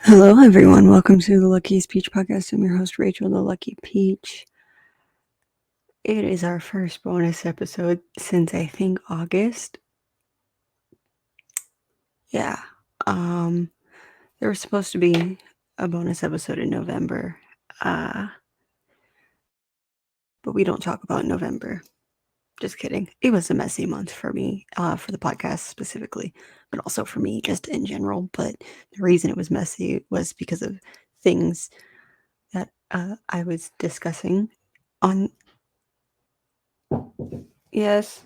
Hello, everyone. Welcome to the Luckiest Peach podcast. I'm your host, Rachel, the Lucky Peach. It is our first bonus episode since I think August. Yeah. There was supposed to be a bonus episode in November, but we don't talk about November. Just kidding. It was a messy month for me, for the podcast specifically, but also for me just in general. But the reason it was messy was because of things that I was discussing on. Yes.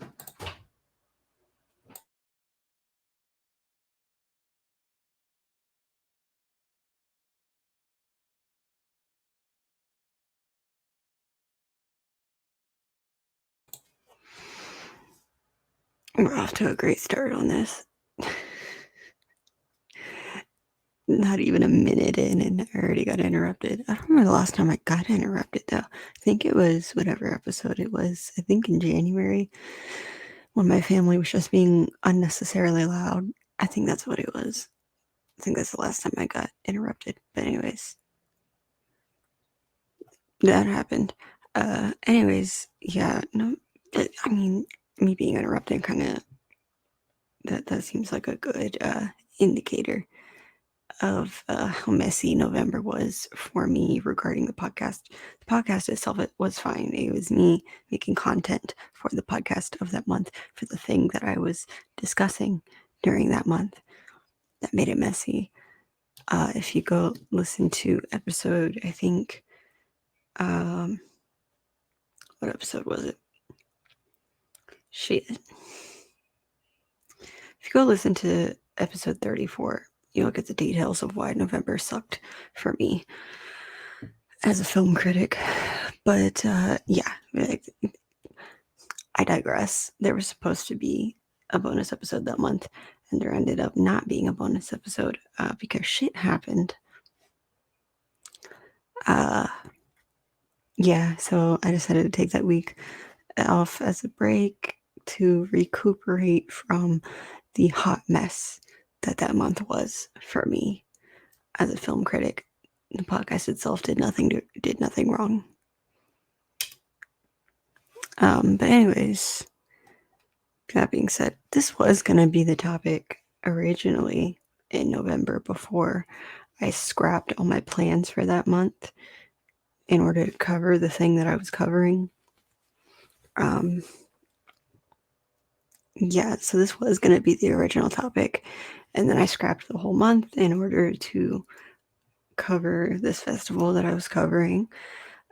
We're off to a great start on this. Not even a minute in, and I already got interrupted. I don't remember the last time I got interrupted, though. I think it was whatever episode it was. I think in January, when my family was just being unnecessarily loud. I think that's what it was. I think that's the last time I got interrupted. But, anyways, that happened. Anyways, yeah, no, I mean, me being interrupted kind of, that seems like a good indicator of how messy November was for me regarding the podcast. The podcast itself, it was fine. It was me making content for the podcast of that month for the thing that I was discussing during that month that made it messy. If you go listen to episode, I think, what episode was it? Shit. If you go listen to episode 34, you'll get the details of why November sucked for me as a film critic. But yeah, I digress. There was supposed to be a bonus episode that month, and there ended up not being a bonus episode because shit happened. Yeah, so I decided to take that week off as a break to recuperate from the hot mess that month was for me as a film critic. The podcast itself did nothing wrong. But anyways, that being said, this was going to be the topic originally in November before I scrapped all my plans for that month in order to cover the thing that I was covering. Yeah, so this was going to be the original topic, and then I scrapped the whole month in order to cover this festival that I was covering.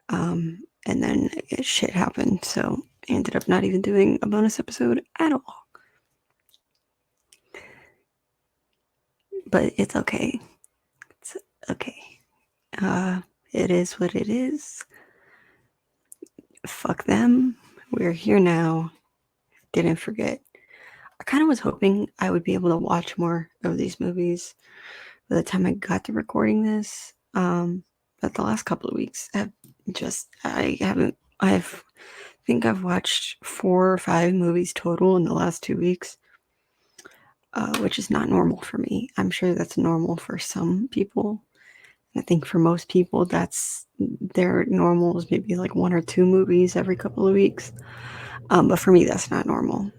And then shit happened, so I ended up not even doing a bonus episode at all. But it's okay. It's okay. It is what it is. Fuck them. We're here now. Didn't forget. I kind of was hoping I would be able to watch more of these movies by the time I got to recording this. But the last couple of weeks have I think I've watched 4 or 5 movies total in the last 2 weeks, which is not normal for me. I'm sure that's normal for some people. I think for most people, that's their normal is maybe like 1 or 2 movies every couple of weeks. But for me, that's not normal.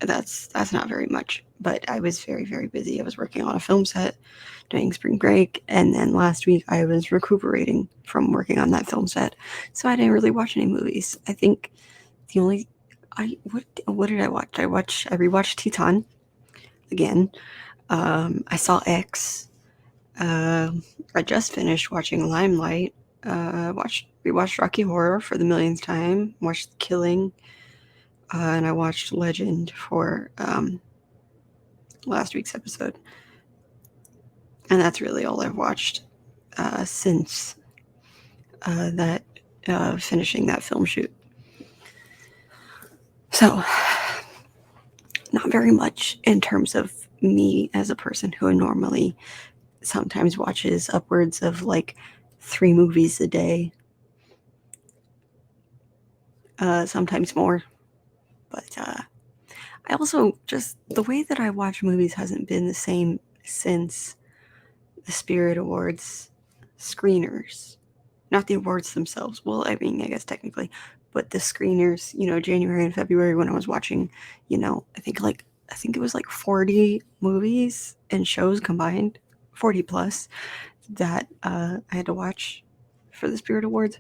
That's not very much. But I was very, very busy. I was working on a film set during spring break, and then last week I was recuperating from working on that film set, so I didn't really watch any movies. I think the only what did I watch? I rewatched Titan again. I saw X. I just finished watching Limelight. Rewatched Rocky Horror for the millionth time. Watched Killing, and I watched Legend for last week's episode. And that's really all I've watched since that finishing that film shoot. So, not very much in terms of me as a person who normally sometimes watches upwards of like 3 movies a day, sometimes more. But I also just, the way that I watch movies hasn't been the same since the Spirit Awards screeners, not the awards themselves. Well, I mean, I guess technically, but the screeners, January and February when I was watching, I think it was like 40 movies and shows combined, 40 plus, that I had to watch for the Spirit Awards.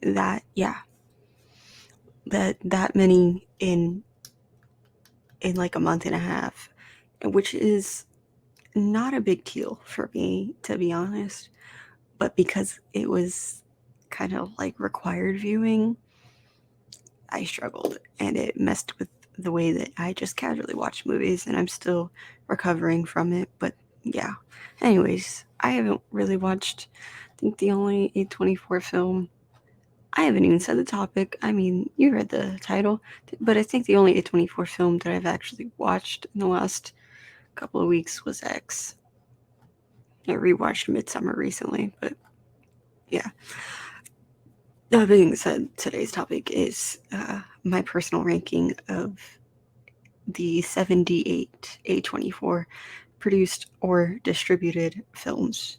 That yeah, that many in like a month and a half, which is not a big deal for me, to be honest. But because it was kind of like required viewing, I struggled and it messed with the way that I just casually watch movies, and I'm still recovering from it. But yeah. Anyways, I haven't really watched, I think the only A24 film, I haven't even said the topic. I mean, you read the title, but I think the only A24 film that I've actually watched in the last couple of weeks was X. I rewatched Midsummer recently, but yeah. That being said, today's topic is my personal ranking of the 78 A24 produced or distributed films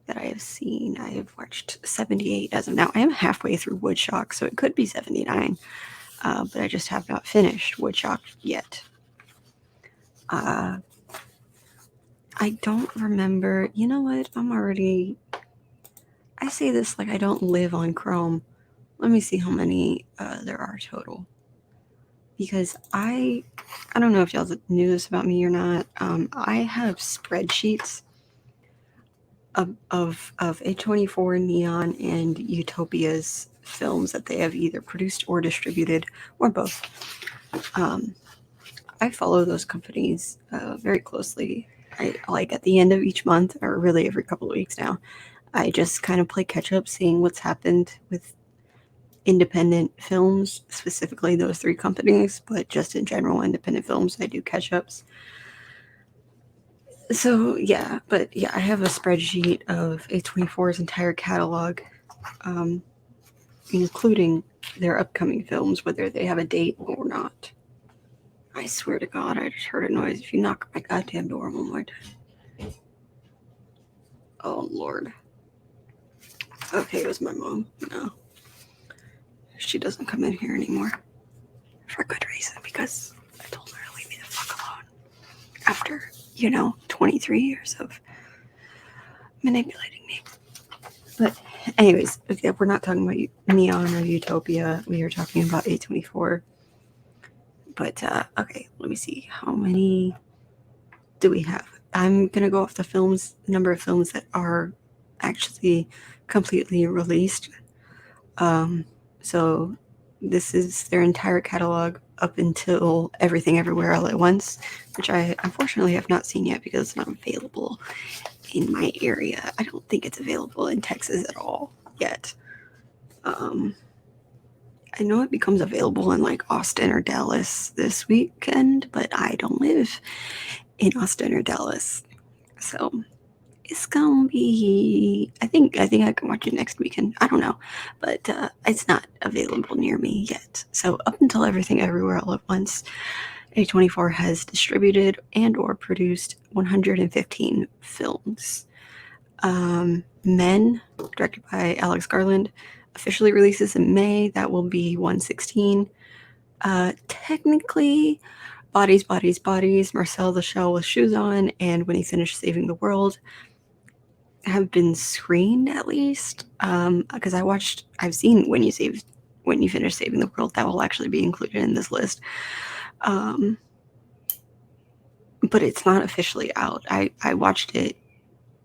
that I have seen. I have watched 78 as of now. I am halfway through Woodstock, so it could be 79, but I just have not finished Woodstock yet. I don't remember. You know what? I say this like I don't live on Chrome. Let me see how many there are total. Because I don't know if y'all knew this about me or not. I have spreadsheets of A24, Neon, and Utopia's films that they have either produced or distributed, or both. I follow those companies very closely. I like at the end of each month, or really every couple of weeks now, I just kind of play catch up, seeing what's happened with independent films, specifically those three companies, but just in general, independent films, I do catch ups. So yeah, I have a spreadsheet of A24's entire catalog, including their upcoming films, whether they have a date or not. I swear to God, I just heard a noise. If you knock my goddamn door one more time. Oh Lord. Okay, it was my mom. No, she doesn't come in here anymore. For good reason, because I told her to leave me the fuck alone. After, 23 years of manipulating me. But anyways, okay, we're not talking about Neon or Utopia. We are talking about A24. But okay, let me see. How many do we have? I'm gonna go off the number of films that are actually completely released. So this is their entire catalog up until Everything Everywhere All at Once, which I unfortunately have not seen yet because it's not available in my area. I don't think it's available in Texas at all yet. I know it becomes available in like Austin or Dallas this weekend, but I don't live in Austin or Dallas. So it's gonna be, I think I can watch it next weekend. I don't know, but it's not available near me yet. So up until Everything Everywhere All at Once, A24 has distributed and or produced 115 films. Men, directed by Alex Garland, officially releases in May. That will be 116. Technically, Bodies, Bodies, Bodies, Marcel the Shell with Shoes On, and When He Finished Saving the World have been screened at least. Because I've seen When You Finish Saving the World. That will actually be included in this list. But it's not officially out. I watched it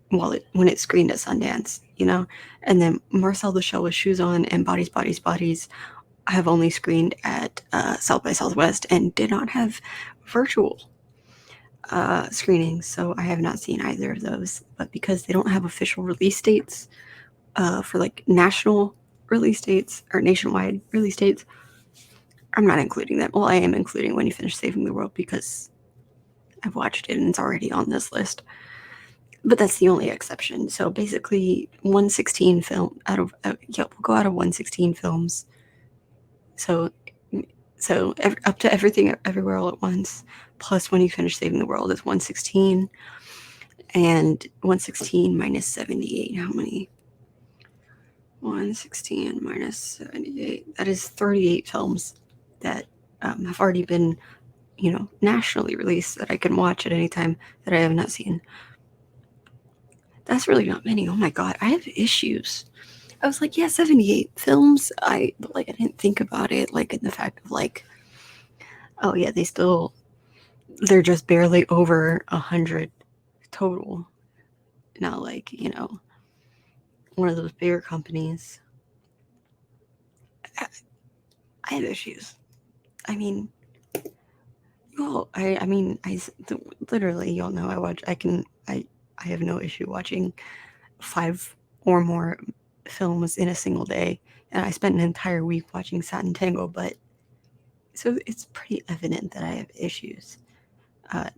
when it screened at Sundance, and then Marcel the Shell with Shoes On and Bodies, Bodies, Bodies have only screened at South by Southwest and did not have virtual screenings, so I have not seen either of those. But because they don't have official release dates for like national release dates or nationwide release dates, I'm not including them. Well, I am including When You Finish Saving the World because I've watched it and it's already on this list. But that's the only exception. So basically, 116 film we'll go out of 116 films. So So up to Everything Everywhere All at Once, plus When You Finish Saving the World is 116. And 116 minus 78, how many? 116 minus 78, that is 38 films that have already been, nationally released that I can watch at any time that I have not seen. That's really not many. Oh my god, I have issues. I was like, yeah, 78 films. I didn't think about it, like, in the fact of, like, oh yeah, they're just barely over 100 total. Not like, one of those bigger companies. I have issues. I mean, literally, y'all know I have no issue watching 5 or more films in a single day, and I spent an entire week watching Satin Tango, but so it's pretty evident that I have issues.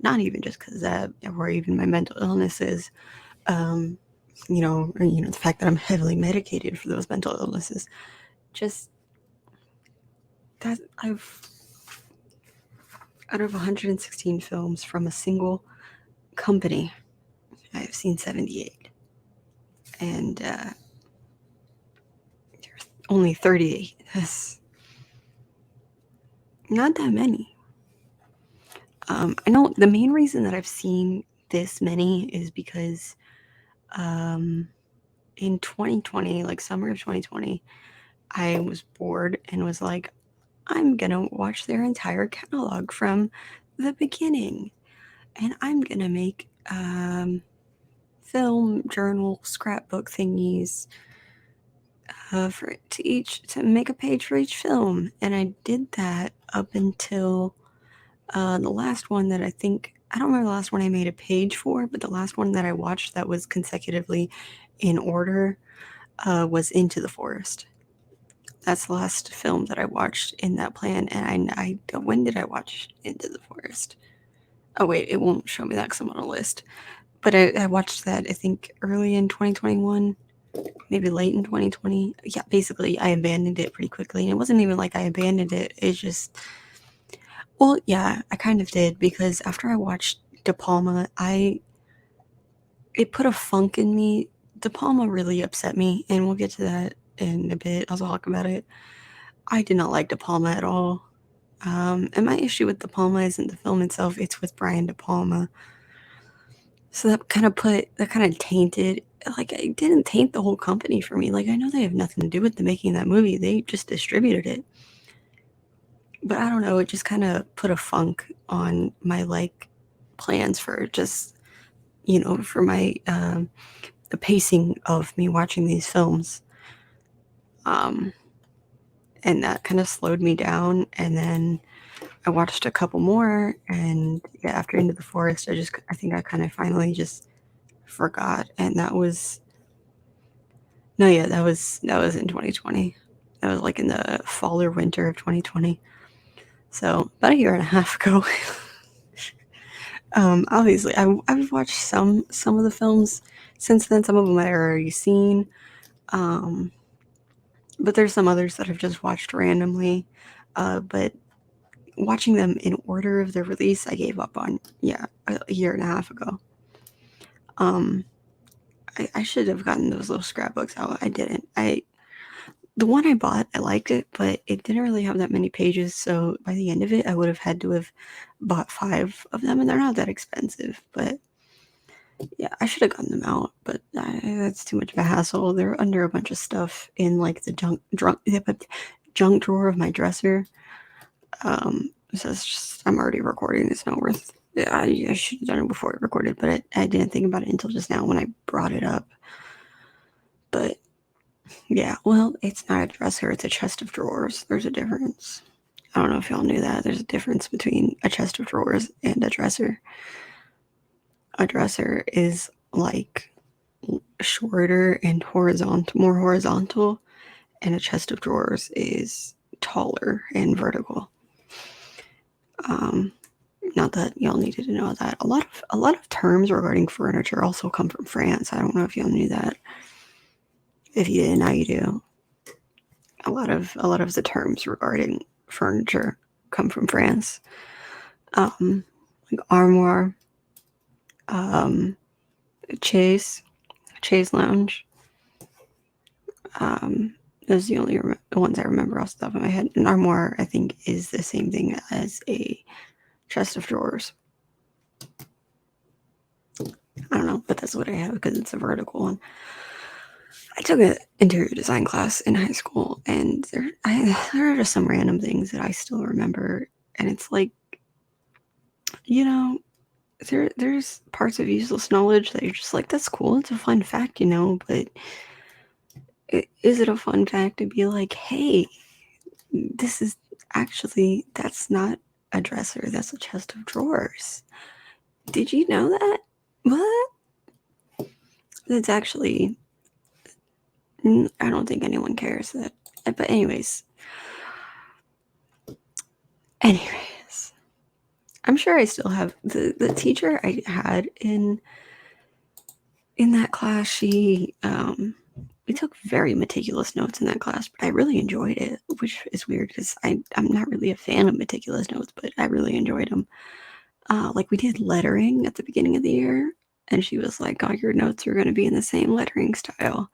Not even just because that, or even my mental illnesses, or, the fact that I'm heavily medicated for those mental illnesses. Just that out of 116 films from a single company, I've seen 78. And there's only 38. That's not that many. I know the main reason that I've seen this many is because in 2020, like summer of 2020, I was bored and was like, I'm gonna watch their entire catalog from the beginning, and I'm gonna make film journal scrapbook thingies to make a page for each film. And I did that up until the last one that I don't remember the last one I made a page for, but the last one that I watched that was consecutively in order was Into the Forest. That's the last film that I watched in that plan. And when did I watch Into the Forest? Oh wait, it won't show me that because I'm on a list. But I watched that, I think, early in 2021, maybe late in 2020. Yeah, basically, I abandoned it pretty quickly. And it wasn't even like I abandoned it. It's just, well, yeah, I kind of did, because after I watched De Palma, it put a funk in me. De Palma really upset me, and we'll get to that in a bit. I'll talk about it. I did not like De Palma at all. And my issue with De Palma isn't the film itself, it's with Brian De Palma. So that kind of tainted, like, it didn't taint the whole company for me. Like, I know they have nothing to do with the making of that movie, they just distributed it. But I don't know, it just kind of put a funk on my, like, plans for just, for my, the pacing of me watching these films. And that kind of slowed me down. And then I watched a couple more, and yeah, after Into the Forest, I think I kind of finally just forgot. And that was in 2020. That was like in the fall or winter of 2020. So about a year and a half ago. Obviously, I've watched some of the films since then. Some of them I've already seen, but there's some others that I've just watched randomly. But watching them in order of their release, I gave up on, a year and a half ago. I should have gotten those little scrapbooks out. I didn't. The one I bought, I liked it, but it didn't really have that many pages. So by the end of it, I would have had to have bought 5 of them, and they're not that expensive. But yeah, I should have gotten them out, but that's too much of a hassle. They're under a bunch of stuff in, like, the junk drawer of my dresser. So it's just, I'm already recording. It's not worth. I should have done it before I recorded, but I didn't think about it until just now when I brought it up. But yeah, well, it's not a dresser, it's a chest of drawers. There's a difference. I don't know if y'all knew that. There's a difference between a chest of drawers and a dresser. A dresser is, like, shorter and more horizontal, and a chest of drawers is taller and vertical. Not that y'all needed to know that. A lot of terms regarding furniture also come from France. I don't know if y'all knew that. If you didn't, now you do. A lot of the terms regarding furniture come from France. Like Armoire, Chase, Chase Lounge. Those are the only ones I remember off the top of my head. An armoire, I think, is the same thing as a chest of drawers. I don't know, but that's what I have because it's a vertical one. I took an interior design class in high school, and there are just some random things that I still remember, and it's like, you know, there's parts of useless knowledge that you're just like, that's cool, it's a fun fact, but is it a fun fact to be like, hey, this is actually, that's not a dresser, that's a chest of drawers. Did you know that? What? It's actually, I don't think anyone cares that. But anyways, I'm sure I still have the teacher I had in that class. We took very meticulous notes in that class, but I really enjoyed it, which is weird because I'm not really a fan of meticulous notes, but I really enjoyed them. Like we did lettering at the beginning of the year, and she was like, "Oh, your notes are going to be in the same lettering style."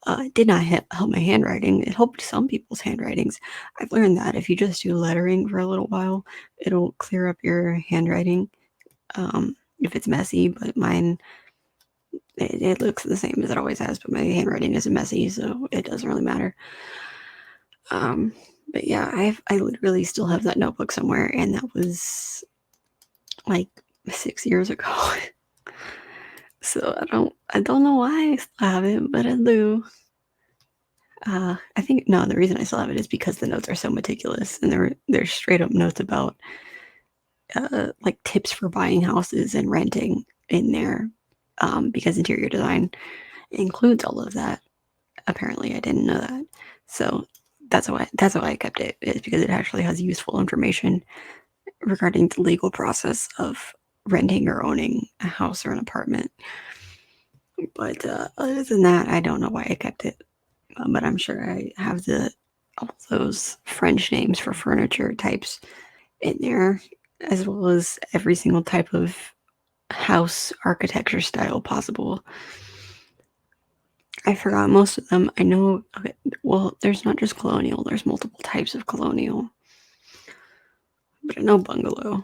It did not help my handwriting. It helped some people's handwritings. I've learned that if you just do lettering for a little while, it'll clear up your handwriting if it's messy. But mine, it looks the same as it always has, but my handwriting isn't messy, so it doesn't really matter. But yeah, I literally still have that notebook somewhere, and that was like 6 years ago. So I don't know why I still have it, but I do. I think no, the reason I still have it is because the notes are so meticulous, and there's straight up notes about like tips for buying houses and renting in there, because interior design includes all of that. Apparently, I didn't know that, so that's why I kept it. Is because it actually has useful information regarding the legal process of renting or owning a house or an apartment. But other than that, I don't know why I kept it. But I'm sure I have all those French names for furniture types in there, as well as every single type of house architecture style possible. I forgot most of them. I know, okay, well, there's not just colonial, there's multiple types of colonial. But I know bungalow.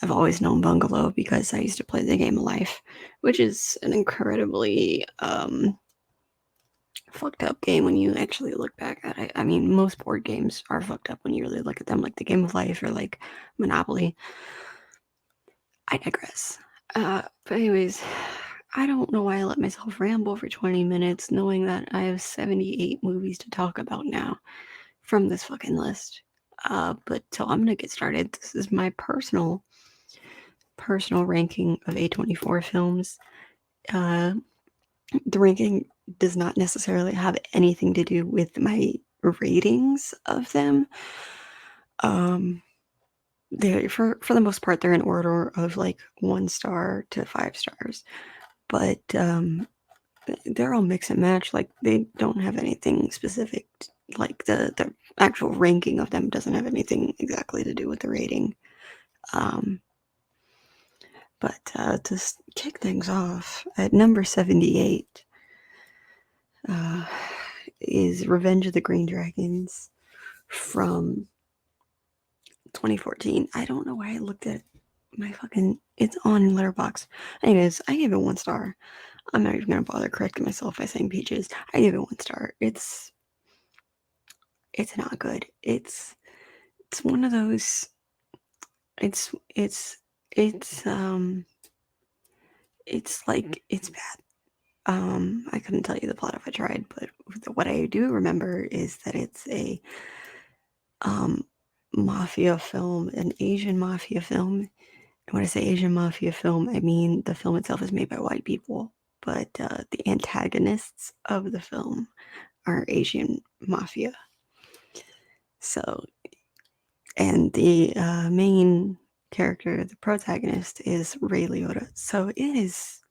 I've always known bungalow because I used to play the game of life, which is an incredibly fucked up game when you actually look back at it. I mean, most board games are fucked up when you really look at them, like the game of life or like Monopoly. I digress. But anyways, I don't know why I let myself ramble for 20 minutes knowing that I have 78 movies to talk about now from this fucking list. But so I'm gonna get started. This is my personal ranking of A24 films. Uh, the ranking does not necessarily have anything to do with my ratings of them. They're for the most part they're in order of like 1 star to 5 stars, but they're all mix and match. Like they don't have anything specific. Like the actual ranking of them doesn't have anything exactly to do with the rating. But to kick things off at number 78. Is Revenge of the Green Dragons from 2014. I don't know why I looked at my fucking. It's on Letterboxd. Anyways, I gave it 1 star. I'm not even gonna bother correcting myself by saying peaches. I gave it 1 star. It's not good. It's one of those. It's it's like it's bad. I couldn't tell you the plot if I tried, but what I do remember is that it's a mafia film, an Asian mafia film. And when I say Asian mafia film, I mean the film itself is made by white people, but the antagonists of the film are Asian mafia. So, and the main character, the protagonist, is Ray Liotta. So it's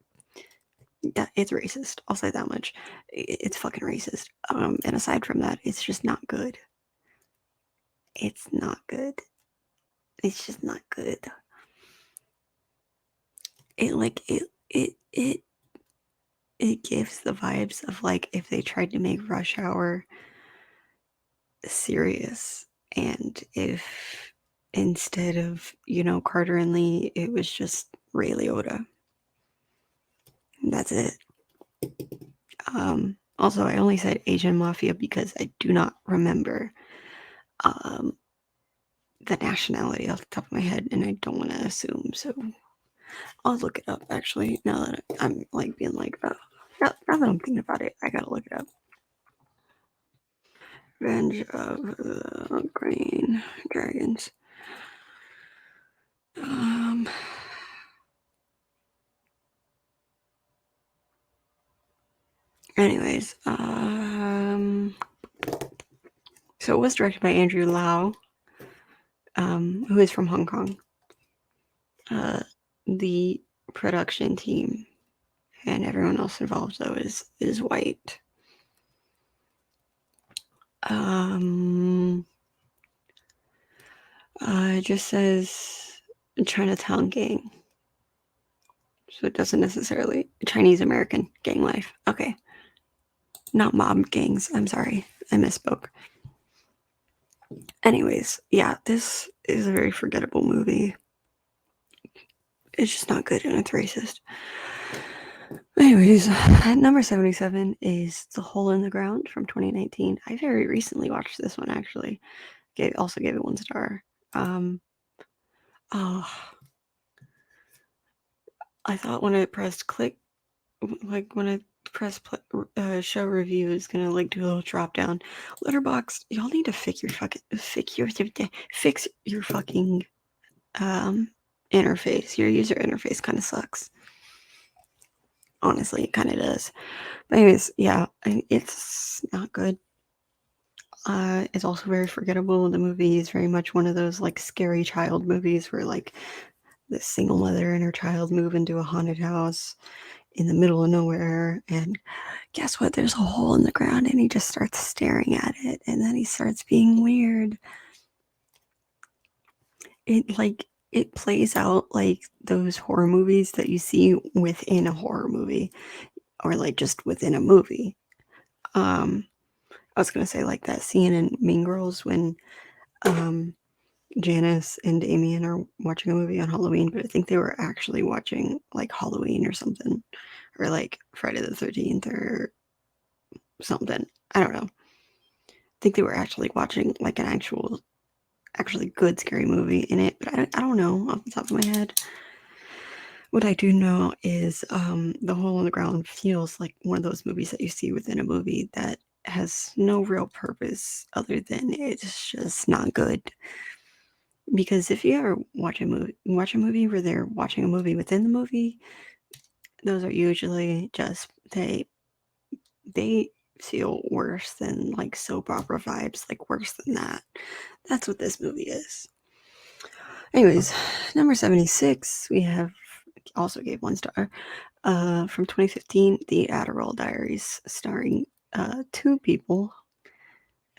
racist. I'll say that much. It's fucking racist. And aside from that, it's just not good. It's not good. It's just not good. It gives the vibes of like if they tried to make Rush Hour serious, and if instead of, Carter and Lee, it was just Ray Liotta. That's it. Also, I only said Asian Mafia because I do not remember um, the nationality off the top of my head, and I don't want to assume, so I'll look it up, actually, now that I'm, like, being like, oh, now that I'm thinking about it, I gotta look it up. Revenge of the Green Dragons. Anyways, so it was directed by Andrew Lau, who is from Hong Kong. The production team and everyone else involved, though, is white. It just says Chinatown Gang, so it doesn't necessarily Chinese American gang life. Okay, not mob gangs. I'm sorry, I misspoke. Anyways, yeah, this is a very forgettable movie. It's just not good, and it's racist. Anyways, number 77 is The Hole in the Ground from 2019. I very recently watched this one, actually. Also gave it 1 star. Oh, I thought when I pressed click, like when I press show review, is gonna like do a little drop down. Letterboxd, y'all need to fix your fucking interface. Your user interface kind of sucks. Honestly, it kind of does. But anyways, yeah, it's not good. It's also very forgettable. The movie is very much one of those like scary child movies where like this single mother and her child move into a haunted house in the middle of nowhere, and guess what? There's a hole in the ground, and he just starts staring at it, and then he starts being weird. It plays out like those horror movies that you see within a horror movie, or like just within a movie. I was gonna say like that scene in Mean Girls when Janice and Damien are watching a movie on Halloween, but I think they were actually watching like Halloween or something, or like Friday the 13th or something. I don't know. I think they were actually watching like an actually good scary movie in it, but I don't know off the top of my head. What I do know is The Hole in the Ground feels like one of those movies that you see within a movie that has no real purpose other than it's just not good. Because if you ever watch a movie where they're watching a movie within the movie, those are usually just they feel worse than like soap opera vibes, like worse than that. That's what this movie is. Anyways, number 76, we have also gave 1 star. From 2015, The Adderall Diaries, starring 2 people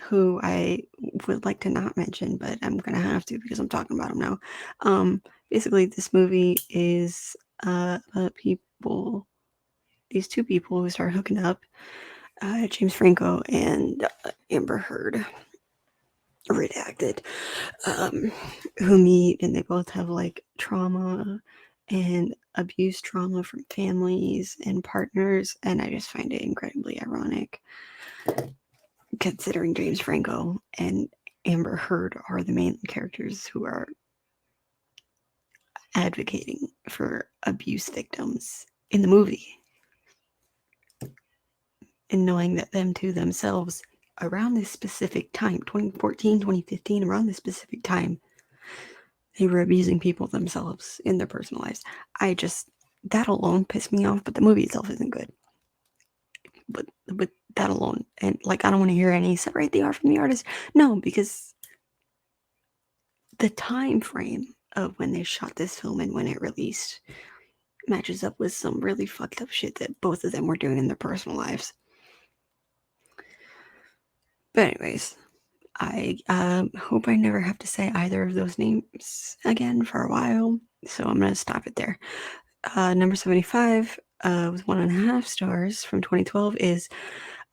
who I would like to not mention, but I'm gonna have to because I'm talking about them now. Basically, this movie is these 2 people who start hooking up, James Franco and Amber Heard, redacted, who meet, and they both have like trauma and abuse trauma from families and partners, and I just find it incredibly ironic considering James Franco and Amber Heard are the main characters who are advocating for abuse victims in the movie. And knowing that them two themselves, around this specific time, 2014, 2015, around this specific time, they were abusing people themselves in their personal lives. That alone pissed me off, but the movie itself isn't good. But that alone, and like, I don't want to hear any separate the art from the artist. No, because the time frame of when they shot this film and when it released matches up with some really fucked up shit that both of them were doing in their personal lives. But anyways, I hope I never have to say either of those names again for a while, so I'm going to stop it there. Number 75, with 1.5 stars from 2012, is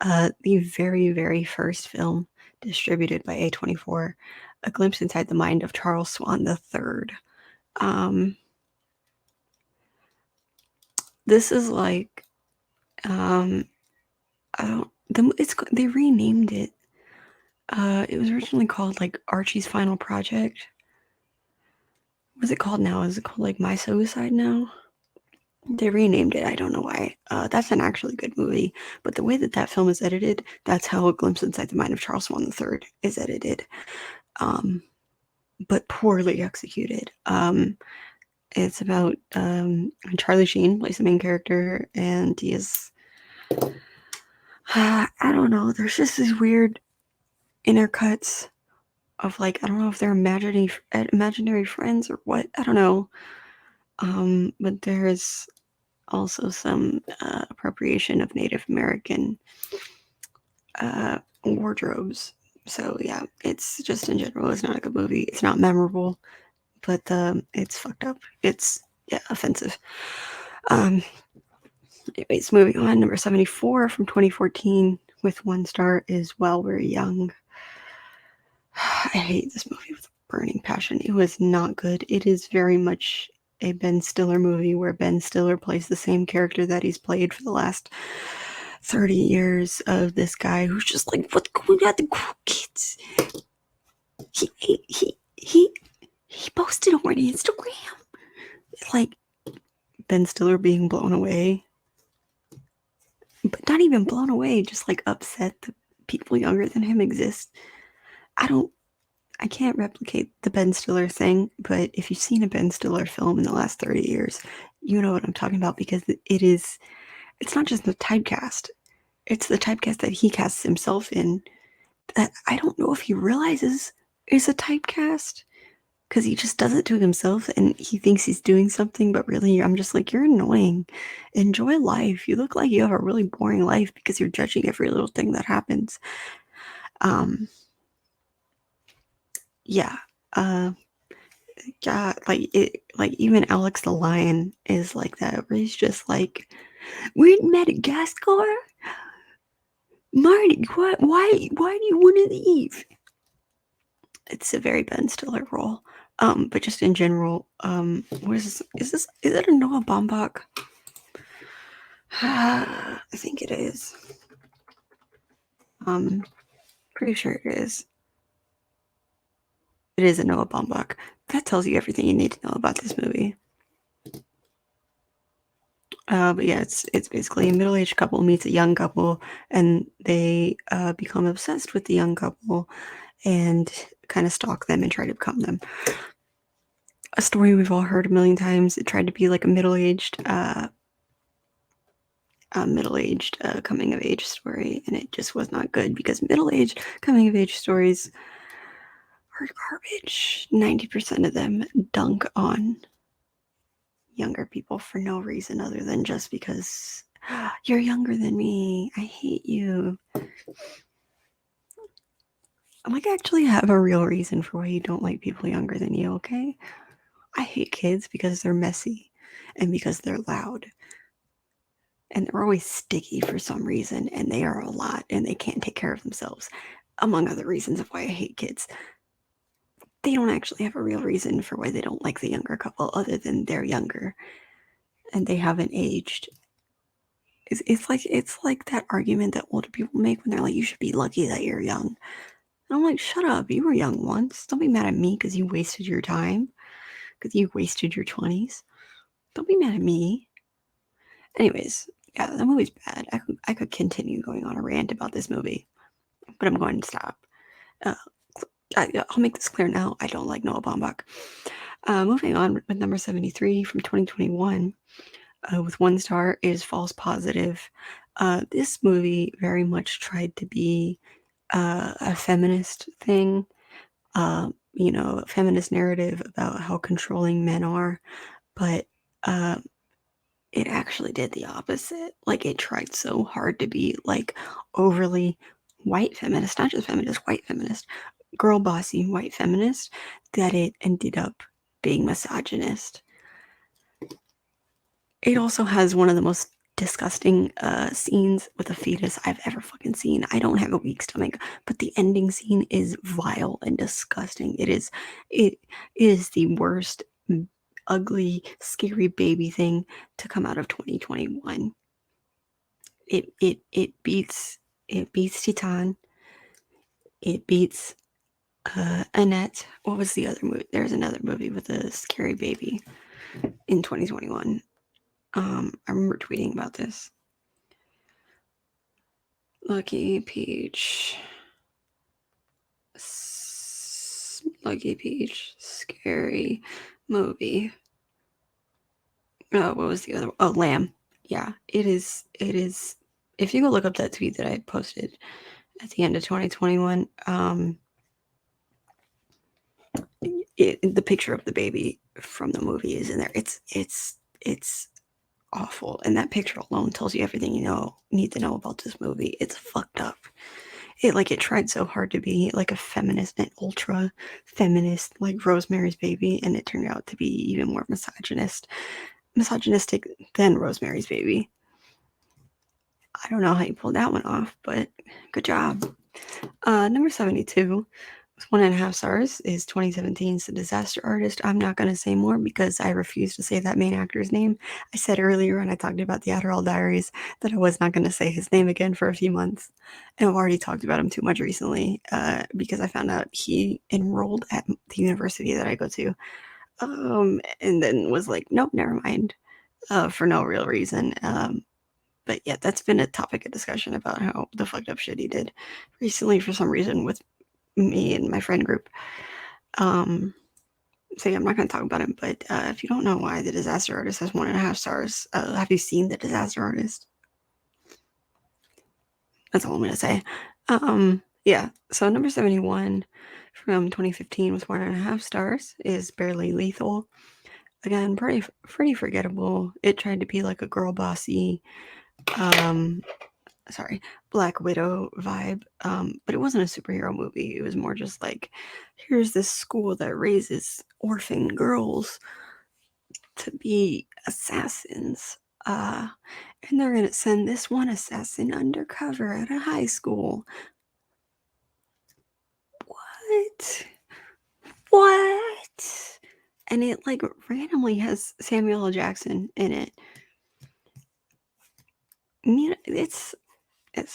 the very, very first film distributed by A24, A Glimpse Inside the Mind of Charles Swan III. This is like, they renamed it. It was originally called like Archie's Final Project. What's it called now? Is it called like My Suicide now? They renamed it. I don't know why. That's an actually good movie, but the way that that film is edited, that's how A Glimpse Inside the Mind of Charles Swan III is edited, but poorly executed. It's about Charlie Sheen plays the main character, and he is I don't know. There's just these weird intercuts of like I don't know if they're imaginary friends or what. I don't know. But there's also some appropriation of Native American wardrobes. So yeah, it's just in general, it's not a good movie. It's not memorable, but it's fucked up. It's offensive. Anyways, moving on. Number 74 from 2014 with 1 star is While We're Young. I hate this movie with a burning passion. It was not good. It is very much a Ben Stiller movie where Ben Stiller plays the same character that he's played for the last 30 years of this guy who's just like, what's going on the cool kids? He posted on Instagram. Like Ben Stiller being blown away. But not even blown away, just like upset that people younger than him exist. I can't replicate the Ben Stiller thing, but if you've seen a Ben Stiller film in the last 30 years, you know what I'm talking about because it's not just the typecast. It's the typecast that he casts himself in that I don't know if he realizes is a typecast because he just does it to himself and he thinks he's doing something, but really I'm just like, you're annoying. Enjoy life. You look like you have a really boring life because you're judging every little thing that happens. Yeah. Yeah, like even Alex the Lion is like that, where he's just like, we're in Madagascar? Marty, what? Why do you want to leave? It's a very Ben Stiller role. But just in general, what is this? Is it a Noah Baumbach? I think it is. Pretty sure it is. It is a Noah Baumbach. That tells you everything you need to know about this movie. But yeah, it's basically a middle-aged couple meets a young couple, and they become obsessed with the young couple and kind of stalk them and try to become them. A story we've all heard a million times. It tried to be like a middle-aged coming-of-age story, and it just was not good because middle-aged coming-of-age stories are garbage. 90% of them dunk on younger people for no reason other than just because you're younger than me. I hate you. I'm like, I actually have a real reason for why you don't like people younger than you, okay? I hate kids because they're messy and because they're loud. And they're always sticky for some reason, and they are a lot and they can't take care of themselves, among other reasons of why I hate kids. They don't actually have a real reason for why they don't like the younger couple other than they're younger and they haven't aged. It's like that argument that older people make when they're like, you should be lucky that you're young. And I'm like, shut up, you were young once. Don't be mad at me because you wasted your time, because you wasted your 20s. Don't be mad at me. Anyways, yeah, that movie's bad. I could continue going on a rant about this movie, but I'm going to stop. I'll make this clear now. I don't like Noah Baumbach. Moving on with number 73 from 2021, with 1 star is False Positive. This movie very much tried to be a feminist thing, a feminist narrative about how controlling men are, but it actually did the opposite. Like, it tried so hard to be like overly white feminist, not just feminist, white feminist, girl bossy white feminist that it ended up being misogynist. It also has one of the most disgusting scenes with a fetus I've ever fucking seen. I don't have a weak stomach, but the ending scene is vile and disgusting. It is the worst, ugly, scary baby thing to come out of 2021. It beats Titan. It beats Annette. What was the other movie? There's another movie with a scary baby in 2021. I remember tweeting about this. Lucky Peach. Lucky Peach. Scary movie. Oh, what was the other one? Oh, Lamb. Yeah, it is. It is. If you go look up that tweet that I posted at the end of 2021, the picture of the baby from the movie is in there. It's awful, and that picture alone tells you everything you need to know about this movie. It's fucked up. It tried so hard to be like a feminist, an ultra feminist, like Rosemary's Baby, and it turned out to be even more misogynistic than Rosemary's Baby. I don't know how you pulled that one off, but good job. Number 72 with 1.5 stars is 2017's The Disaster Artist. I'm not going to say more because I refuse to say that main actor's name. I said earlier when I talked about the Adderall Diaries that I was not going to say his name again for a few months. And I've already talked about him too much recently because I found out he enrolled at the university that I go to. And then was like, nope, never mind, for no real reason. But yeah, that's been a topic of discussion about how the fucked up shit he did recently for some reason with me and my friend group. So yeah, I'm not going to talk about him, but if you don't know why The Disaster Artist has 1.5 stars, have you seen The Disaster Artist? That's all I'm going to say. Yeah, so number 71 from 2015 with 1.5 stars is Barely Lethal. Again, pretty forgettable. It tried to be like a girl bossy, Black Widow vibe, but it wasn't a superhero movie. It was more just like, here's this school that raises orphan girls to be assassins, and they're gonna send this one assassin undercover at a high school. What? And it like randomly has Samuel L. Jackson in it. It's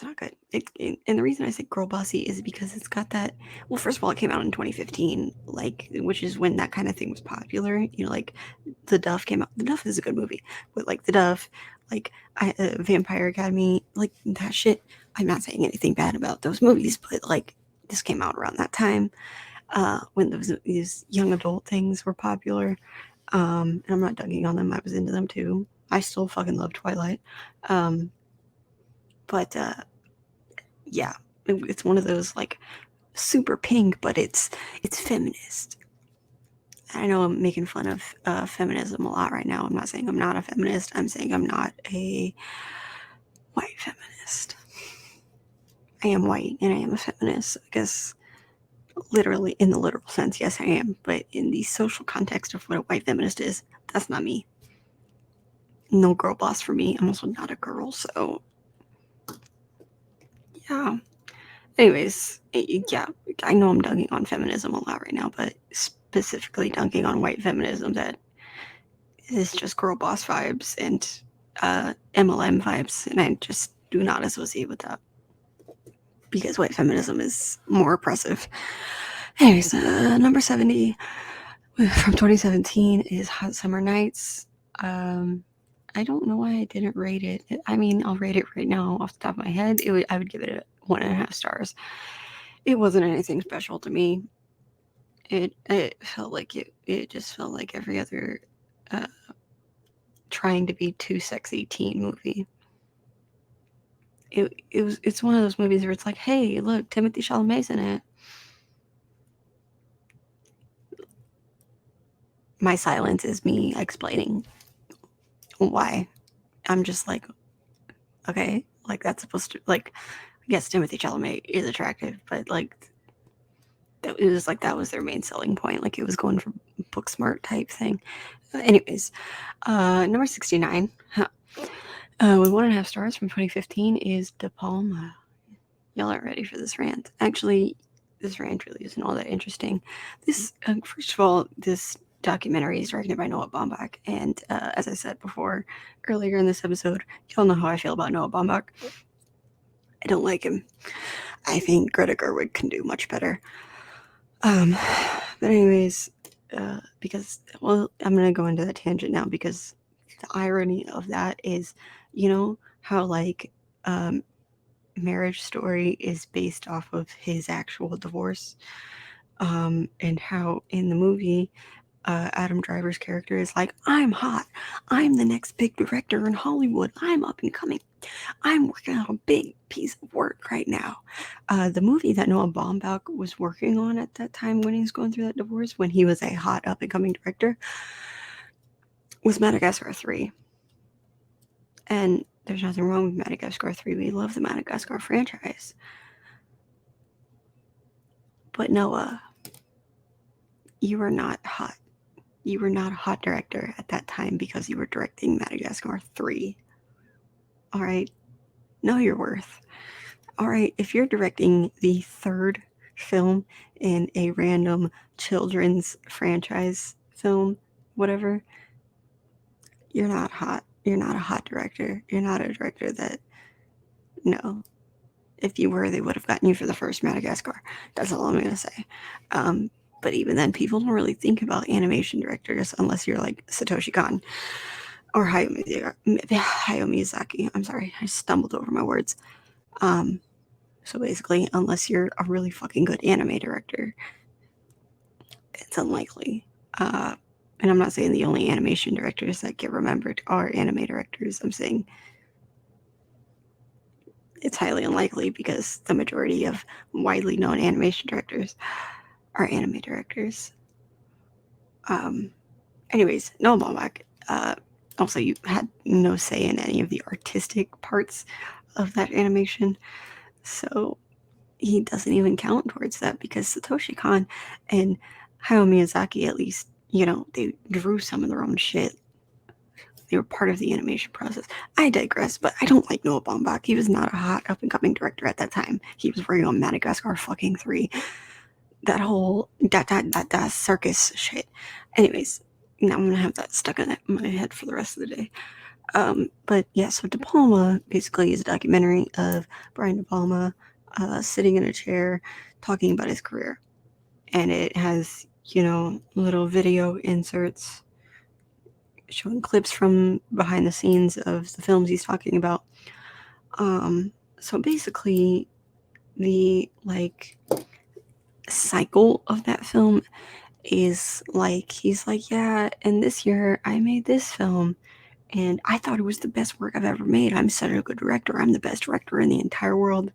not good. And the reason I say girl bossy is because it's got that. Well, first of all, it came out in 2015, which is when that kind of thing was popular. Like The Duff came out. The Duff is a good movie, but like The Duff, Vampire Academy, like that shit. I'm not saying anything bad about those movies, but like this came out around that time when these young adult things were popular. And I'm not dunking on them. I was into them too. I still fucking love Twilight. But yeah, it's one of those like super pink, but it's feminist. I know I'm making fun of feminism a lot right now. I'm not saying I'm not a feminist. I'm saying I'm not a white feminist. I am white and I am a feminist. I guess literally, in the literal sense, yes, I am. But in the social context of what a white feminist is, that's not me. No girl boss for me. I'm also not a girl, so yeah. Anyways, yeah, I know I'm dunking on feminism a lot right now, but specifically dunking on white feminism that is just girl boss vibes and MLM vibes, and I just do not associate with that because white feminism is more oppressive. Anyways, number 70 from 2017 is Hot Summer Nights. I don't know why I didn't rate it. I mean, I'll rate it right now off the top of my head. I would give it 1.5 stars. It wasn't anything special to me. It felt like it just felt like every other trying to be too sexy teen movie. It's one of those movies where it's like, hey, look, Timothy Chalamet's in it. My silence is me explaining why. I'm just like, okay, like that's supposed to, like, yes, Timothy Chalamet is attractive, but like It was like that was their main selling point. Like it was going for book smart type thing. Anyways, number 69. Huh. With 1.5 stars from 2015 is De Palma. Y'all aren't ready for this rant. Actually, this rant really isn't all that interesting. This, first of all, this documentary is directed by Noah Baumbach, and as I said before earlier in this episode, y'all know how I feel about Noah Baumbach. I don't like him. I think Greta Gerwig can do much better. But anyways, because, well, I'm gonna go into that tangent now because the irony of that is, you know how like Marriage Story is based off of his actual divorce, and how in the movie Adam Driver's character is like, I'm hot, I'm the next big director in Hollywood, I'm up and coming, I'm working on a big piece of work right now. The movie that Noah Baumbach was working on at that time when he was going through that divorce, when he was a hot up and coming director, was Madagascar 3. And there's nothing wrong with Madagascar 3. We love the Madagascar franchise. But Noah, you were not hot. You were not a hot director at that time because you were directing Madagascar 3. All right? Know your worth. All right, if you're directing the third film in a random children's franchise film, whatever, you're not hot. You're not a hot director. You're not a director that, no. If you were, they would have gotten you for the first Madagascar. That's all I'm going to say. But even then, people don't really think about animation directors unless you're like Satoshi Kon or Hayao Miyazaki. I'm sorry, I stumbled over my words. So basically, unless you're a really fucking good anime director, it's unlikely. And I'm not saying the only animation directors that get remembered are anime directors. I'm saying it's highly unlikely because the majority of widely known animation directors are anime directors. Anyways, Noah Baumbach. Also, you had no say in any of the artistic parts of that animation, so he doesn't even count towards that because Satoshi Kon and Hayao Miyazaki, at least, they drew some of their own shit. They were part of the animation process. I digress, but I don't like Noah Baumbach. He was not a hot up-and-coming director at that time. He was working on Madagascar fucking 3. That whole that circus shit. Anyways, now I'm gonna have that stuck in my head for the rest of the day. But yeah, so De Palma basically is a documentary of Brian De Palma sitting in a chair talking about his career. And it has, little video inserts showing clips from behind the scenes of the films he's talking about. So basically, the cycle of that film is like, he's like, yeah, and this year I made this film and I thought it was the best work I've ever made. I'm such a good director. I'm the best director in the entire world.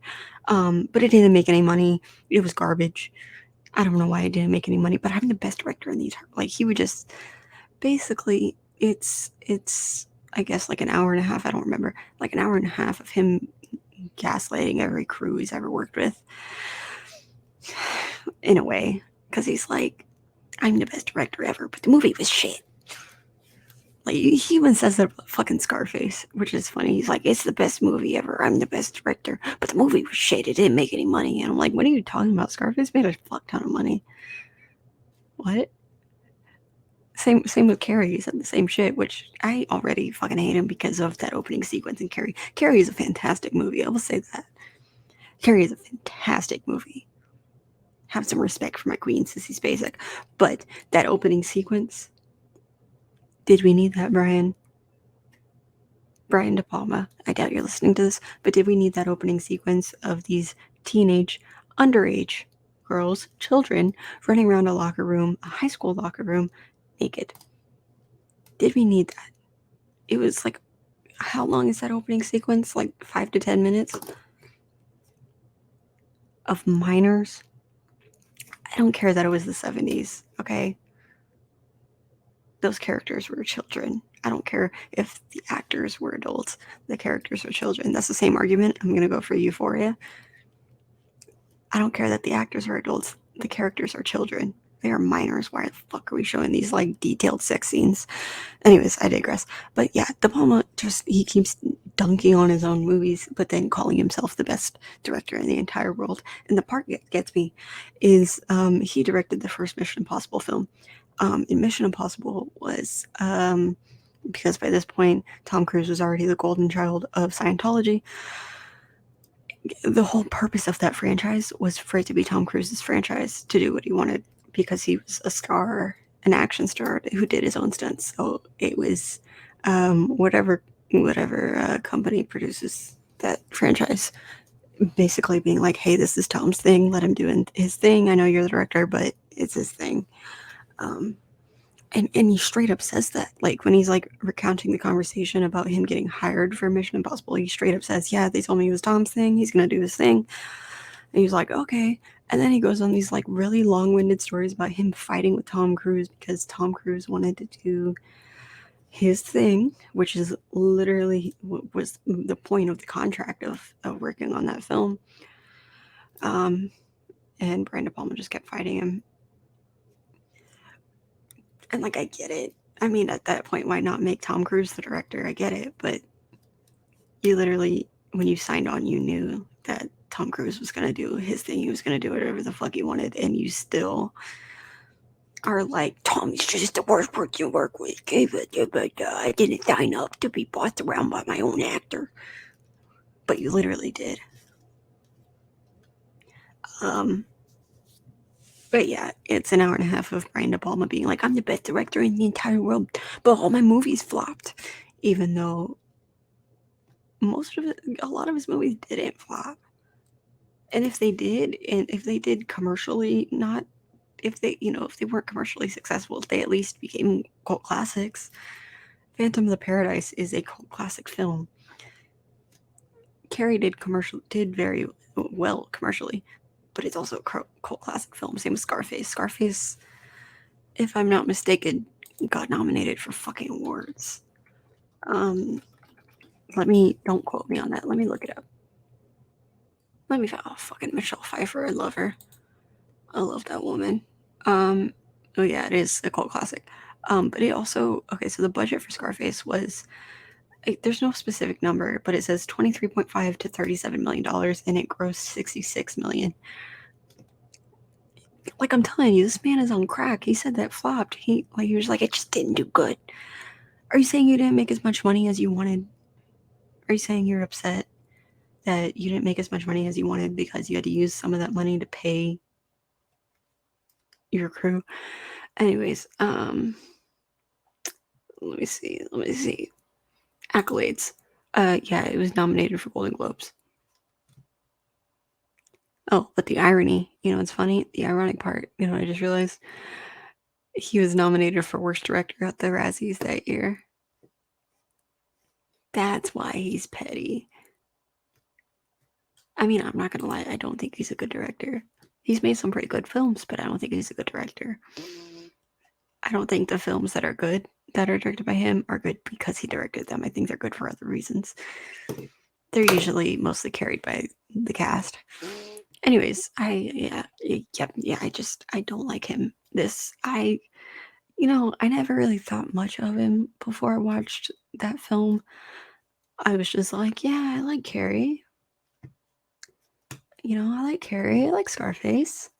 But it didn't make any money. It was garbage. I don't know why it didn't make any money, but I'm the best director in the entire, like, he would just basically, it's I guess like an hour and a half, I don't remember, like an hour and a half of him gaslighting every crew he's ever worked with, in a way, because he's like, I'm the best director ever, but the movie was shit. Like, he even says that about fucking Scarface, which is funny. He's like, it's the best movie ever, I'm the best director, but the movie was shit, it didn't make any money. And I'm like, what are you talking about? Scarface made a fuck ton of money. What? Same with Carrie. He said the same shit, which I already fucking hate him because of that opening sequence in Carrie. Carrie is a fantastic movie, I will say that. Carrie is a fantastic movie. Have some respect for my queen, Sissy Spacek. But that opening sequence, did we need that, Brian? Brian De Palma, I doubt you're listening to this, but did we need that opening sequence of these teenage, underage girls, children, running around a locker room, a high school locker room, naked? Did we need that? It was like, how long is that opening sequence? Like 5 to 10 minutes of minors? I don't care that it was the 70s, okay? Those characters were children. I don't care if the actors were adults. The characters were children. That's the same argument I'm going to go for Euphoria. I don't care that the actors are adults. the characters are children. They are minors. Why the fuck are we showing these like detailed sex scenes? Anyways, I digress. But yeah, De Palma he keeps dunking on his own movies, but then calling himself the best director in the entire world. And the part that gets me is he directed the first Mission Impossible film. And Mission Impossible was because by this point Tom Cruise was already the golden child of Scientology. The whole purpose of that franchise was for it to be Tom Cruise's franchise, to do what he wanted, because he was a star, an action star who did his own stunts. So it was whatever company produces that franchise basically being like, hey, this is Tom's thing, let him do his thing. I know you're the director, but it's his thing. And he straight up says that, like, when he's like recounting the conversation about him getting hired for Mission Impossible, he straight up says, yeah, they told me it was Tom's thing, he's gonna do his thing. And he's like, okay. And then he goes on these like really long-winded stories about him fighting with Tom Cruise because Tom Cruise wanted to do his thing, which is literally was the point of the contract of working on that film. And Brian De Palma just kept fighting him. And like, I get it. I mean, at that point, why not make Tom Cruise the director? I get it, but you literally, when you signed on, you knew that Tom Cruise was gonna do his thing. He was gonna do whatever the fuck he wanted, and you still are like, Tommy's just the worst person you work with. But I didn't sign up to be bossed around by my own actor. But you literally did. But yeah, it's an hour and a half of Brian De Palma being like, I'm the best director in the entire world, but all my movies flopped. Even though a lot of his movies didn't flop. And if they did commercially, not if they weren't commercially successful, they at least became cult classics. Phantom of the Paradise is a cult classic film. Carrie did very well commercially, but it's also a cult classic film. Same with Scarface. Scarface, if I'm not mistaken, got nominated for fucking awards. Don't quote me on that. Let me look it up. Fucking Michelle Pfeiffer. I love her. I love that woman. Oh yeah, it is a cult classic. But it also, okay, so the budget for Scarface was, there's no specific number, but it says $23.5 to $37 million, and it grossed $66 million. Like, I'm telling you, this man is on crack. He said that flopped. He was like, it just didn't do good. Are you saying you didn't make as much money as you wanted? Are you saying you're upset that you didn't make as much money as you wanted because you had to use some of that money to pay your crew? Anyways, let me see. Accolades. Yeah, it was nominated for Golden Globes. Oh, but the irony, it's funny, the ironic part, I just realized he was nominated for Worst Director at the Razzies that year. That's why he's petty. I mean, I'm not gonna lie, I don't think he's a good director. He's made some pretty good films, but I don't think he's a good director. I don't think the films that are good, that are directed by him, are good because he directed them. I think they're good for other reasons. They're usually mostly carried by the cast. Anyways, I don't like him. I never really thought much of him before I watched that film. I was just like, yeah, I like Carrie. I like Carrie. I like Scarface.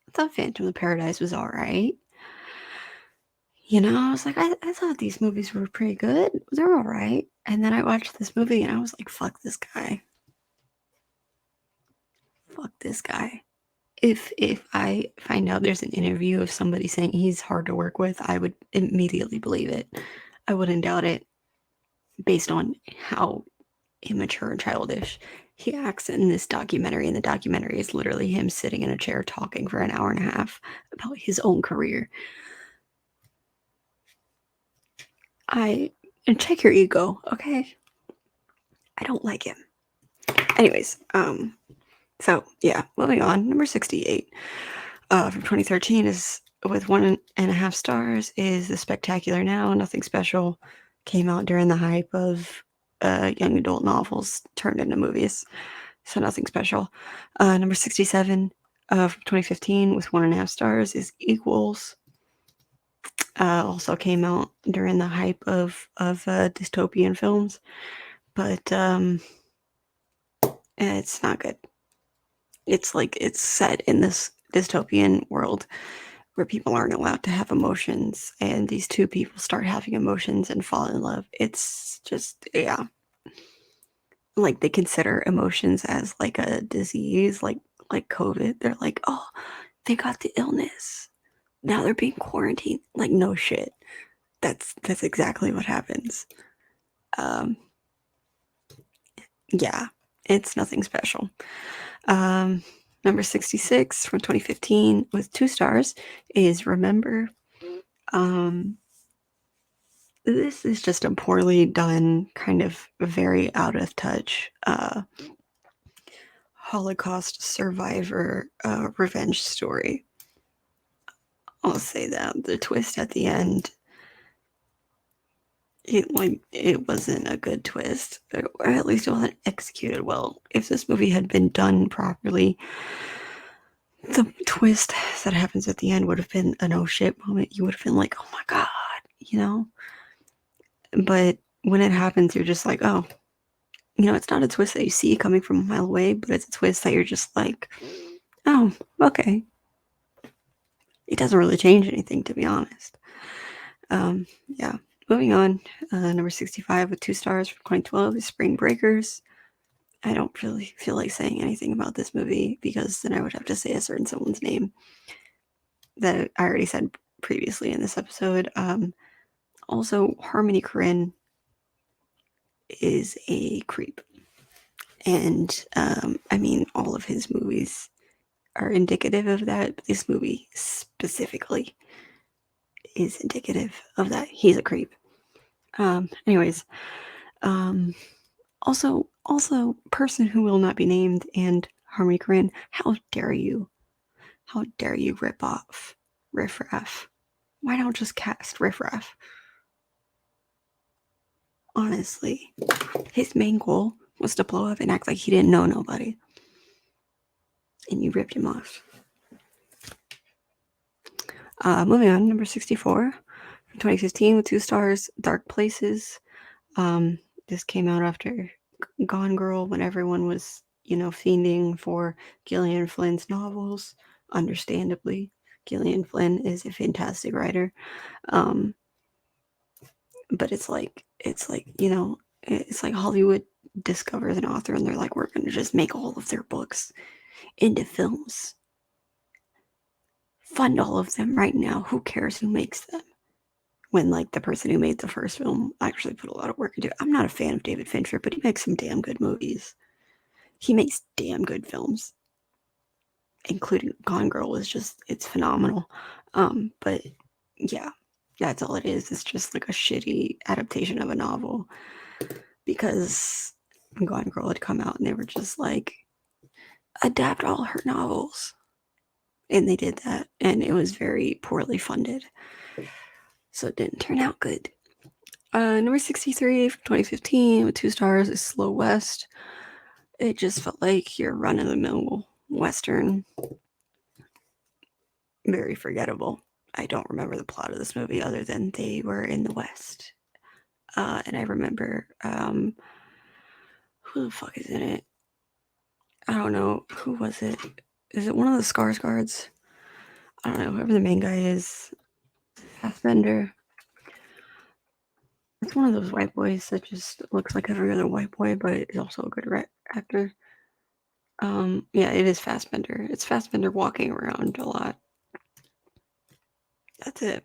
I thought Phantom of the Paradise was alright. I was like, I thought these movies were pretty good. They're alright. And then I watched this movie and I was like, fuck this guy. Fuck this guy. If I find out there's an interview of somebody saying he's hard to work with, I would immediately believe it. I wouldn't doubt it based on how immature and childish he acts in this documentary. And the documentary is literally him sitting in a chair talking for an hour and a half about his own career. And check your ego, okay? I don't like him. Anyways, so yeah, moving on. Number 68 from 2013 is with 1.5 stars is The Spectacular Now, Nothing Special. Came out during the hype of young adult novels turned into movies. So nothing special. Number 67, From 2015 with 1.5 stars is Equals. Also came out during the hype of dystopian films, but it's not good. It's like it's set in this dystopian world where people aren't allowed to have emotions, and these two people start having emotions and fall in love. It's just, yeah, like they consider emotions as like a disease, like COVID. They're like, oh, they got the illness. Now they're being quarantined. Like, no shit. That's exactly what happens. Um, yeah, it's nothing special. Number 66 from 2015 with 2 stars is Remember. Um, this is just a poorly done, kind of very out of touch Holocaust survivor revenge story. I'll say that. The twist at the end, it wasn't a good twist, or at least it wasn't executed well. If this movie had been done properly, the twist that happens at the end would have been an oh shit moment. You would have been like, oh my god, you know? But when it happens, you're just like, oh, it's not a twist that you see coming from a mile away, but it's a twist that you're just like, oh, okay. It doesn't really change anything, to be honest. Yeah. Moving on, number 65 with 2 stars from 2012 is Spring Breakers. I don't really feel like saying anything about this movie because then I would have to say a certain someone's name that I already said previously in this episode. Also, Harmony Korine is a creep. And I mean, all of his movies are indicative of that, but this movie specifically is indicative of that. He's a creep. Anyways, also, person who will not be named and Harmony Korine, how dare you? How dare you rip off Riff Raff? Why don't just cast Riff Raff? Honestly, his main goal was to blow up and act like he didn't know nobody. And you ripped him off. Moving on, number 64 from 2015 with 2 stars, Dark Places. This came out after Gone Girl when everyone was, fiending for Gillian Flynn's novels. Understandably, Gillian Flynn is a fantastic writer. But it's like, it's like Hollywood discovers an author and they're like, we're going to just make all of their books into films. Fund all of them right now. Who cares who makes them? When like the person who made the first film actually put a lot of work into it. I'm not a fan of David Fincher, but he makes some damn good movies. He makes damn good films, including Gone Girl is just, it's phenomenal. But yeah, that's all it is. It's just like a shitty adaptation of a novel because Gone Girl had come out and they were just like, adapt all her novels. And they did that, and it was very poorly funded. So it didn't turn out good. Number 63 from 2015 with 2 stars is Slow West. It just felt like your run-of-the-mill Western. Very forgettable. I don't remember the plot of this movie other than they were in the West. And I remember, who the fuck is in it? I don't know. Who was it? Is it one of the Skarsgårds? I don't know. Whoever the main guy is. Fassbender. It's one of those white boys that just looks like every other white boy, but is also a good actor. Yeah, it is Fassbender. It's Fassbender walking around a lot. That's it.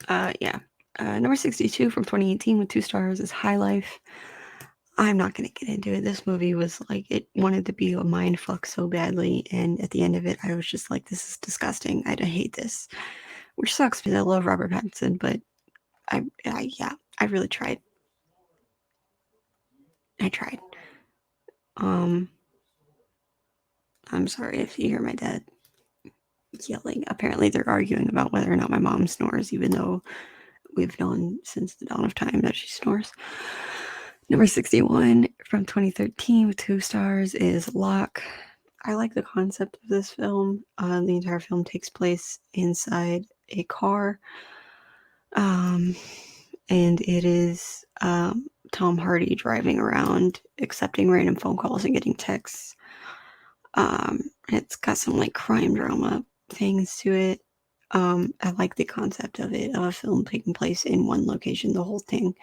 Yeah. Number 62 from 2018 with 2 stars is High Life. I'm not going to get into it. This movie was like, it wanted to be a mind fuck so badly. And at the end of it, I was just like, this is disgusting. I hate this. Which sucks because I love Robert Pattinson, but I really tried. I tried. I'm sorry if you hear my dad yelling. Apparently, they're arguing about whether or not my mom snores, even though we've known since the dawn of time that she snores. Number 61 from 2013 with 2 stars is Locke. I like the concept of this film. The entire film takes place inside a car. And it is Tom Hardy driving around, accepting random phone calls and getting texts. It's got some like crime drama things to it. I like the concept of it, of a film taking place in one location. The whole thing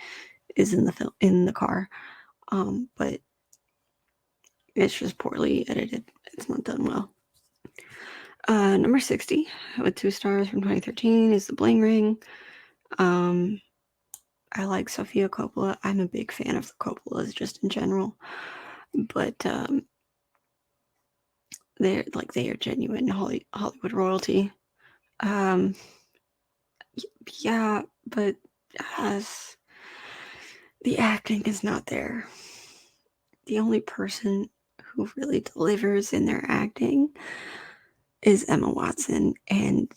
is in the film, in the car. But it's just poorly edited. It's not done well. Number 60 with 2 stars from 2013 is The Bling Ring. I like Sofia Coppola. I'm a big fan of the Coppolas just in general, but they are genuine Hollywood royalty. Yeah, but the acting is not there. The only person who really delivers in their acting is Emma Watson, and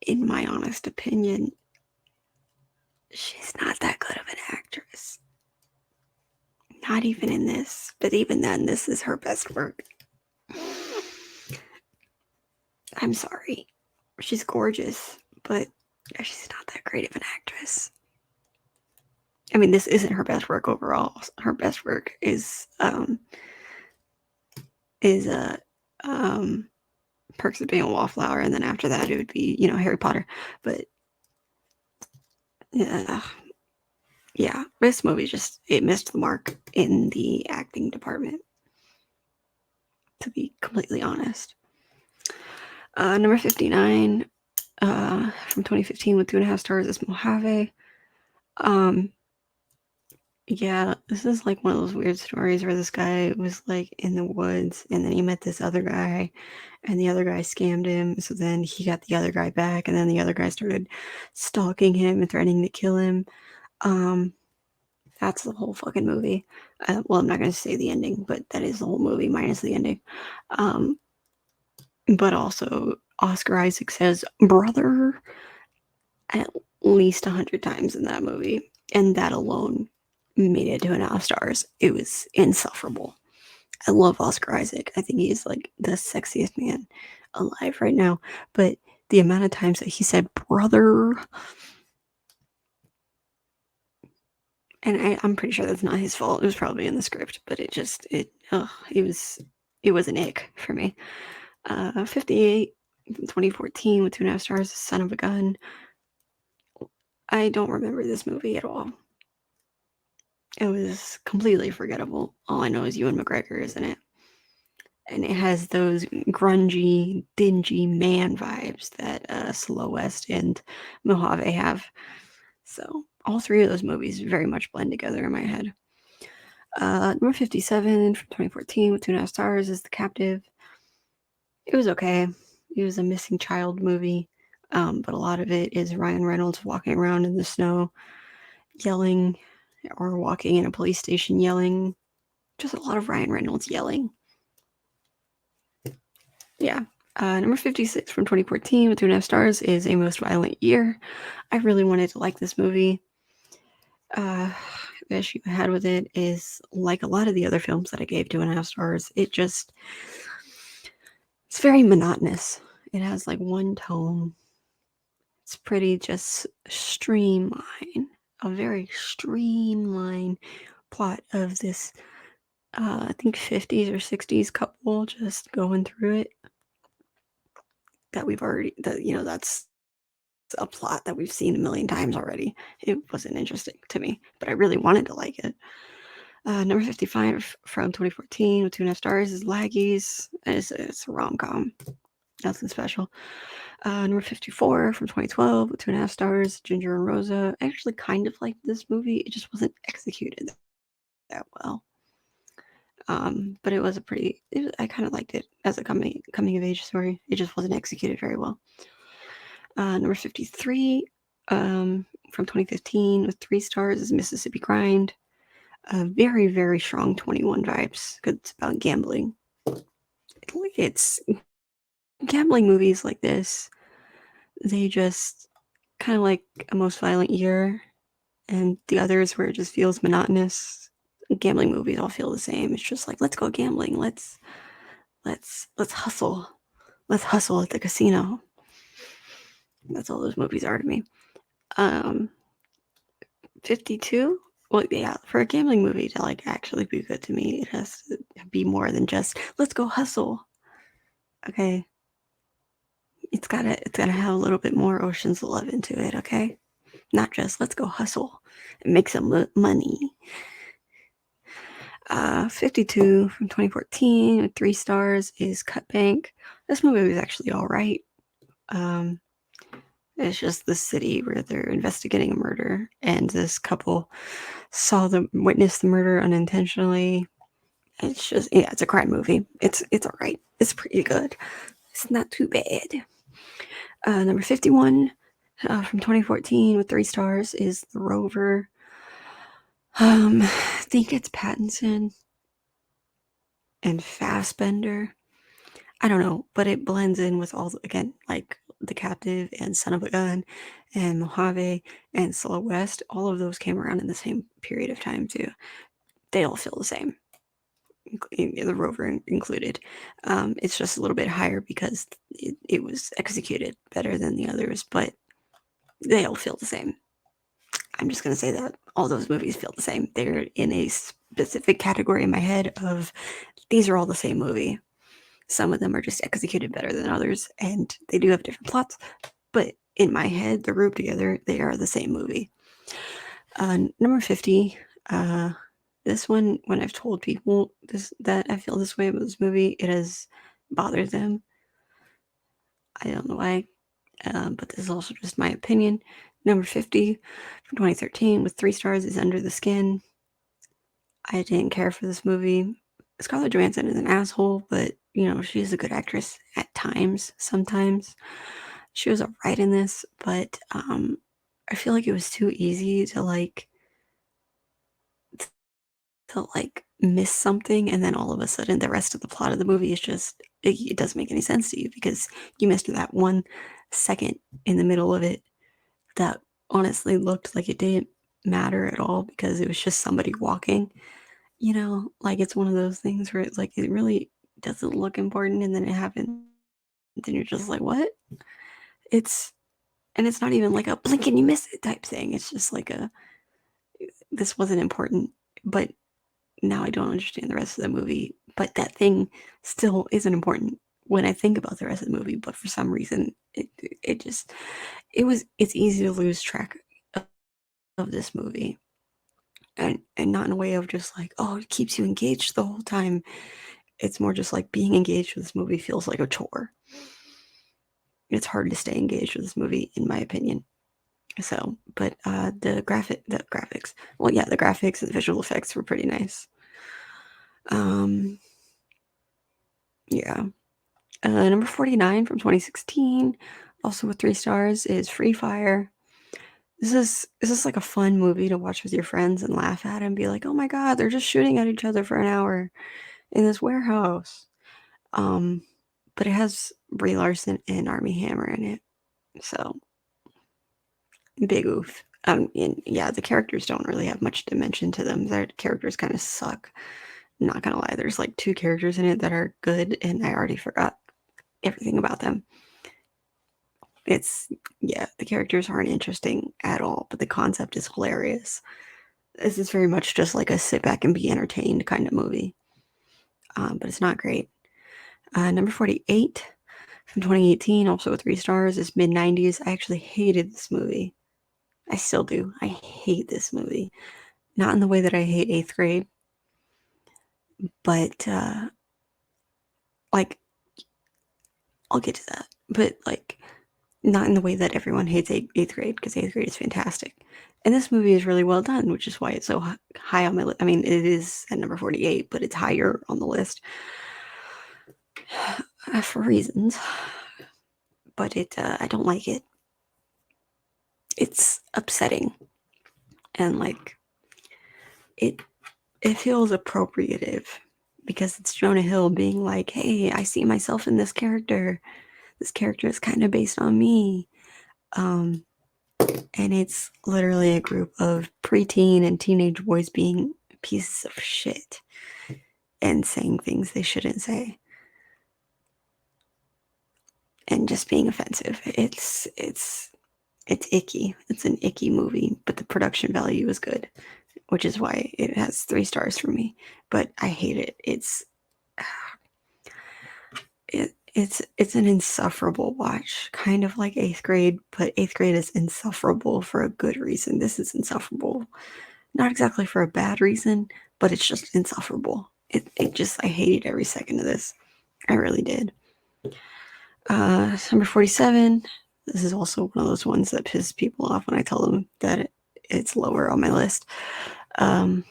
in my honest opinion, she's not that good of an actress. Not even in this, but even then, this is her best work. I'm sorry. She's gorgeous, but she's not that great of an actress. I mean, this isn't her best work overall. Her best work is Perks of Being a Wallflower, and then after that it would be, Harry Potter. But yeah, this movie it missed the mark in the acting department, to be completely honest. Number 59 from 2015 with 2.5 stars is Mojave. Yeah, this is like one of those weird stories where this guy was like in the woods and then he met this other guy and the other guy scammed him. So then he got the other guy back and then the other guy started stalking him and threatening to kill him. That's the whole fucking movie. Well, I'm not going to say the ending, but that is the whole movie minus the ending. But also Oscar Isaac says brother at least 100 times in that movie. And that alone made it 2.5 stars. It was insufferable. I love Oscar Isaac. I think he's like the sexiest man alive right now. But the amount of times that he said brother, and I'm pretty sure that's not his fault. It was probably in the script, but it was an ick for me. 58 from 2014 with 2.5 stars, Son of a Gun. I don't remember this movie at all. It was completely forgettable. All I know is Ewan McGregor is in it. And it has those grungy, dingy man vibes that Slow West and Mojave have. So all three of those movies very much blend together in my head. Number 57 from 2014 with 2.5 stars is The Captive. It was okay. It was a missing child movie, but a lot of it is Ryan Reynolds walking around in the snow, yelling, or walking in a police station yelling. Just a lot of Ryan Reynolds yelling. Yeah. Number 56 from 2014 with 2.5 stars is A Most Violent Year. I really wanted to like this movie. The issue I had with it is, like a lot of the other films that I gave 2.5 stars, it's very monotonous. It has like one tone. It's pretty just streamlined. A very streamlined plot of this, I think 50s or 60s couple just going through it. That's a plot that we've seen a million times already. It wasn't interesting to me, but I really wanted to like it. Number 55 from 2014 with 2.5 stars is Laggies. It's a rom-com. Nothing special. Number 54 from 2012 with 2.5 stars, Ginger and Rosa. I actually kind of liked this movie. It just wasn't executed that well. But it was I kind of liked it as a coming of age story. It just wasn't executed very well. Number 53 from 2015 with 3 stars is Mississippi Grind. Very, very strong 21 vibes because it's about gambling. It's gambling movies like this. They just kind of like A Most Violent Year and the others where it just feels monotonous. Gambling movies all feel the same. It's just like, let's go gambling. Let's let's hustle. Let's hustle at the casino. That's all those movies are to me. 52. Well, yeah, for a gambling movie to like actually be good to me, it has to be more than just let's go hustle. Okay, it's gotta have a little bit more Ocean's 11 to it. Okay, not just let's go hustle and make some money. 52 from 2014 with 3 stars is Cut Bank. This movie was actually all right. Um, it's just the city where they're investigating a murder, and this couple witnessed the murder unintentionally. It's just, yeah, it's a crime movie. It's all right. It's pretty good. It's not too bad. Number 51 from 2014 with 3 stars is The Rover. I think it's Pattinson and Fassbender. I don't know, but it blends in with all, again, like The Captive and Son of a Gun and Mojave and Slow West. All of those came around in the same period of time, too. They all feel the same, the Rover included. It's just a little bit higher because it was executed better than the others, but they all feel the same. I'm just going to say that all those movies feel the same. They're in a specific category in my head of these are all the same movie. Some of them are just executed better than others, and they do have different plots, but in my head, they're grouped together. They are the same movie. Number 50, this one, when I've told people that I feel this way about this movie, it has bothered them. I don't know why, but this is also just my opinion. Number 50 from 2013 with 3 stars is Under the Skin. I didn't care for this movie. Scarlett Johansson is an asshole, but you know, she's a good actress at times, sometimes. She was alright in this, but I feel like it was too easy to miss something, and then all of a sudden the rest of the plot of the movie is just it doesn't make any sense to you because you missed that 1 second in the middle of it that honestly looked like it didn't matter at all because it was just somebody walking. You know, like it's one of those things where it's like it really doesn't look important and then it happens and you're just like, what? It's and it's not even like a blink and you miss it type thing. It's just like a this wasn't important, but now I don't understand the rest of the movie. But that thing still isn't important when I think about the rest of the movie. But for some reason, it just it's easy to lose track of this movie, and not in a way of just like, oh, it keeps you engaged the whole time. It's more just like being engaged with this movie feels like a chore. It's hard to stay engaged with this movie, in my opinion. So, but the graphics, well, yeah, the graphics and the visual effects were pretty nice. Yeah. Number 49 from 2016, also with 3 stars, is Free Fire. This is like a fun movie to watch with your friends and laugh at and be like, oh my god, they're just shooting at each other for an hour in this warehouse. Um, but it has Brie Larson and Armie Hammer in it, so big oof. And yeah, the characters don't really have much dimension to them. Their characters kind of suck. Not gonna lie, there's like 2 characters in it that are good, and I already forgot everything about them. Yeah, the characters aren't interesting at all, but the concept is hilarious. This is very much just like a sit back and be entertained kind of movie, but it's not great. Number 48 from 2018, also with 3 stars, is Mid 90s. I actually hated this movie. I still do. I hate this movie. Not in the way that I hate 8th grade, but like I'll get to that. But like not in the way that everyone hates 8th grade, because 8th grade is fantastic. And this movie is really well done, which is why it's so high on my list. I mean, it is at number 48, but it's higher on the list for reasons. But I don't like it. It's upsetting, and like it feels appropriative because it's Jonah Hill being like, "Hey, I see myself in this character. This character is kind of based on me." Um, and it's literally a group of preteen and teenage boys being pieces of shit and saying things they shouldn't say. and just being offensive. It's icky. It's an icky movie, but the production value is good, which is why it has 3 stars for me. But I hate it. It's an insufferable watch, kind of like 8th grade, but 8th grade is insufferable for a good reason. This is insufferable, not exactly for a bad reason, but it's just insufferable. I hated every second of this. I really did. Number 47. This is also one of those ones that piss people off when I tell them that it's lower on my list. From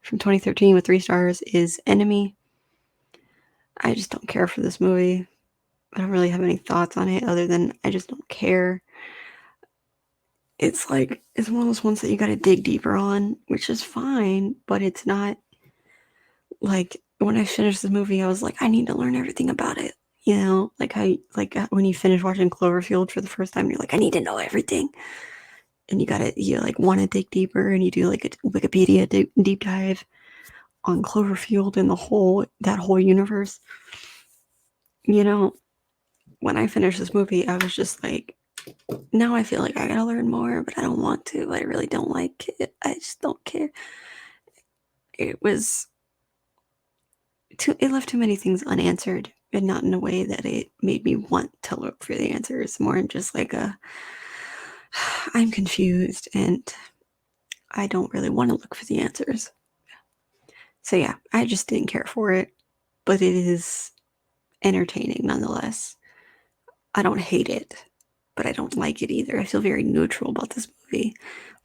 2013 with 3 stars is Enemy. I just don't care for this movie. I don't really have any thoughts on it other than I just don't care. It's one of those ones that you gotta dig deeper on, which is fine, but it's not like when I finished the movie, I was like, I need to learn everything about it. When you finish watching Cloverfield for the first time, you're like, I need to know everything. And you want to dig deeper and you do like a Wikipedia deep dive on Cloverfield and that whole universe. When I finished this movie, I was just like, now I feel like I gotta learn more, but I don't want to. I really don't like it. I just don't care. It left too many things unanswered, and not in a way that it made me want to look for the answers. More in just like I'm confused and I don't really want to look for the answers. So yeah, I just didn't care for it, but it is entertaining nonetheless. I don't hate it, but I don't like it either. I feel very neutral about this movie.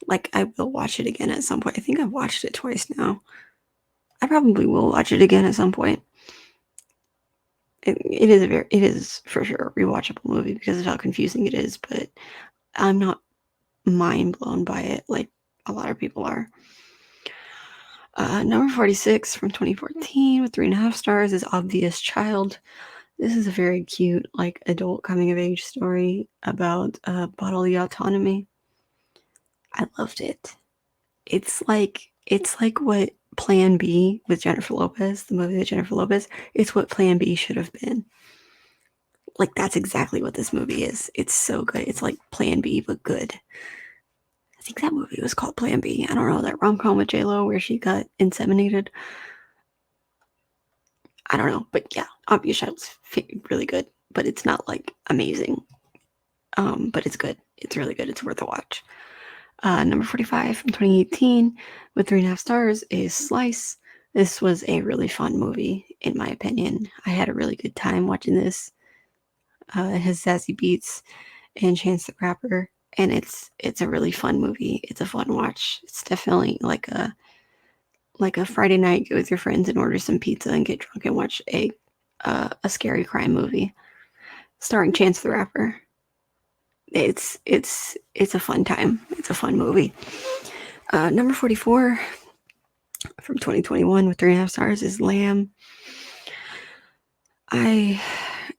Like, I will watch it again at some point. I think I've watched it twice now. I probably will watch it again at some point. It is for sure a rewatchable movie because of how confusing it is, but I'm not mind blown by it like a lot of people are. Number 46 from 2014 with 3.5 stars is Obvious Child. This is a very cute, like, adult coming of age story about bodily autonomy. I loved it. It's like what Plan B with Jennifer Lopez, the movie with Jennifer Lopez, it's what Plan B should have been. Like, that's exactly what this movie is. It's so good. It's like Plan B, but good. I think that movie was called Plan B. I don't know, that rom-com with J-Lo where she got inseminated. I don't know, but yeah, Obvious Child's really good, but it's not like amazing. But it's good. It's really good. It's worth a watch. Number 45 from 2018 with 3.5 stars is Slice. This was a really fun movie, in my opinion. I had a really good time watching this. It has Zazie Beetz and Chance the Rapper, and it's a really fun movie. It's a fun watch. It's definitely like a Friday night, go with your friends and order some pizza and get drunk and watch a scary crime movie starring Chance the Rapper. It's a fun time. It's a fun movie. Number 44 from 2021 with 3.5 stars is Lamb.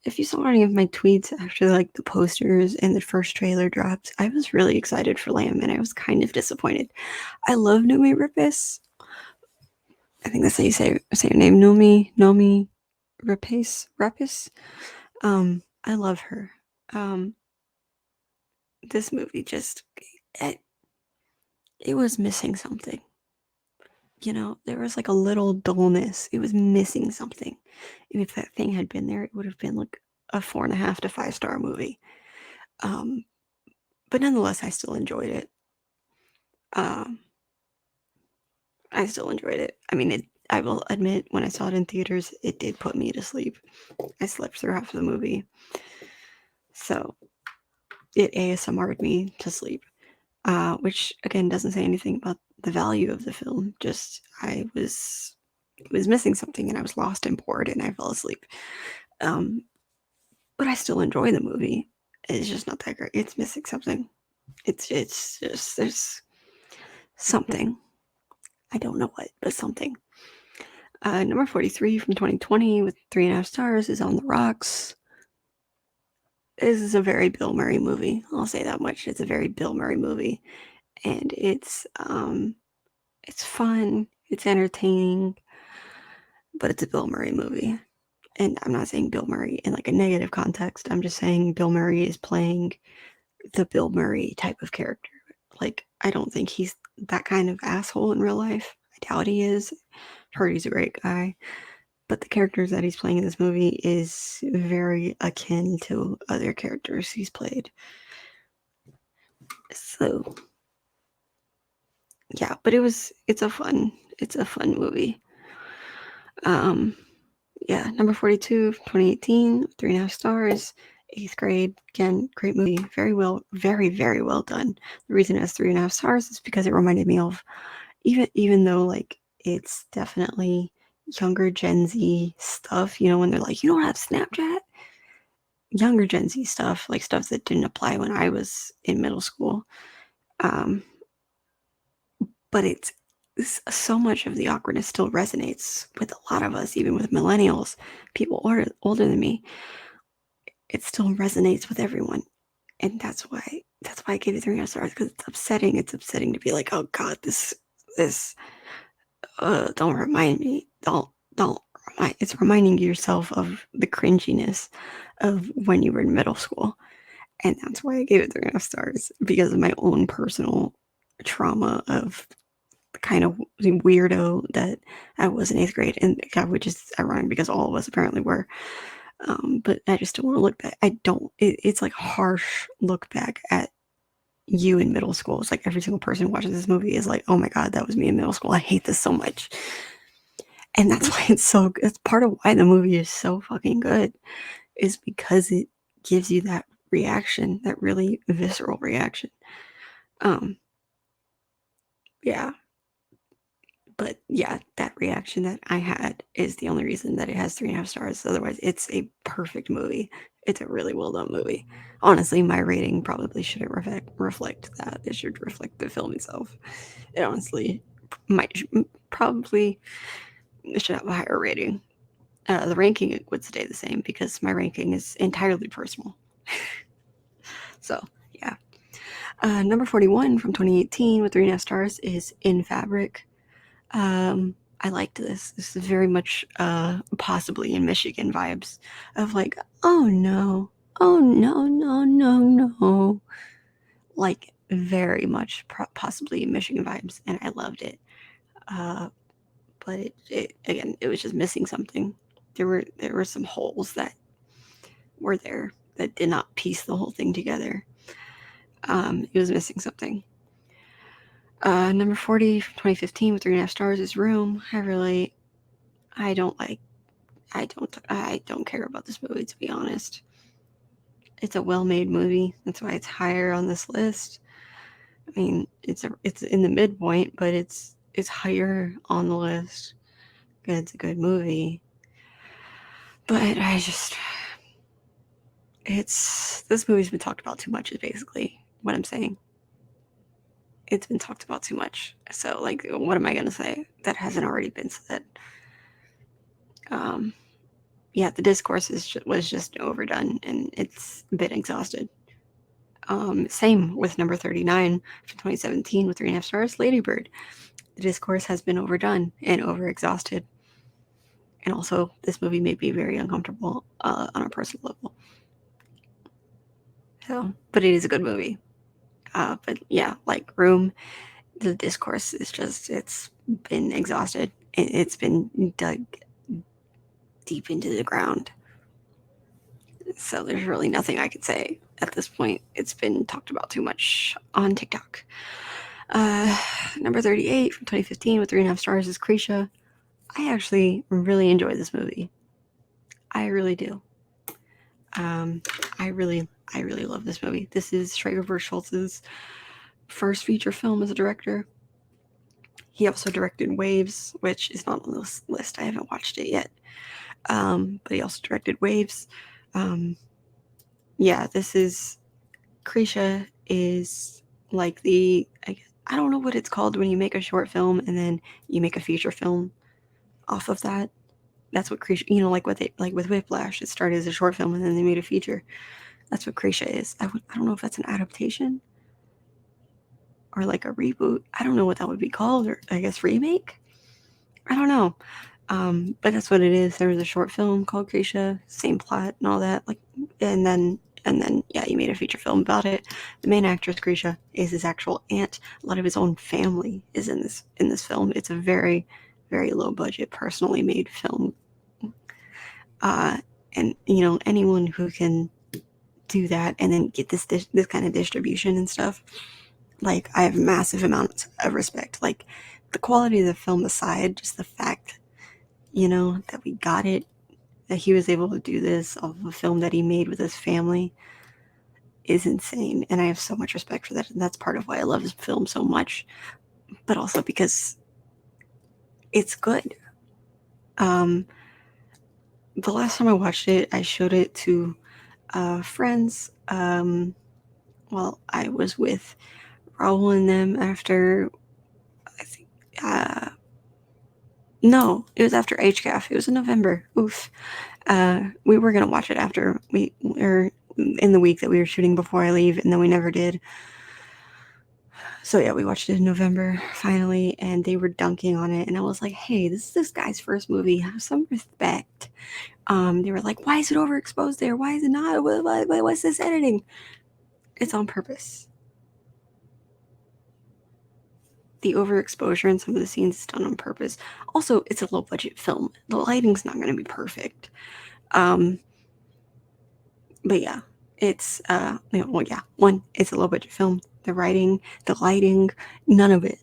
If you saw any of my tweets after like the posters and the first trailer drops, I was really excited for Lamb and I was kind of disappointed. I love Noomi Rapace. I think that's how you say her name, Noomi Rapace. I love her. This movie just it was missing something. There was like a little dullness. It was missing something. And if that thing had been there, it would have been like a 4.5 to 5 star movie. But nonetheless, I still enjoyed it. I still enjoyed it. I mean, I will admit, when I saw it in theaters, it did put me to sleep. I slept through half of the movie. So it ASMR'd me to sleep. Which again doesn't say anything about the value of the film. Just I was missing something and I was lost and bored and I fell asleep. But I still enjoy the movie. It's just not that great. It's missing something. It's just there's something. I don't know what, but something. Number 43 from 2020 with 3.5 stars is On the Rocks. This is a very Bill Murray movie. I'll say that much. It's a very Bill Murray movie. And it's fun, it's entertaining, but it's a Bill Murray movie. and I'm not saying Bill Murray in like a negative context. I'm just saying Bill Murray is playing the Bill Murray type of character. Like, I don't think he's that kind of asshole in real life. I doubt he is. Heard he's a great guy. But the characters that he's playing in this movie is very akin to other characters he's played. So yeah, but it's a fun movie. Yeah, number 42 from 2018, 3.5 stars, 8th grade. Again, great movie. Very well, very, very well done. The reason it has 3.5 stars is because it reminded me of, even though like it's definitely younger Gen Z stuff, when they're like, you don't have Snapchat? Younger Gen Z stuff, like stuff that didn't apply when I was in middle school. But it's so much of the awkwardness still resonates with a lot of us, even with millennials, people older than me. It still resonates with everyone, and that's why I gave it 3.5 stars, because it's upsetting. It's upsetting to be like, oh god, this don't remind me. Don't remind. It's reminding yourself of the cringiness of when you were in middle school, and that's why I gave it 3.5 stars, because of my own personal trauma of the kind of weirdo that I was in 8th grade, and God, which is ironic because all of us apparently were. But I just don't want to look back. I don't. It's like harsh look back at you in middle school. It's like every single person who watches this movie is like, oh my god, that was me in middle school. I hate this so much. And that's why it's part of why the movie is so fucking good, is because it gives you that reaction, that really visceral reaction. Yeah. But yeah, that reaction that I had is the only reason that it has 3.5 stars. Otherwise, it's a perfect movie. It's a really well done movie. Honestly, my rating probably shouldn't reflect that. It should reflect the film itself. It honestly probably should have a higher rating. The ranking would stay the same because my ranking is entirely personal. So yeah. Number 41 from 2018 with 3.5 stars is In Fabric. I liked this. This is very much possibly in Michigan vibes of like, oh no, no. Like very much possibly Michigan vibes, and I loved it. But it again, it was just missing something. There were some holes that were there that did not piece the whole thing together. It was missing something. Number 40 from 2015 with 3.5 stars is Room. I don't care about this movie, to be honest. It's a well-made movie. That's why it's higher on this list. I mean, it's in the midpoint, but it's higher on the list. It's a good movie. But this movie's been talked about too much, is basically what I'm saying. It's been talked about too much. So, like, what am I going to say that hasn't already been said? Yeah, the discourse was just overdone, and it's been exhausted. Same with number 39 from 2017 with 3.5 stars, Lady Bird. The discourse has been overdone and overexhausted. And also, this movie made me very uncomfortable on a personal level. So, but it is a good movie. But yeah, like Room, the discourse is it's been exhausted. It's been dug deep into the ground. So there's really nothing I could say at this point. It's been talked about too much on TikTok. Number 38 from 2015 with 3.5 stars is Krisha. I actually really enjoy this movie. I really do. I really love this movie. This is Schrager Schultz's first feature film as a director. He also directed Waves, which is not on this list. I haven't watched it yet. But he also directed Waves. Yeah, this is Krisha is like I don't know what it's called when you make a short film and then you make a feature film off of that. That's what Krisha, like with Whiplash, it started as a short film and then they made a feature. That's what Krisha is. I don't know if that's an adaptation or like a reboot. I don't know what that would be called, or I guess remake. I don't know. But that's what it is. There was a short film called Grisha, same plot and all that. Like, and then yeah, he made a feature film about it. The main actress Grisha is his actual aunt. A lot of his own family is in this film. It's a very, very low budget, personally made film. Uh, and anyone who can do that and then get this kind of distribution and stuff, like, I have massive amounts of respect. Like, the quality of the film aside, just the fact, that we got it, that he was able to do this of a film that he made with his family is insane. And I have so much respect for that. And that's part of why I love this film so much, but also because it's good. Um, the last time I watched it, I showed it to friends. Well, I was with Raul and them after, I think, no, it was after HCAF. It was in November. Oof. We were gonna watch it after we were in the week that we were shooting before I leave, and then we never did. So yeah, we watched it in November finally, and they were dunking on it, and I was like, "Hey, this is this guy's first movie. Have some respect." They were like, "Why is it overexposed there? Why is it not? What's this editing?" It's on purpose. The overexposure in some of the scenes is done on purpose. Also, it's a low budget film. The lighting's not going to be perfect. Um, but yeah, it's well, yeah, one, it's a low budget film. The writing, the lighting, none of it,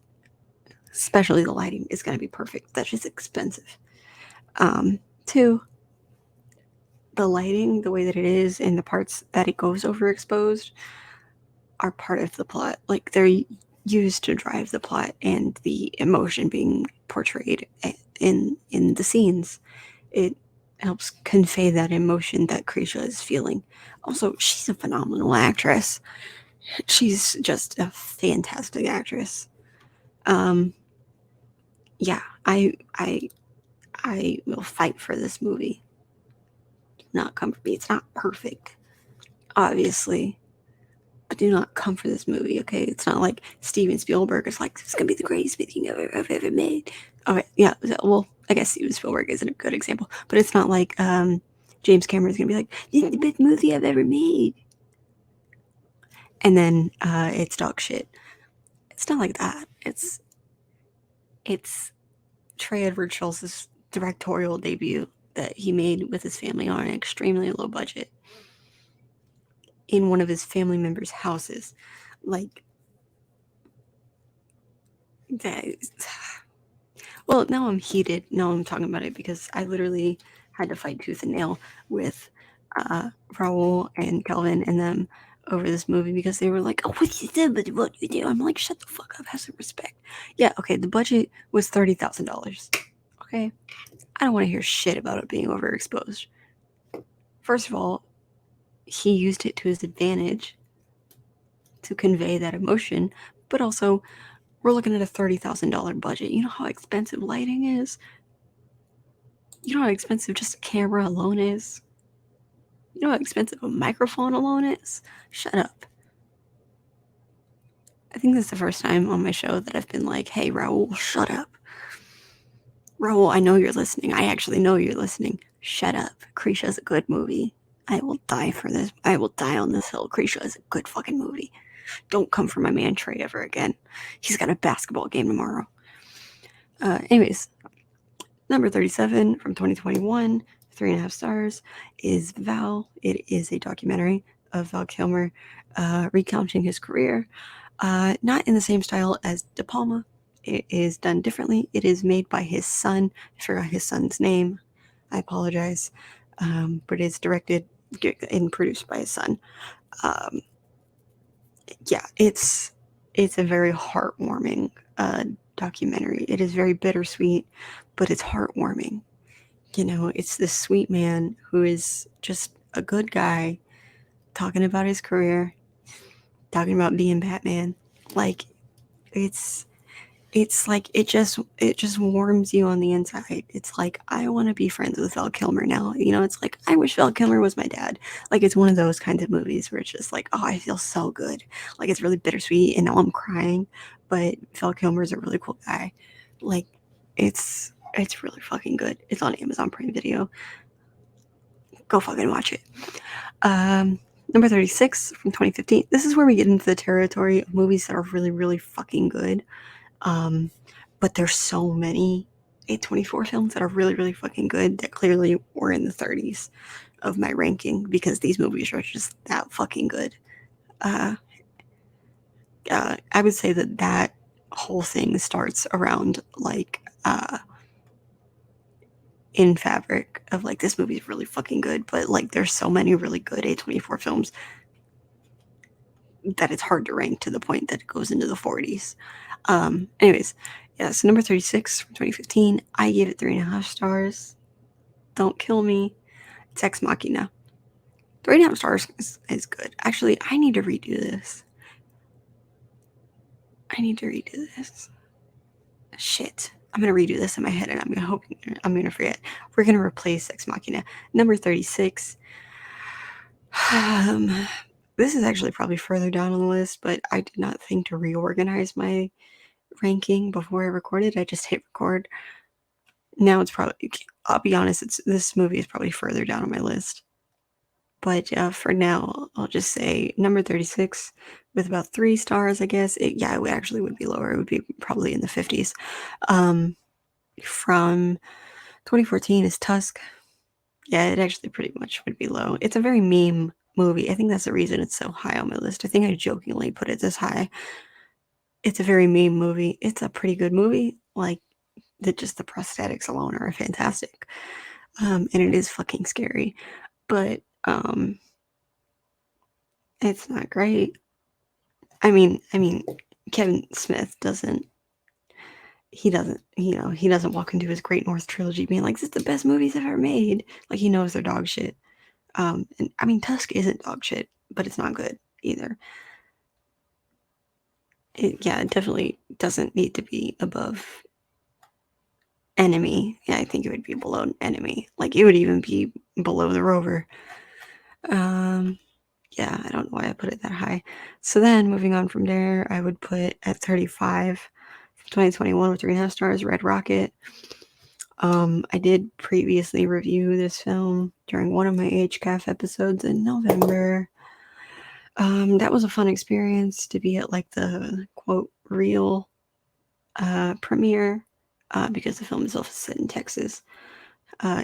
especially the lighting, is going to be perfect. That's just expensive. Two, the lighting, the way that it is, and the parts that it goes overexposed are part of the plot. Like, they're used to drive the plot and the emotion being portrayed in the scenes. It helps convey that emotion that Krisha is feeling. Also, she's a phenomenal actress. She's just a fantastic actress. Um, yeah, I will fight for this movie. Do not come for me. It's not perfect, obviously, but do not come for this movie, okay? It's not like Steven Spielberg is like, it's gonna be the greatest thing I've ever made. Okay, yeah, well, I guess Steven Spielberg isn't a good example, but it's not like James Cameron's gonna be like, this is the best movie I've ever made. And then it's dog shit. It's not like that. It's Trey Edward Schultz's directorial debut that he made with his family on an extremely low budget in one of his family members' houses. Like, that. Well, now I'm heated. Now I'm talking about it because I literally had to fight tooth and nail with Raul and Kelvin and them over this movie because they were like, "Oh, what you did, but what you do?" I'm like, "Shut the fuck up, have some respect." Yeah, okay. The budget was $30,000. Okay, I don't want to hear shit about it being overexposed. First of all, he used it to his advantage to convey that emotion, but also we're looking at a $30,000 budget. You know how expensive lighting is? You know how expensive just a camera alone is? You know how expensive a microphone alone is? Shut up. I think this is the first time on my show that I've been like, hey, Raul, shut up. Raul, I know you're listening. I actually know you're listening. Shut up. Krisha's a good movie. I will die for this. I will die on this hill. Krisha is a good fucking movie. Don't come for my man Trey ever again. He's got a basketball game tomorrow. Anyways, number 37 from 2021, 3.5 stars, is Val. It is a documentary of Val Kilmer recounting his career. Not in the same style as De Palma. It is done differently. It is made by his son. I forgot his son's name. I apologize. But it's directed and produced by his son. Um, yeah, it's a very heartwarming documentary. It is very bittersweet, but it's heartwarming. It's this sweet man who is just a good guy talking about his career, talking about being Batman. Like, it's like it just warms you on the inside. It's like, I want to be friends with Val Kilmer now. It's like, I wish Val Kilmer was my dad. Like, it's one of those kinds of movies where it's just like, oh, I feel so good. Like, it's really bittersweet, and now I'm crying. But Val Kilmer's a really cool guy. Like, it's It's really fucking good. It's on Amazon Prime Video. Go fucking watch it. Number 36 from 2015. This is where we get into the territory of movies that are really, really fucking good. But there's so many A24 films that are really, really fucking good that clearly were in the 30s of my ranking because these movies are just that fucking good. I would say that whole thing starts around like In Fabric of like this movie is really fucking good, but like there's so many really good A24 films that it's hard to rank to the point that it goes into the 40s. Anyways, yeah, so number 36 from 2015, I gave it 3.5 stars. Don't kill me. It's Ex Machina. 3.5 stars is good. Actually, I need to redo this. Shit. I'm gonna redo this in my head and I'm gonna forget. We're gonna replace Ex Machina. Number 36. This is actually probably further down on the list, but I did not think to reorganize my ranking before I recorded. I just hit record. Now it's probably, I'll be honest, this movie is probably further down on my list. But for now, I'll just say number 36 with about 3 stars, I guess. It actually would be lower. It would be probably in the 50s. From 2014 is Tusk. Yeah, it actually pretty much would be low. It's a very meme movie. I think that's the reason it's so high on my list. I think I jokingly put it this high. It's a very meme movie. It's a pretty good movie. Like, just the prosthetics alone are fantastic. And it is fucking scary. But it's not great. I mean, Kevin Smith doesn't walk into his Great North trilogy being like, this is the best movies I've ever made. Like, he knows they're dog shit. And I mean, Tusk isn't dog shit, but it's not good either. It definitely doesn't need to be above Enemy. Yeah, I think it would be below Enemy. Like, it would even be below The Rover. Yeah, I don't know why I put it that high. So then, moving on from there, I would put at 35 from 2021 with 3.5 stars, Red Rocket. I did previously review this film during one of my HCAF episodes in November. That was a fun experience to be at like the quote real premiere because the film itself is set in Texas,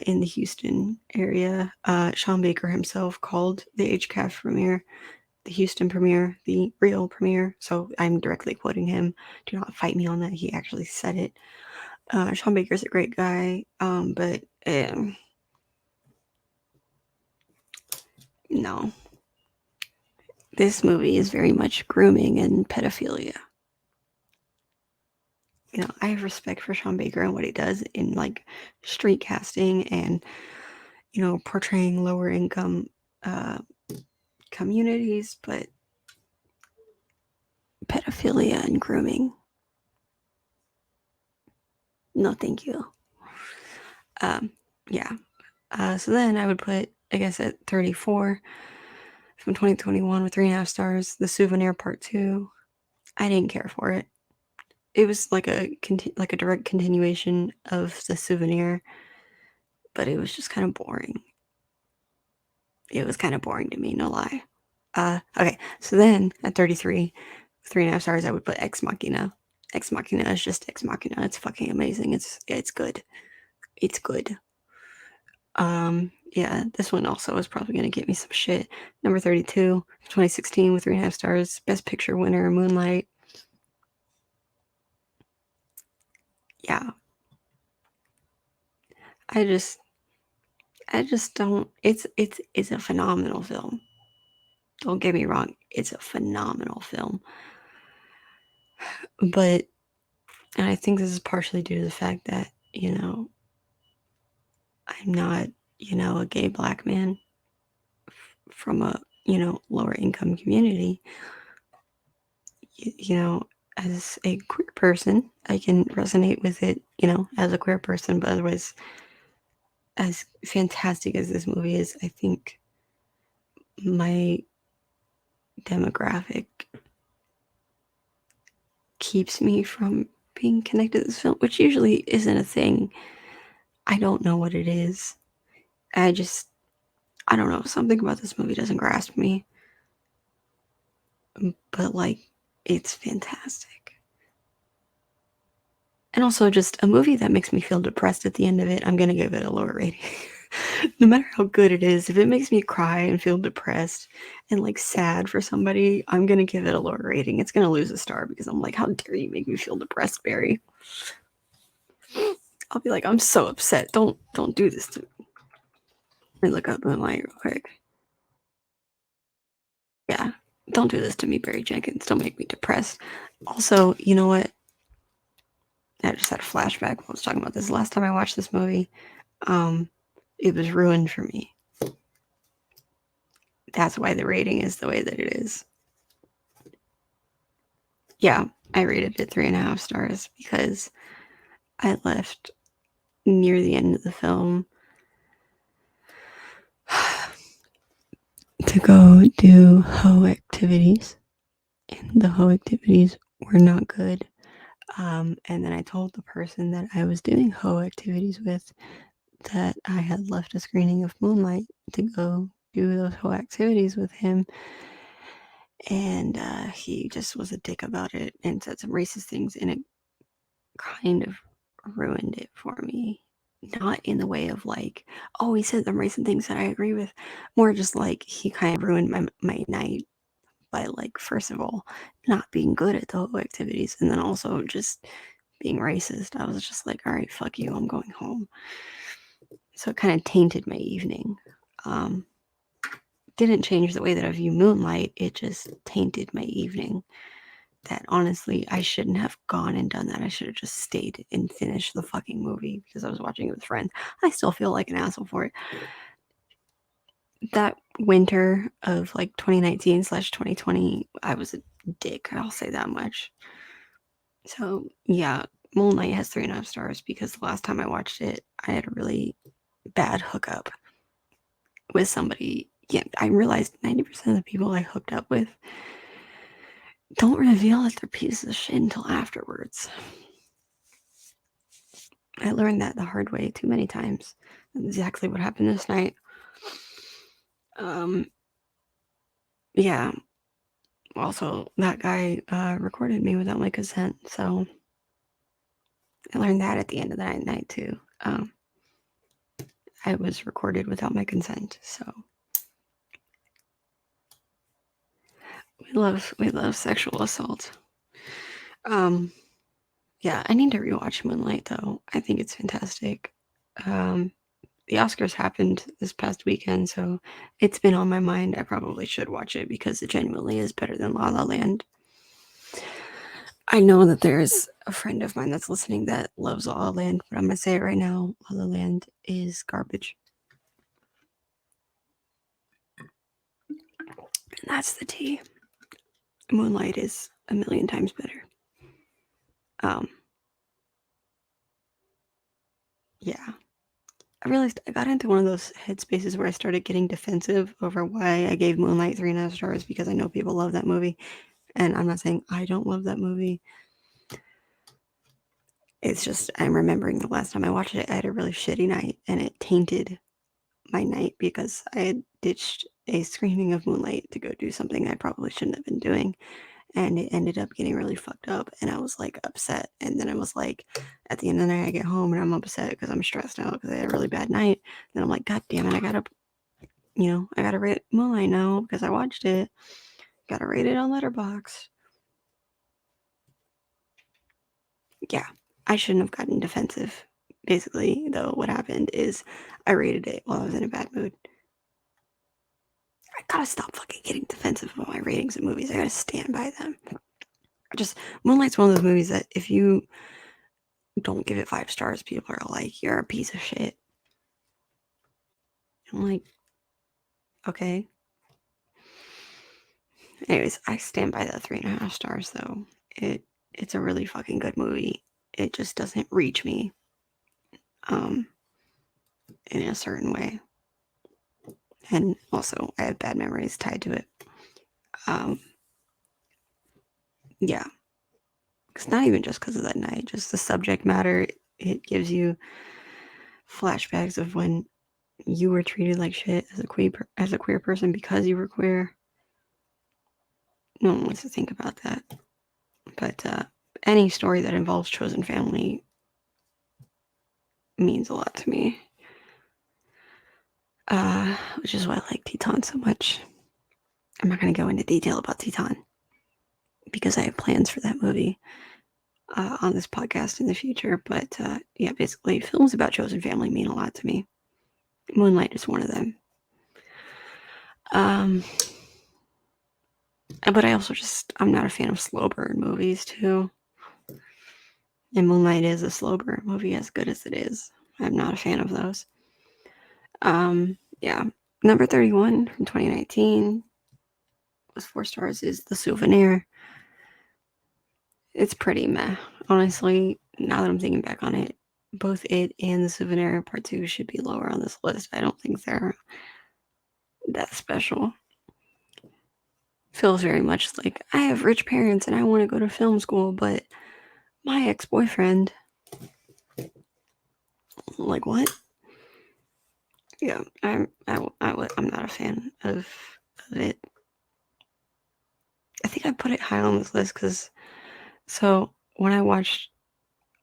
in the Houston area. Sean Baker himself called the HCAF premiere the Houston premiere, the real premiere. So I'm directly quoting him. Do not fight me on that. He actually said it. Sean Baker's a great guy, but no. This movie is very much grooming and pedophilia. I have respect for Sean Baker and what he does in like street casting and portraying lower income communities, but pedophilia and grooming, no thank you. Yeah. So then I would put, I guess, at 34 from 2021 with 3.5 stars, The Souvenir Part 2. I didn't care for it. It was like a direct continuation of The Souvenir, but it was just kind of boring. It was kind of boring to me, no lie. Okay, so then at 33, 3.5 stars, I would put Ex Machina. Ex Machina is just Ex Machina. It's fucking amazing. It's good. It's good. Yeah, this one also is probably gonna get me some shit. Number 32, 2016 with 3.5 stars. Best Picture winner, Moonlight. Yeah. I just don't. It's a phenomenal film. Don't get me wrong. It's a phenomenal film. But, and I think this is partially due to the fact that, I'm not, a gay black man from a, lower income community. As a queer person, I can resonate with it, as a queer person, but otherwise, as fantastic as this movie is, I think my demographic keeps me from being connected to this film, which usually isn't a thing. I don't know what it is. I just, I don't know. Something about this movie doesn't grasp me. But, like, it's fantastic. And also, just a movie that makes me feel depressed at the end of it, I'm gonna give it a lower rating. No matter how good it is, if it makes me cry and feel depressed and like sad for somebody, I'm gonna give it a lower rating. It's gonna lose a star because I'm like, how dare you make me feel depressed, Barry? I'll be like, I'm so upset. Don't do this to me. Let me look up Moonlight real quick. Yeah. Don't do this to me, Barry Jenkins. Don't make me depressed. Also, you know what? I just had a flashback while I was talking about this. Last time I watched this movie, um, it was ruined for me. That's why the rating is the way that it is. Yeah, I rated it 3.5 stars because I left near the end of the film to go do hoe activities, and the hoe activities were not good. And then I told the person that I was doing hoe activities with that I had left a screening of Moonlight to go do those hoe activities with him. And he just was a dick about it and said some racist things, and it kind of ruined it for me. Not in the way of like, oh, he said some racist things that I agree with. More just like he kind of ruined my night by, like, first of all, not being good at the whole activities, and then also just being racist. I was just like, all right, fuck you, I'm going home. So it kind of tainted my evening. Um, didn't change the way that I view Moonlight, it just tainted my evening. That honestly, I shouldn't have gone and done that. I should have just stayed and finished the fucking movie because I was watching it with friends. I still feel like an asshole for it. That winter of like 2019/2020, I was a dick. I'll say that much. So yeah, Moonlight has 3.5 stars because the last time I watched it, I had a really bad hookup with somebody. Yeah, I realized 90% of the people I hooked up with don't reveal that they're pieces of shit until afterwards. I learned that the hard way too many times. That's exactly what happened this night. Um, yeah. Also, that guy recorded me without my consent, so I learned that at the end of the night too. I was recorded without my consent, so we love sexual assault. Um, yeah, I need to rewatch Moonlight though. I think it's fantastic. Um, the Oscars happened this past weekend, so it's been on my mind. I probably should watch it because it genuinely is better than La La Land. I know that there's a friend of mine that's listening that loves La La Land, but I'm gonna say it right now: La La Land is garbage. And that's the tea. Moonlight is a million times better. Um, yeah. I realized I got into one of those headspaces where I started getting defensive over why I gave Moonlight 3.5 stars because I know people love that movie. And I'm not saying I don't love that movie. It's just I'm remembering the last time I watched it, I had a really shitty night and it tainted my night because I had ditched a screening of Moonlight to go do something I probably shouldn't have been doing. And it ended up getting really fucked up. And I was like upset. And then I was like, at the end of the night, I get home and I'm upset because I'm stressed out because I had a really bad night. Then I'm like, God damn it, I gotta rate Moonlight now because I watched it. Gotta rate it on Letterboxd. Yeah, I shouldn't have gotten defensive. Basically, though, what happened is I rated it while I was in a bad mood. I gotta stop fucking getting defensive about my ratings of movies. I gotta stand by them. Moonlight's one of those movies that if you don't give it 5 stars, people are like, you're a piece of shit. I'm like, okay. Anyways, I stand by that 3.5 stars though. It's a really fucking good movie. It just doesn't reach me um in a certain way. And also I have bad memories tied to it. Um yeah. It's not even just because of that night, just the subject matter it gives you flashbacks of when you were treated like shit as a queer person because you were queer. No one wants to think about that. But any story that involves chosen family means a lot to me. Which is why I like Teton so much. I'm not going to go into detail about Teton because I have plans for that movie on this podcast in the future. But yeah, basically, films about chosen family mean a lot to me. Moonlight is one of them. But I also I'm not a fan of slow burn movies too. And Moonlight is a slow burn movie, as good as it is. I'm not a fan of those. Yeah. Number 31 from 2019 was 4 stars is The Souvenir. It's pretty meh. Honestly, now that I'm thinking back on it, both it and The Souvenir Part 2 should be lower on this list. I don't think they're that special. Feels very much like I have rich parents and I want to go to film school, but my ex-boyfriend, like, what? Yeah, I'm not a fan of it. I think I put it high on this list because when I watched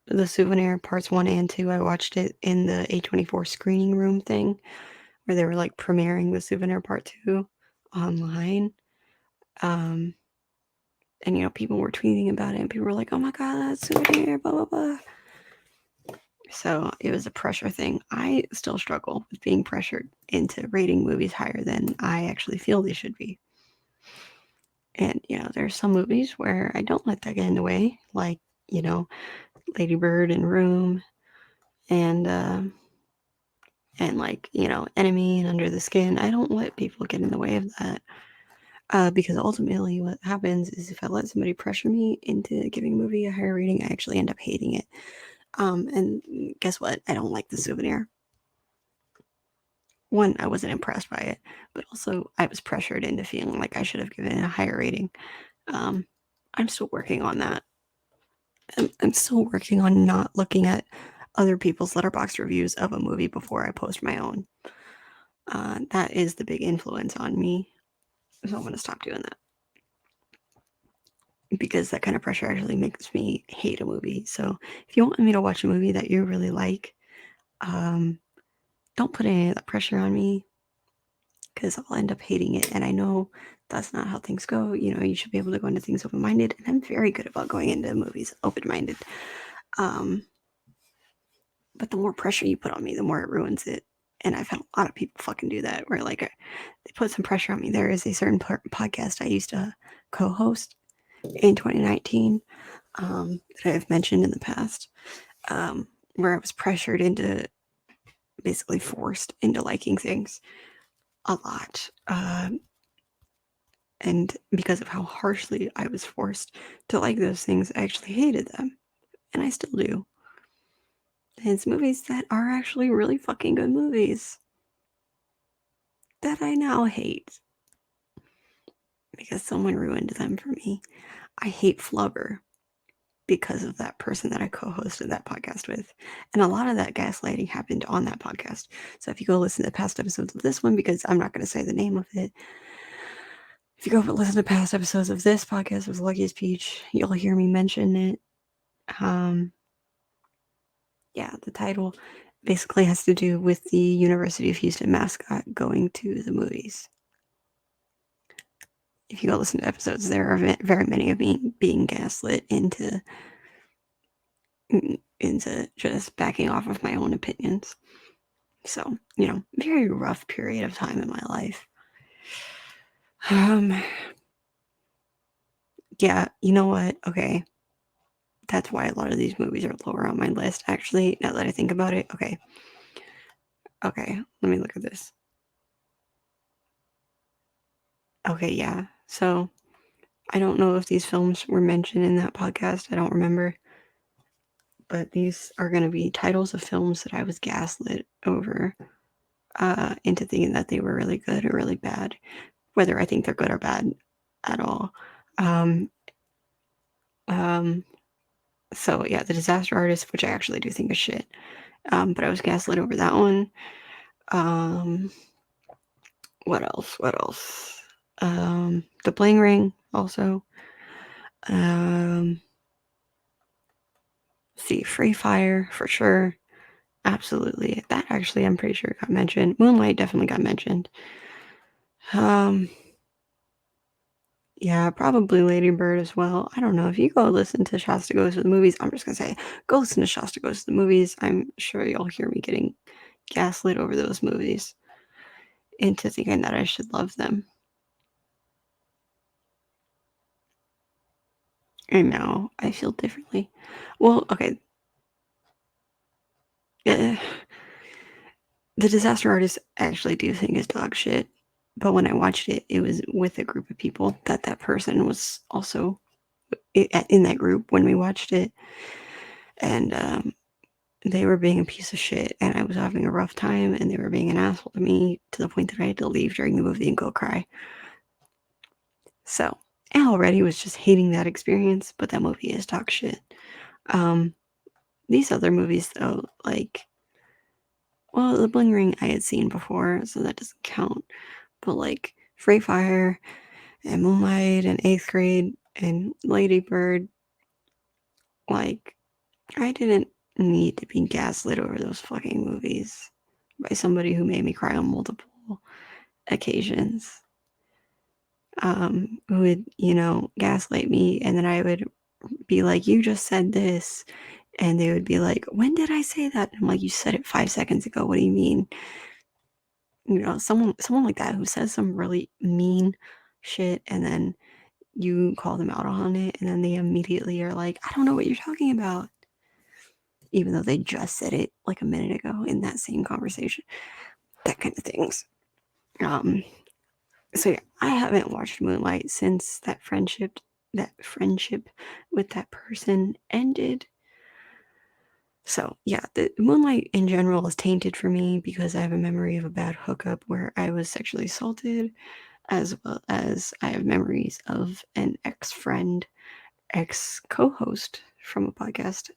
The Souvenir Parts 1 and 2, I watched it in the A24 screening room thing where they were like premiering The Souvenir Part 2 online. And people were tweeting about it and people were like, oh my god, that's Souvenir, blah blah blah. So it was a pressure thing. I still struggle with being pressured into rating movies higher than I actually feel they should be. And, there's some movies where I don't let that get in the way, like, Lady Bird and Room and like, Enemy and Under the Skin. I don't let people get in the way of that. Because ultimately what happens is if I let somebody pressure me into giving a movie a higher rating, I actually end up hating it. And guess what? I don't like The Souvenir. One, I wasn't impressed by it, but also I was pressured into feeling like I should have given it a higher rating. I'm still working on that. I'm still working on not looking at other people's Letterboxd reviews of a movie before I post my own. That is the big influence on me. So I'm going to stop doing that. Because that kind of pressure actually makes me hate a movie. So if you want me to watch a movie that you really like, don't put any of that pressure on me because I'll end up hating it. And I know that's not how things go. You should be able to go into things open-minded. And I'm very good about going into movies open-minded. But the more pressure you put on me, the more it ruins it. And I've had a lot of people fucking do that where like they put some pressure on me. There is a certain podcast I used to co-host in 2019 that I've mentioned in the past, where I was pressured into, basically forced into liking things a lot. And because of how harshly I was forced to like those things, I actually hated them. And I still do. And it's movies that are actually really fucking good movies that I now hate because someone ruined them for me. I hate Flubber because of that person that I co-hosted that podcast with. And a lot of that gaslighting happened on that podcast. So if you go listen to past episodes of this one, because I'm not going to say the name of it, if you go listen to past episodes of this podcast with Luckiest Peach, you'll hear me mention it. Yeah, the title basically has to do with the University of Houston mascot going to the movies. If you go listen to episodes, there are very many of me being gaslit into just backing off of my own opinions. So, very rough period of time in my life. Yeah, you know what? Okay. That's why a lot of these movies are lower on my list. Actually, now that I think about it, okay. Okay, let me look at this. Okay, yeah. So, I don't know if these films were mentioned in that podcast. I don't remember. But these are going to be titles of films that I was gaslit over into thinking that they were really good or really bad, whether I think they're good or bad at all. So yeah, The Disaster Artist, which I actually do think is shit. but I was gaslit over that one. What else? The Bling Ring also. See, Free Fire for sure. Absolutely. That actually, I'm pretty sure got mentioned. Moonlight definitely got mentioned. Yeah, probably Lady Bird as well. I don't know. If you go listen to Shasta Goes to the Movies, I'm just gonna say, go listen to Shasta Goes to the Movies. I'm sure you'll hear me getting gaslit over those movies into thinking that I should love them. I know. I feel differently. Well, okay. The Disaster Artist I actually do think is dog shit. But when I watched it, it was with a group of people that person was also in that group when we watched it. And they were being a piece of shit, and I was having a rough time, and they were being an asshole to me to the point that I had to leave during the movie and go cry. So I already was just hating that experience, but that movie is dog shit. These other movies, though, like, well, The Bling Ring I had seen before, so that doesn't count. But like Free Fire and Moonlight and Eighth Grade and Lady Bird, like, I didn't need to be gaslit over those fucking movies by somebody who made me cry on multiple occasions. Who would, gaslight me, and then I would be like, you just said this. And they would be like, when did I say that? And I'm like, you said it 5 seconds ago. What do you mean? Someone like that who says some really mean shit, and then you call them out on it, and then they immediately are like, I don't know what you're talking about. Even though they just said it like a minute ago in that same conversation. That kind of things. So yeah, I haven't watched Moonlight since that friendship with that person ended. So yeah, the Moonlight in general is tainted for me because I have a memory of a bad hookup where I was sexually assaulted, as well as I have memories of an ex-friend, ex-co-host from a podcast,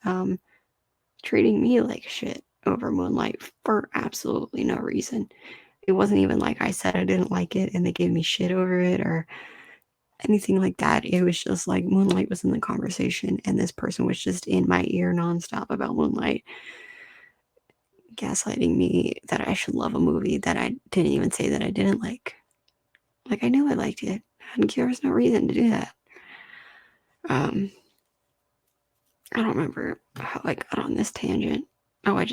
treating me like shit over Moonlight for absolutely no reason. It wasn't even like I said I didn't like it and they gave me shit over it or anything like that. It was just like Moonlight was in the conversation and this person was just in my ear nonstop about Moonlight, gaslighting me that I should love a movie that I didn't even say that I didn't like. Like, I knew I liked it, and there was no reason to do that. I don't remember how I got on this tangent. Oh, I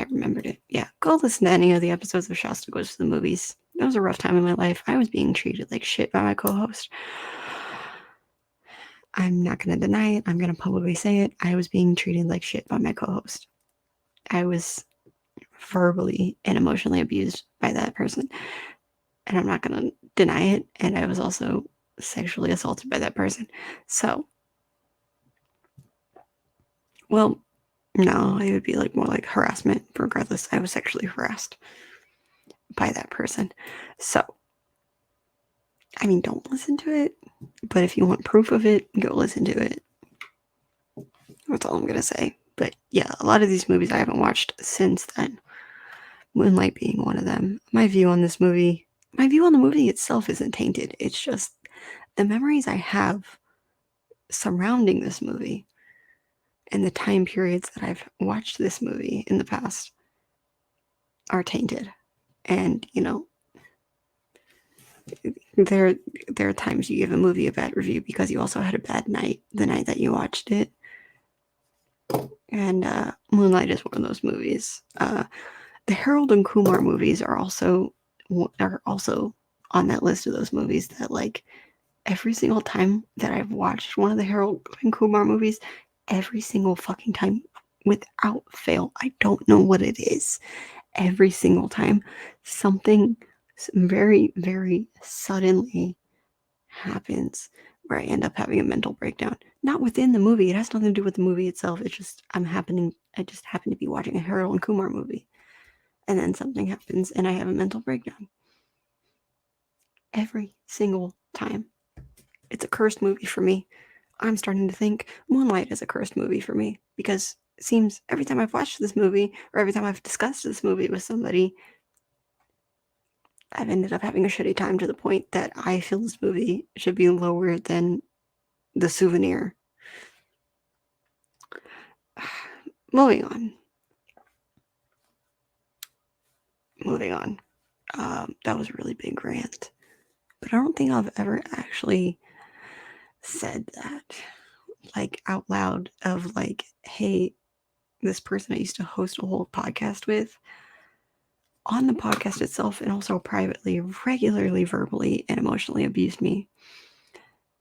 remembered it. Yeah, go listen to any of the episodes of Shasta Goes to the Movies. It was a rough time in my life. I was being treated like shit by my co-host. I'm not going to deny it. I'm going to publicly say it. I was being treated like shit by my co-host. I was verbally and emotionally abused by that person. And I'm not going to deny it. And I was also sexually assaulted by that person. So, well, no, it would be like more like harassment. Regardless, I was sexually harassed by that person. So, I mean, don't listen to it. But if you want proof of it, go listen to it. That's all I'm going to say. But yeah, a lot of these movies I haven't watched since then. Moonlight being one of them. My view on the movie itself isn't tainted. It's just the memories I have surrounding this movie and the time periods that I've watched this movie in the past are tainted. And, there are times you give a movie a bad review because you also had a bad night the night that you watched it. And Moonlight is one of those movies. The Harold and Kumar movies are also on that list of those movies that, like, every single time that I've watched one of the Harold and Kumar movies, every single fucking time, without fail, I don't know what it is. Every single time, something very, very suddenly happens where I end up having a mental breakdown. Not within the movie. It has nothing to do with the movie itself. It's just I just happen to be watching a Harold and Kumar movie. And then something happens and I have a mental breakdown. Every single time. It's a cursed movie for me. I'm starting to think Moonlight is a cursed movie for me because seems every time I've watched this movie or every time I've discussed this movie with somebody, I've ended up having a shitty time to the point that I feel this movie should be lower than The Souvenir. Moving on. That was a really big rant. But I don't think I've ever actually said that, like, out loud of, like, hey, this person I used to host a whole podcast with, on the podcast itself and also privately, regularly, verbally, and emotionally abused me,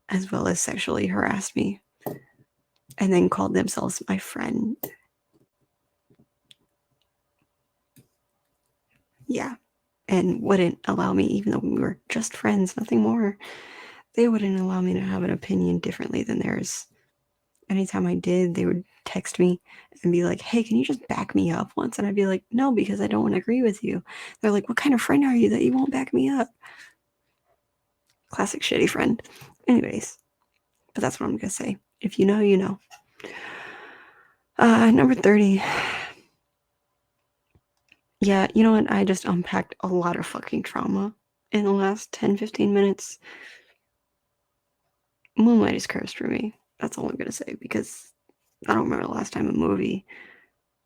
as well as sexually harassed me, and then called themselves my friend. Yeah. And wouldn't allow me, even though we were just friends, nothing more, they wouldn't allow me to have an opinion differently than theirs. Anytime I did, they would text me and be like, hey, can you just back me up once? And I'd be like, no, because I don't want to agree with you. They're like, what kind of friend are you that you won't back me up? Classic shitty friend. Anyways, but that's what I'm going to say. If you know, you know. Number 30. Yeah, you know what? I just unpacked a lot of fucking trauma in the last 10, 15 minutes. Moonlight is cursed for me. That's all I'm going to say, because I don't remember the last time a movie,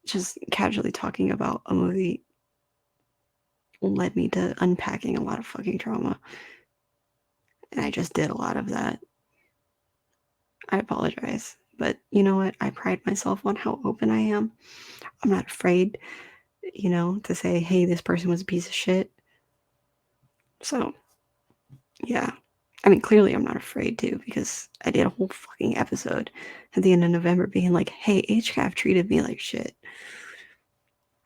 just casually talking about a movie, led me to unpacking a lot of fucking trauma. And I just did a lot of that. I apologize. But you know what? I pride myself on how open I am. I'm not afraid, to say, hey, this person was a piece of shit. So, yeah. I mean, clearly I'm not afraid to, because I did a whole fucking episode at the end of November being like, hey, HCAF treated me like shit.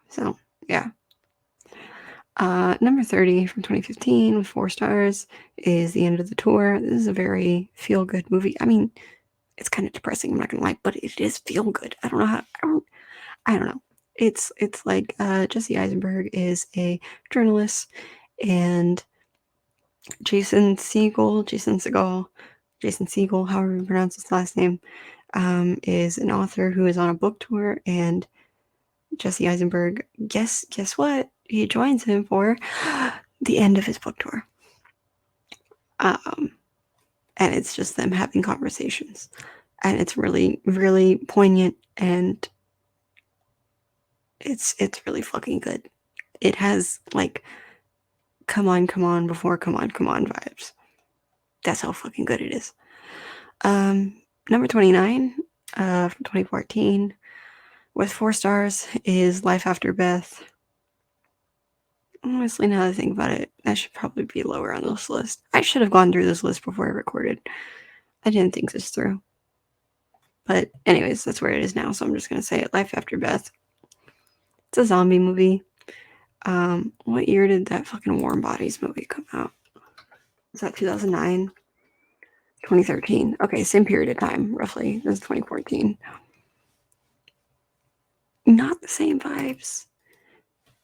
So, yeah. Number 30 from 2015 with 4 stars is The End of the Tour. This is a very feel-good movie. I mean, it's kind of depressing, I'm not gonna lie, but it is feel-good. I don't know. It's like Jesse Eisenberg is a journalist, and Jason Segel, however you pronounce his last name, is an author who is on a book tour, and Jesse Eisenberg, guess what? He joins him for the end of his book tour. And it's just them having conversations. And it's really, really poignant, and it's really fucking good. It has, like, come on before come on vibes. That's how fucking good it is. Number 29 from 2014 with 4 stars is Life After Beth. Honestly, now that I think about it, that should probably be lower on this list. I should have gone through this list before I recorded. I didn't think this through. But anyways, that's where it is now, so I'm just going to say it. Life After Beth. It's a zombie movie. What year did that fucking Warm Bodies movie come out? Was that 2009? 2013. Okay, same period of time, roughly. This is 2014. Not the same vibes.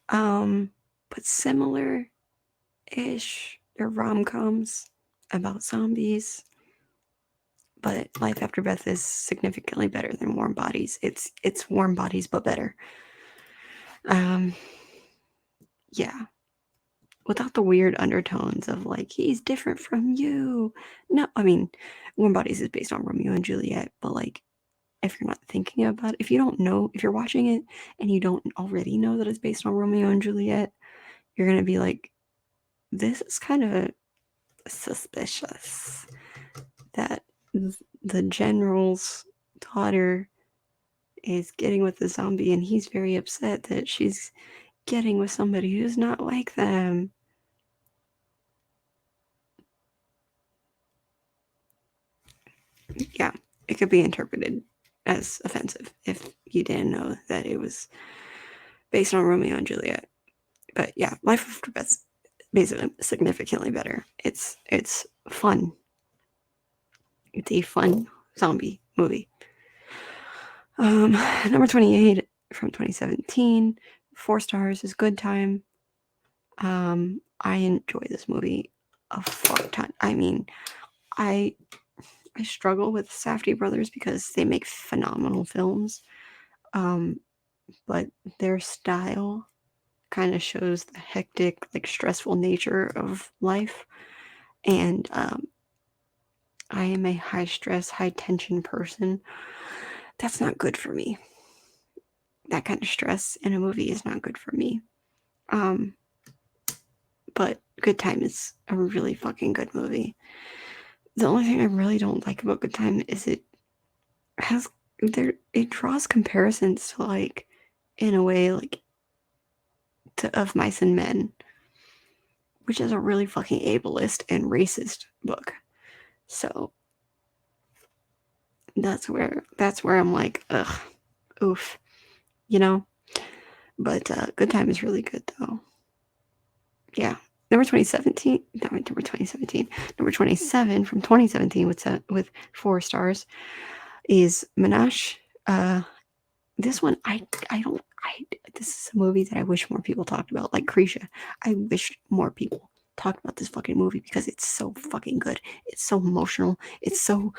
But similar-ish. They're rom-coms about zombies. But Life After Beth is significantly better than Warm Bodies. It's Warm Bodies, but better. Yeah. Without the weird undertones of, like, he's different from you. No, I mean, Warm Bodies is based on Romeo and Juliet, but, like, if you're not thinking about it, if you don't know, if you're watching it and you don't already know that it's based on Romeo and Juliet, you're going to be like, this is kind of suspicious that the general's daughter is getting with the zombie, and he's very upset that she's getting with somebody who's not like them. Yeah, it could be interpreted as offensive if you didn't know that it was based on Romeo and Juliet. But yeah, Life After Beth's basically significantly better. It's fun. It's a fun zombie movie. Number 28 from 2017, 4 stars is Good Time. I enjoy this movie a fuck ton. I mean, I struggle with Safdie brothers because they make phenomenal films. but their style kind of shows the hectic, like stressful nature of life. And I am a high stress, high tension person. That's not good for me. That kind of stress in a movie is not good for me. Um, but Good Time is a really fucking good movie. The only thing I really don't like about Good Time is has it draws comparisons to, like, in a way, like, to Of Mice and Men, which is a really fucking ableist and racist book. So that's where I'm like, ugh, oof, you know. But Good Time is really good though. Yeah. Number 2017, not number 2017, number 27 from 2017 with 4 stars is Minash. This one, I don't, I, this is a movie that I wish more people talked about, like Krisha. I wish more people talked about this fucking movie because it's so fucking good. It's so emotional. It's so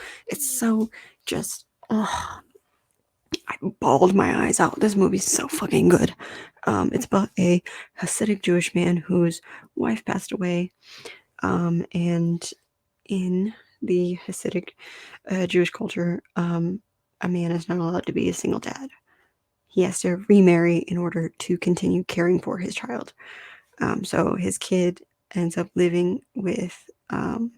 just, oh, I bawled my eyes out. This movie's so fucking good. It's about a Hasidic Jewish man whose wife passed away, and in the Hasidic Jewish culture, a man is not allowed to be a single dad. He has to remarry in order to continue caring for his child. So his kid ends up living with, I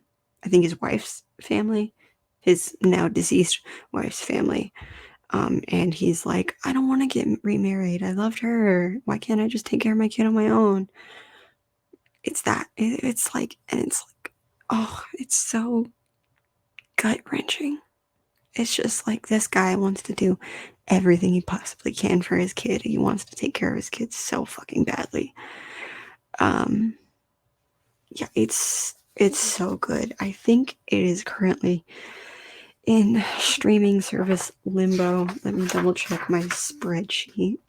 think, his wife's family, his now deceased wife's family. And he's like, I don't want to get remarried. I loved her. Why can't I just take care of my kid on my own? It's that. It's like, and it's like, oh, it's so gut wrenching. It's just like this guy wants to do everything he possibly can for his kid. He wants to take care of his kid so fucking badly. Um, yeah, it's so good. I think it is currently in streaming service limbo. Let me double check my spreadsheet.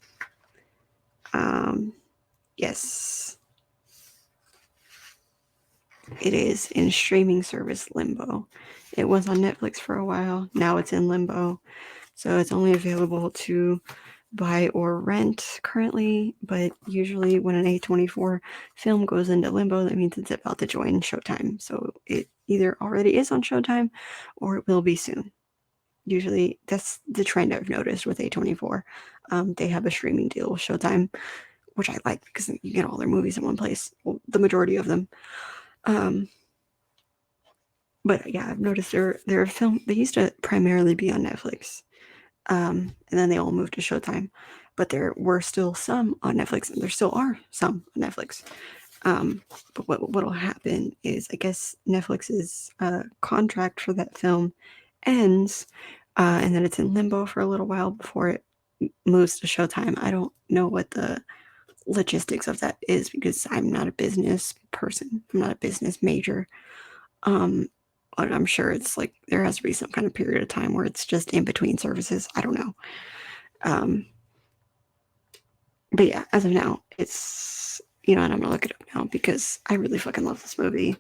Yes, it is in streaming service limbo. It was on Netflix for a while. Now it's in limbo. So it's only available to buy or rent currently, but usually when an A24 film goes into limbo, that means it's about to join Showtime. So it either already is on Showtime or it will be soon. Usually that's the trend I've noticed with A24. They have a streaming deal with Showtime, which I like because you get all their movies in one place, well, the majority of them. But yeah, I've noticed their film, they used to primarily be on Netflix. And then they all moved to Showtime. But there were still some on Netflix, and there still are some on Netflix. But what'll happen is, I guess Netflix's contract for that film ends, and then it's in limbo for a little while before it moves to Showtime. I don't know what the logistics of that is because I'm not a business person. I'm not a business major. But I'm sure it's like there has to be some kind of period of time where it's just in between services. I don't know. But yeah, as of now, it's, and I'm gonna look it up now because I really fucking love this movie.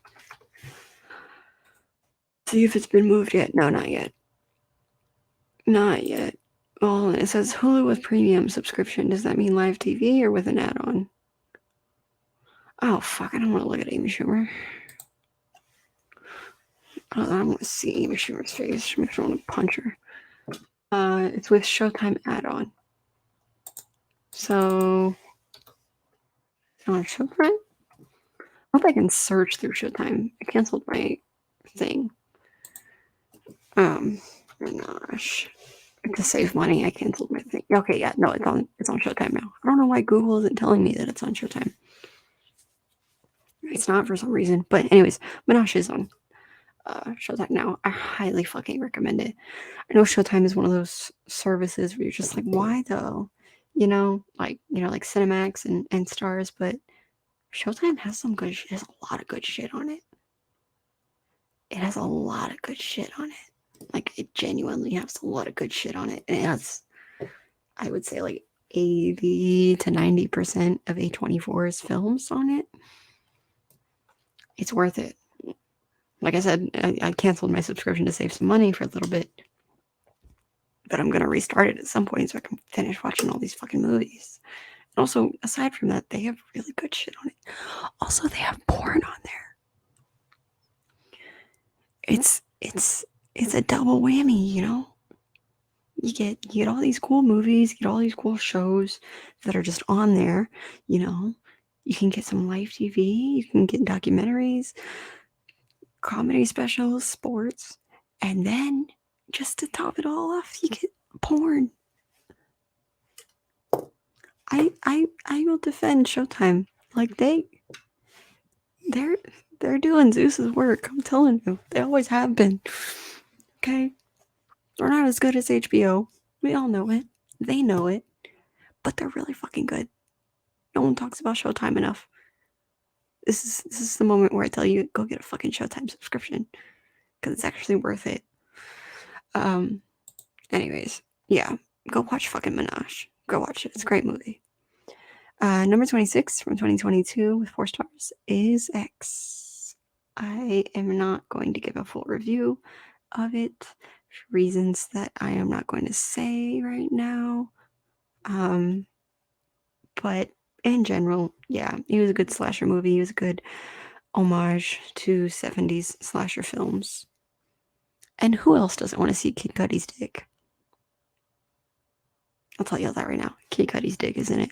See if it's been moved yet. No, not yet. Not yet. Well, it says Hulu with premium subscription. Does that mean live TV or with an add-on? Oh fuck! I don't want to look at Amy Schumer. I don't want to see Amy Schumer's face. I just want to punch her. It's with Showtime add-on. So, on Showtime? I hope I can search through Showtime. I canceled my thing. Gosh. To save money, I canceled my thing. Okay, yeah, no, it's on Showtime now. I don't know why Google isn't telling me that it's on Showtime. It's not for some reason. But anyways, Minash is on Showtime now. I highly fucking recommend it. I know Showtime is one of those services where you're just like, why though? Like Cinemax and Stars, but Showtime has some good shit. It has a lot of good shit on it. It has a lot of good shit on it. Like, it genuinely has a lot of good shit on it. And it has, I would say, like 80 to 90% of A24's films on it. It's worth it. Like I said, I canceled my subscription to save some money for a little bit. but I'm gonna restart it at some point so I can finish watching all these fucking movies. And also, aside from that, they have really good shit on it. Also, they have porn on there. It's a double whammy, you know? You get all these cool movies, you get all these cool shows that are just on there, you know. You can get some live TV, you can get documentaries, comedy specials, sports, and then just to top it all off, you get porn. I will defend Showtime. Like they're they're doing Zeus's work. I'm telling you, they always have been. Okay, they're not as good as HBO. We all know it. They know it, but they're really fucking good. No one talks about Showtime enough. This is the moment where I tell you go get a fucking Showtime subscription because it's actually worth it. Um. Anyways, yeah, go watch fucking Minaj. Go watch it. It's a great movie. Number 26 from 2022 with 4 stars is X. I am not going to give a full review of it for reasons that I am not going to say right now. But in general, yeah, it was a good slasher movie. It was a good homage to 70s slasher films. And who else doesn't want to see Kid Cudi's dick? I'll tell you all that right now. Kid Cudi's dick is in it.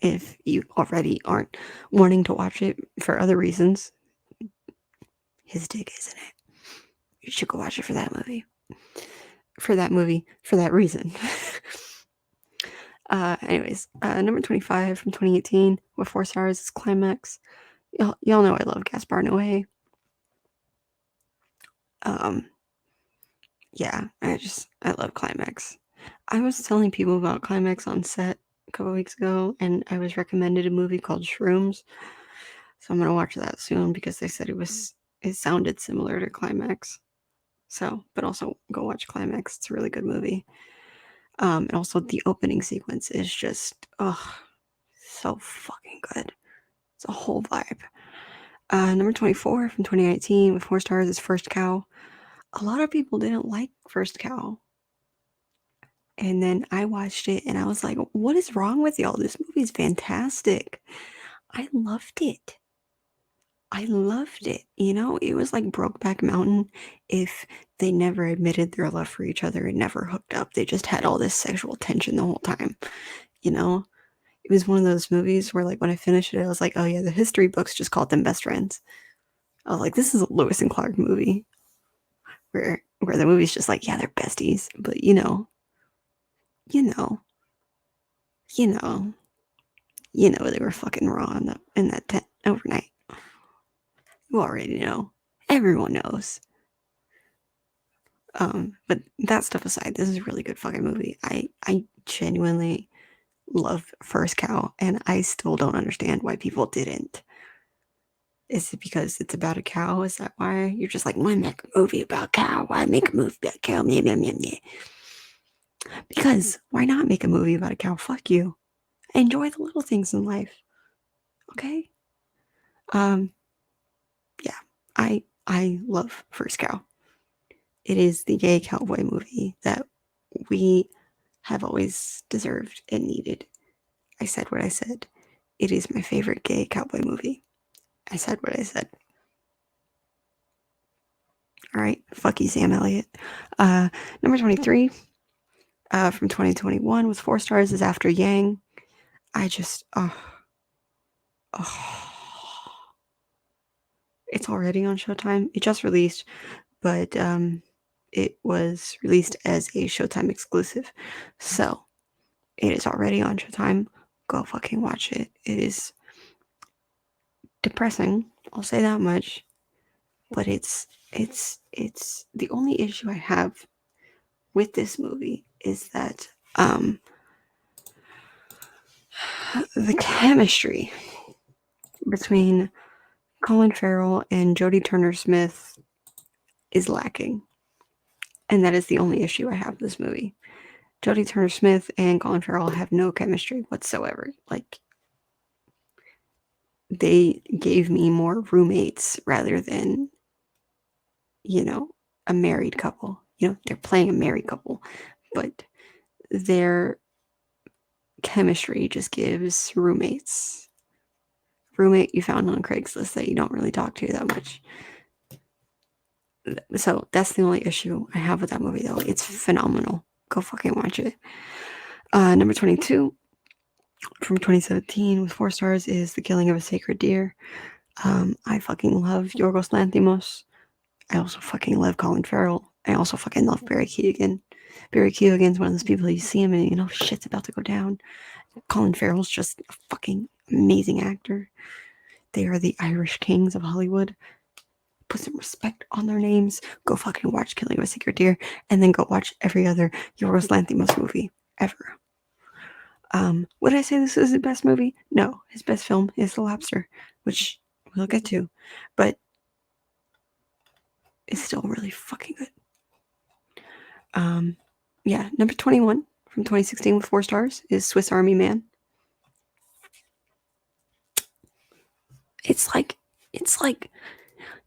If you already aren't wanting to watch it for other reasons, his dick is in it. You should go watch it for that movie. For that reason. Anyways, number 25 from 2018 with 4 stars is Climax. Y'all know I love Gaspar Noé. Yeah, I love Climax. I was telling people about Climax on set a couple weeks ago, and I was recommended a movie called Shrooms. So I'm gonna watch that soon because they said it sounded similar to Climax. So, but also go watch Climax. It's a really good movie. And also the opening sequence is just so fucking good. It's a whole vibe. Number 24 from 2019 with 4 stars is First Cow. A lot of people didn't like First Cow. And then I watched it and I was like, what is wrong with y'all? This movie's fantastic. I loved it. You know, it was like Brokeback Mountain if they never admitted their love for each other and never hooked up. They just had all this sexual tension the whole time. You know? It was one of those movies where, like, when I finished it, I was like, oh yeah, the history books just called them best friends. I was like, this is a Lewis and Clark movie. Where the movie's just like, yeah, they're besties. But you know, they were fucking raw in that tent overnight. You already know. Everyone knows. But that stuff aside, this is a really good fucking movie. I genuinely love First Cow, and I still don't understand why people didn't. Is it because it's about a cow? Is that why you're just like, why make a movie about cow? Why make a movie about cow? Meh, meh, meh, meh. Because why not make a movie about a cow? Fuck you. Enjoy the little things in life. Okay? Yeah. I love First Cow. It is the gay cowboy movie that we have always deserved and needed. I said what I said. It is my favorite gay cowboy movie. I said what I said. All right, fuck you, Sam Elliott. Number 23 from 2021 with 4 stars is After Yang. I just, it's already on Showtime. It just released, but it was released as a Showtime exclusive. So it is already on Showtime. Go fucking watch it. It is depressing. I'll say that much. But it's the only issue I have with this movie is that the chemistry between Colin Farrell and Jodie Turner-Smith is lacking. And that is the only issue I have with this movie. Jodie Turner-Smith and Colin Farrell have no chemistry whatsoever. Like, they gave me more roommates rather than, a married couple. They're playing a married couple. but their chemistry just gives roommates. Roommate you found on Craigslist that you don't really talk to that much. So that's the only issue I have with that movie, though. It's phenomenal. Go fucking watch it. Number 22 from 2017 with 4 stars is The Killing of a Sacred Deer. I fucking love Yorgos Lanthimos. I also fucking love Colin Farrell. I also fucking love Barry Keoghan. Barry Keoghan's one of those people you see him and you know shit's about to go down. Colin Farrell's just a fucking amazing actor. They are the Irish kings of Hollywood. Put some respect on their names. Go fucking watch Killing of a Sacred Deer and then go watch every other Yorgos Lanthimos movie ever. Would I say this is his best movie? No. His best film is The Lobster, which we'll get to. But it's still really fucking good. Yeah, number 21 from 2016 with 4 stars is Swiss Army Man. It's like,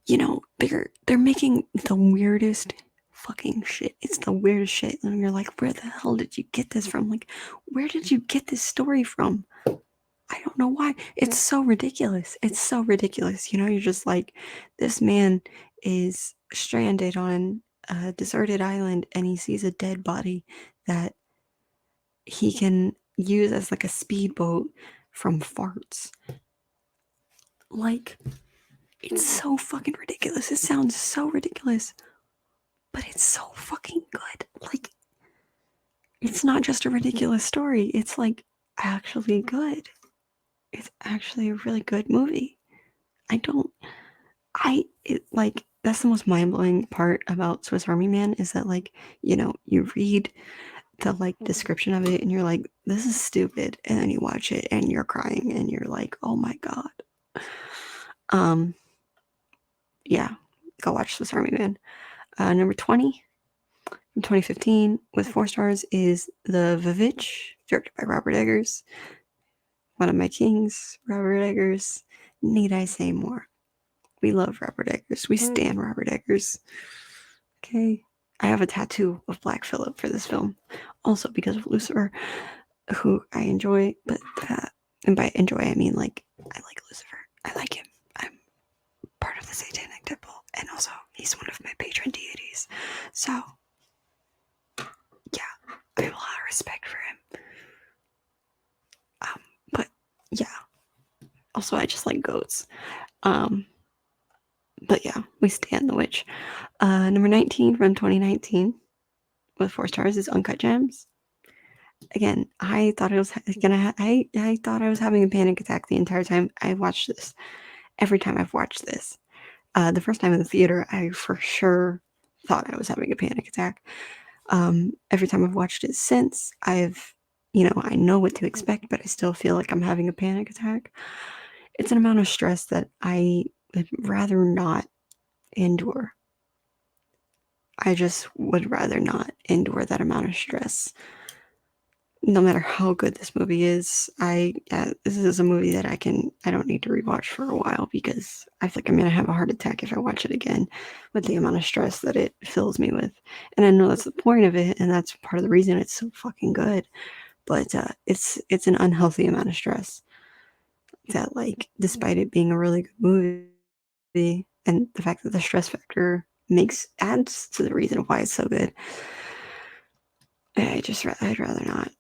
you know, they're making the weirdest fucking shit. It's the weirdest shit. And you're like, where the hell did you get this from? Like, where did you get this story from? I don't know why. It's so ridiculous. It's so ridiculous. You know, you're just like, this man is stranded on a deserted island and he sees a dead body that he can use as like a speedboat from farts. Like, it's so fucking ridiculous. It sounds so ridiculous, but it's so fucking good. Like, it's not just a ridiculous story. It's like actually good. It's actually a really good movie. That's the most mind-blowing part about Swiss Army Man is that, like, you know, you read the like description of it and you're like, this is stupid, and then you watch it and you're crying and you're like, oh my god. Yeah, go watch Swiss Army Man. Number 20 from 2015 with 4 stars is The Vivitch, directed by Robert Eggers. One of my kings, Robert Eggers. Need I say more? We love Robert Eggers. We stan Robert Eggers. Okay. I have a tattoo of Black Phillip for this film. Also because of Lucifer, who I enjoy, but and by enjoy I mean like I like Lucifer. I like him. I'm part of the Satanic Temple, and also he's one of my patron deities. So yeah, I have a lot of respect for him. But yeah. Also I just like goats. But yeah, we stand the witch. Number 19 from 2019 with 4 stars is Uncut Gems. Again, I thought I was I thought I was having a panic attack the entire time I watched this. Every time I've watched this. The first time in the theater, I for sure thought I was having a panic attack. Every time I've watched it since, I know what to expect, but I still feel like I'm having a panic attack. It's an amount of stress that I would rather not endure. I just would rather not endure that amount of stress. No matter how good this movie is, this is a movie that I don't need to rewatch for a while because I feel like I'm gonna have a heart attack if I watch it again with the amount of stress that it fills me with. And I know that's the point of it, and that's part of the reason it's so fucking good. But it's an unhealthy amount of stress that, like, despite it being a really good movie, and the fact that the stress factor adds to the reason why it's so good, I'd rather not.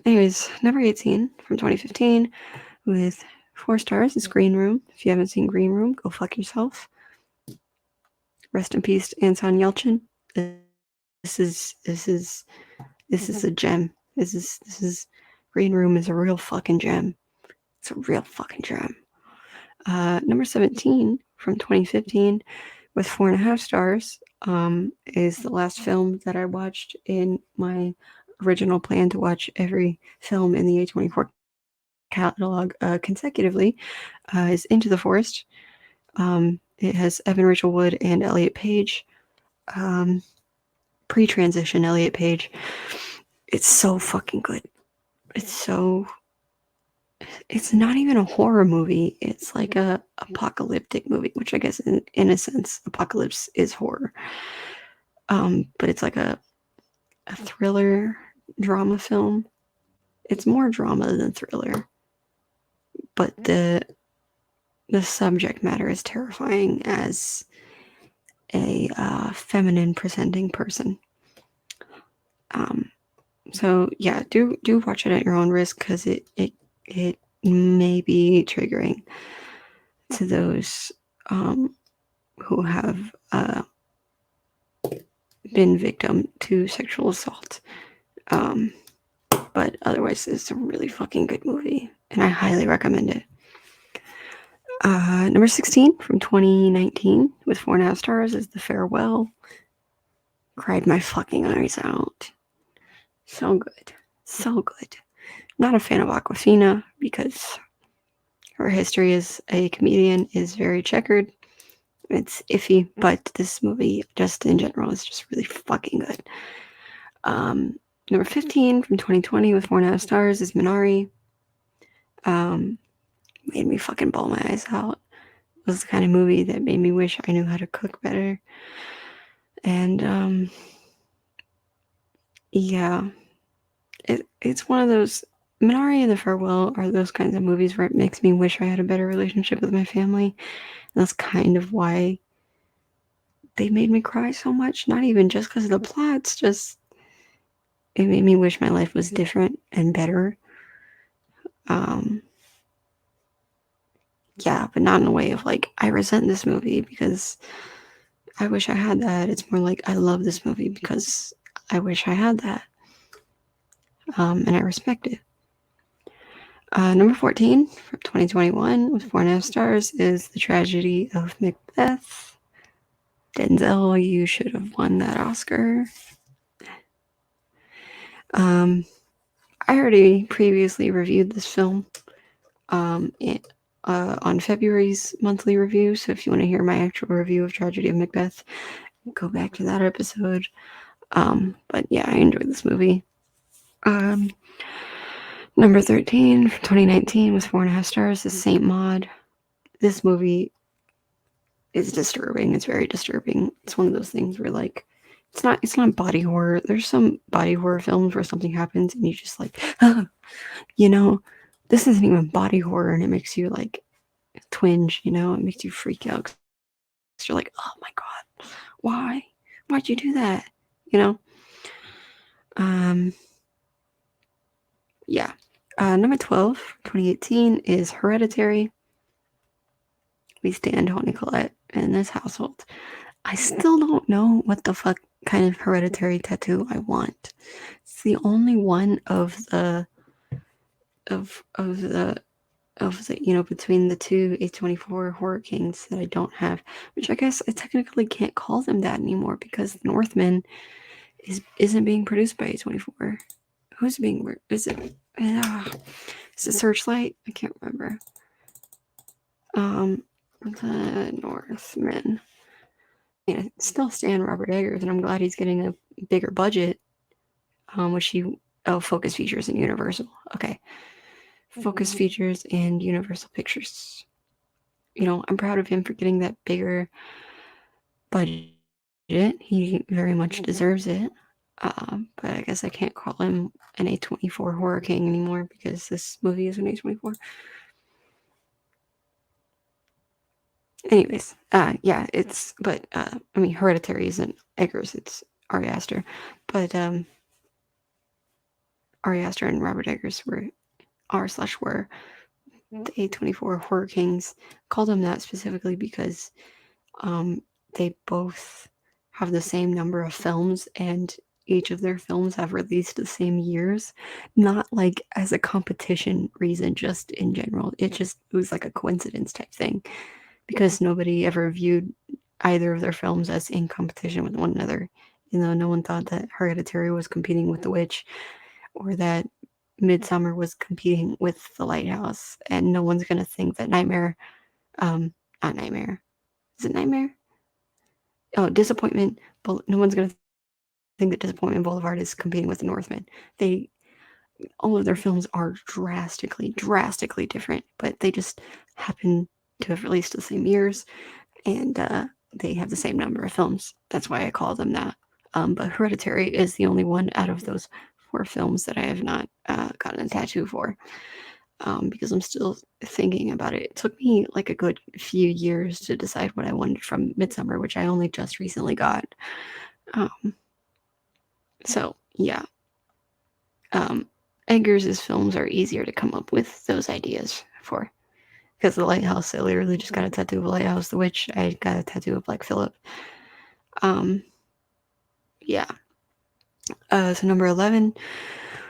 Anyways, number 18 from 2015 with 4 stars is Green Room. If you haven't seen Green Room, go fuck yourself. Rest in peace, Anton Yelchin. This is a gem. This is Green Room is a real fucking gem. It's a real fucking gem. Number 17 from 2015 with 4.5 stars is the last film that I watched in my original plan to watch every film in the A24 catalog consecutively is Into the Forest. It has Evan Rachel Wood and Elliot Page. Pre-transition Elliot Page. It's so fucking good. It's not even a horror movie. It's like a apocalyptic movie, which I guess in a sense, apocalypse is horror. But it's like a a thriller drama film. It's more drama than thriller, but the subject matter is terrifying as a feminine presenting person. So yeah, do watch it at your own risk, because it may be triggering to those who have been victim to sexual assault. But otherwise, it's a really fucking good movie, and I highly recommend it. Number 16 from 2019 with 4.5 stars is The Farewell. Cried my fucking eyes out. So good. So good. Not a fan of Awkwafina because her history as a comedian is very checkered. It's iffy, but this movie, just in general, is just really fucking good. Number 15 from 2020 with 4.5 stars is Minari. Made me fucking bawl my eyes out. It was the kind of movie that made me wish I knew how to cook better. And yeah, it's one of those. Minari and The Farewell are those kinds of movies where it makes me wish I had a better relationship with my family. And that's kind of why they made me cry so much. Not even just because of the plots, just it made me wish my life was different and better. Yeah, but not in a way of like, I resent this movie because I wish I had that. It's more like, I love this movie because I wish I had that. And I respect it. Number 14 from 2021 with 4.5 stars is The Tragedy of Macbeth. Denzel, you should have won that Oscar. I already previously reviewed this film on February's monthly review, so if you want to hear my actual review of Tragedy of Macbeth, go back to that episode. But yeah, I enjoyed this movie. Number 13 from 2019 with 4.5 stars is Saint Maud. This movie is disturbing. It's very disturbing. It's one of those things where like it's not body horror. There's some body horror films where something happens and you just like, this isn't even body horror, and it makes you like twinge, it makes you freak out. You're like, oh my god, why'd you do that? Yeah. Number 12, 2018 is Hereditary. We stand Toni Collette in this household. I still don't know what the fuck kind of hereditary tattoo I want. It's the only one of the between the two A24 horror kings that I don't have, which I guess I technically can't call them that anymore because The Northman isn't being produced by A24. Who's being? Is it? Is it Searchlight? I can't remember. The Northman. I still stand Robert Eggers, and I'm glad he's getting a bigger budget. Focus Features and Universal. Okay, Focus Features and Universal Pictures. I'm proud of him for getting that bigger budget. He very much deserves it. But I guess I can't call him an A24 horror king anymore because this movie is an A24. Anyways, Hereditary isn't Eggers, it's Ari Aster. But Ari Aster and Robert Eggers were the A24 horror kings. Called them that specifically because they both have the same number of films, and each of their films have released the same years, not like as a competition reason, just in general. It was like a coincidence type thing because nobody ever viewed either of their films as in competition with one another. No one thought that Hereditary was competing with The Witch or that Midsummer was competing with The Lighthouse, and no one's gonna think that not Nightmare. Is it Nightmare? Oh, Disappointment. But no one's gonna think that Disappointment Boulevard is competing with The Northman. All of their films are drastically different, but they just happen to have released the same years, and they have the same number of films. That's why I call them that. But Hereditary is the only one out of those 4 films that I have not gotten a tattoo for, because I'm still thinking about it. It took me like a good few years to decide what I wanted from Midsummer, which I only just recently got. So yeah, Eggers' films are easier to come up with those ideas for. Because The Lighthouse, I literally just got a tattoo of a lighthouse. The Witch, I got a tattoo of Black Phillip. Yeah. So number 11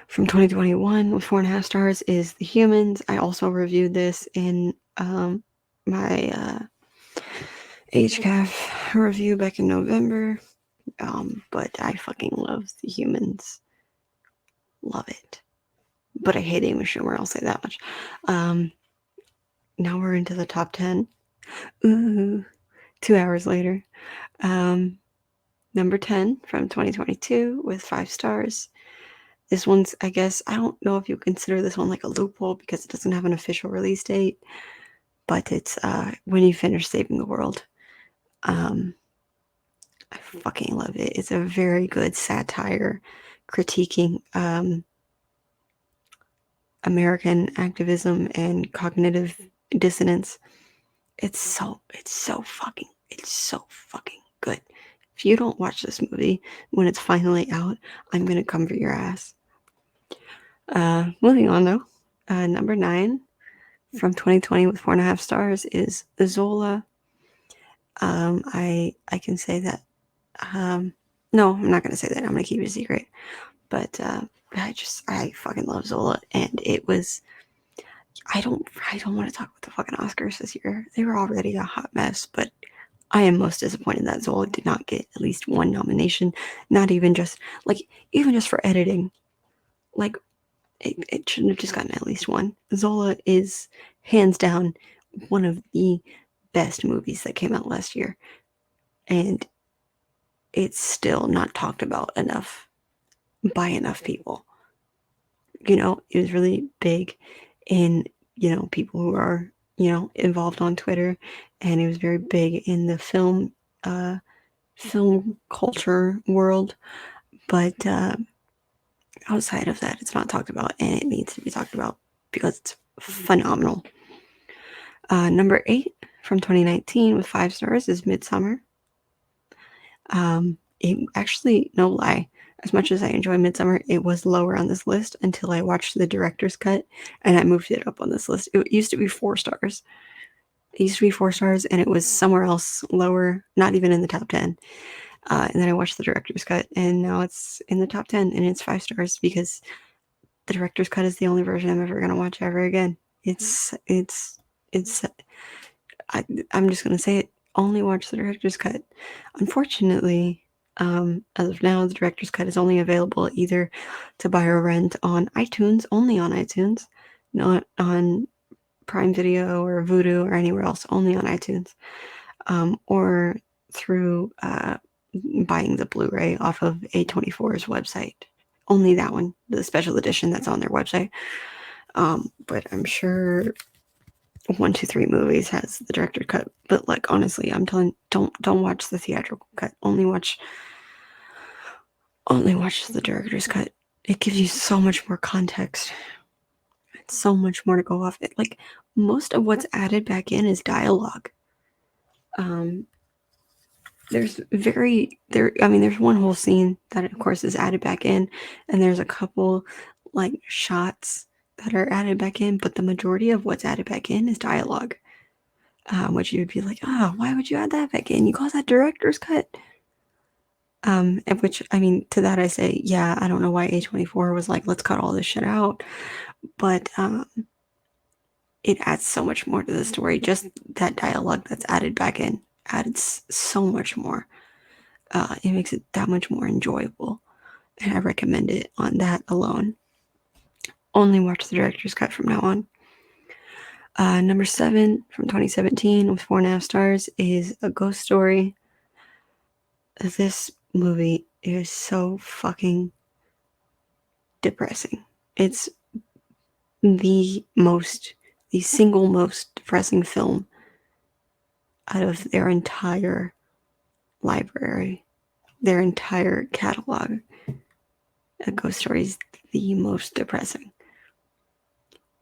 from 2021 with 4.5 stars is The Humans. I also reviewed this in my HCAF review back in November. But I fucking love The Humans. Love it. But I hate Amy Schumer, I'll say that much. Now we're into the top 10. Ooh, 2 hours later. Number 10 from 2022 with 5 stars. This one's, I guess, I don't know if you consider this one like a loophole because it doesn't have an official release date, but it's When You Finish Saving the World. I fucking love it. It's a very good satire critiquing American activism and cognitive dissonance. It's so fucking good. If you don't watch this movie when it's finally out, I'm gonna come for your ass. Moving on though, number 9 from 2020 with 4.5 stars is Zola. I can say that. No, I'm not gonna say that. I'm gonna keep it a secret. But I fucking love Zola, and it was. I don't want to talk about the fucking Oscars this year. They were already a hot mess, but I am most disappointed that Zola did not get at least one nomination. Not even just for editing. Like it shouldn't have just gotten at least one. Zola is hands down one of the best movies that came out last year, and it's still not talked about enough by enough people. It was really big in people who are involved on Twitter, and it was very big in the film culture world, but outside of that, it's not talked about, and it needs to be talked about because it's phenomenal. Number 8 from 2019 with 5 stars is Midsummer. It actually, no lie, as much as I enjoy Midsummer, it was lower on this list until I watched the director's cut, and I moved it up on this list. It used to be 4 stars. It used to be 4 stars, and it was somewhere else lower, not even in the top 10. And then I watched the director's cut, and now it's in the top 10, and it's 5 stars because the director's cut is the only version I'm ever going to watch ever again. I'm just going to say it, only watch the director's cut. Unfortunately, as of now, the director's cut is only available either to buy or rent on iTunes, only on iTunes, not on Prime Video or Vudu or anywhere else, only on iTunes, or through buying the Blu-ray off of A24's website. Only that one, the special edition that's on their website. But I'm sure 123 Movies has the director cut. But honestly, I'm telling, don't watch the theatrical cut. Only watch the director's cut. It gives you so much more context. It's so much more to go off it. Most of what's added back in is dialogue. There's one whole scene that of course is added back in, and there's a couple shots that are added back in, but the majority of what's added back in is dialogue, which you would be like, oh, why would you add that back in? You call that director's cut? Which, to that I say, yeah, I don't know why A24 was like, let's cut all this shit out, but it adds so much more to the story. Just that dialogue that's added back in adds so much more. It makes it that much more enjoyable, and I recommend it on that alone. Only watch the director's cut from now on. Number 7 from 2017 with 4.5 stars is A Ghost Story. This movie is so fucking depressing. It's the single most depressing film out of their entire library. their entire catalog. A ghost story is the most depressing.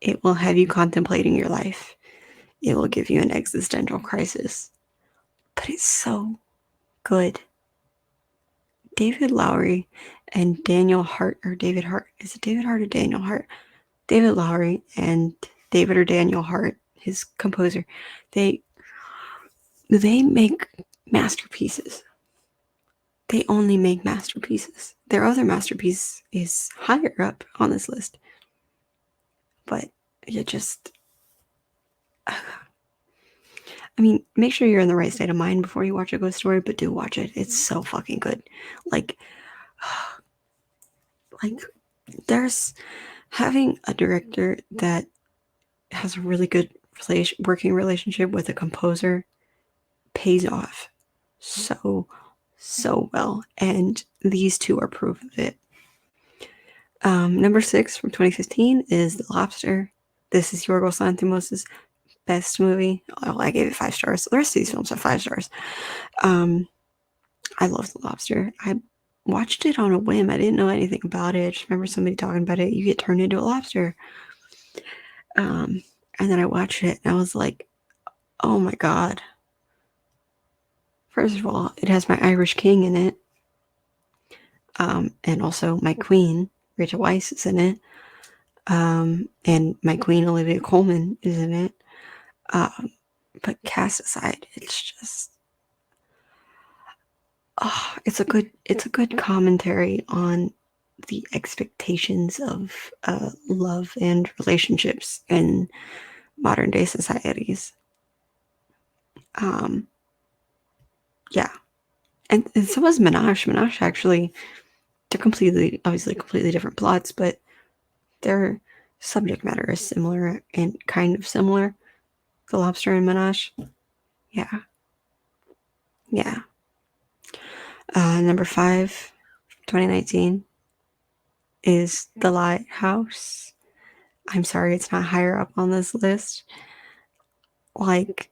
It will have you contemplating your life. It will give you an existential crisis. But it's so good. David Lowery and Daniel Hart, or David Hart, is it David Hart or Daniel Hart? David Lowery and David or Daniel Hart, his composer, they make masterpieces. They only make masterpieces. Their other masterpiece is higher up on this list. But you just, I mean, make sure you're in the right state of mind before you watch a ghost story, but do watch it. It's so fucking good. Like there's having a director that has a really good working relationship with a composer pays off so well, and these two are proof of it. Number 6 from 2015 is The Lobster. This is Yorgos Lanthimos' best movie. Oh, I gave it 5 stars. The rest of these films have 5 stars. I love The Lobster. I watched it on a whim. I didn't know anything about it. I just remember somebody talking about it. You get turned into a lobster. And then I watched it and I was like, oh my God. First of all, it has my Irish king in it. And also my queen, Rachel Weisz, is in it. And my queen, Olivia Colman, is in it. But cast aside, it's just, it's a good commentary on the expectations of love and relationships in modern day societies. Yeah, and so was Menage. Menage actually, they're obviously completely different plots, but their subject matter is similar and kind of similar. The Lobster and Menage. Yeah. Number 5, 2019, is The Lighthouse. I'm sorry it's not higher up on this list. Like,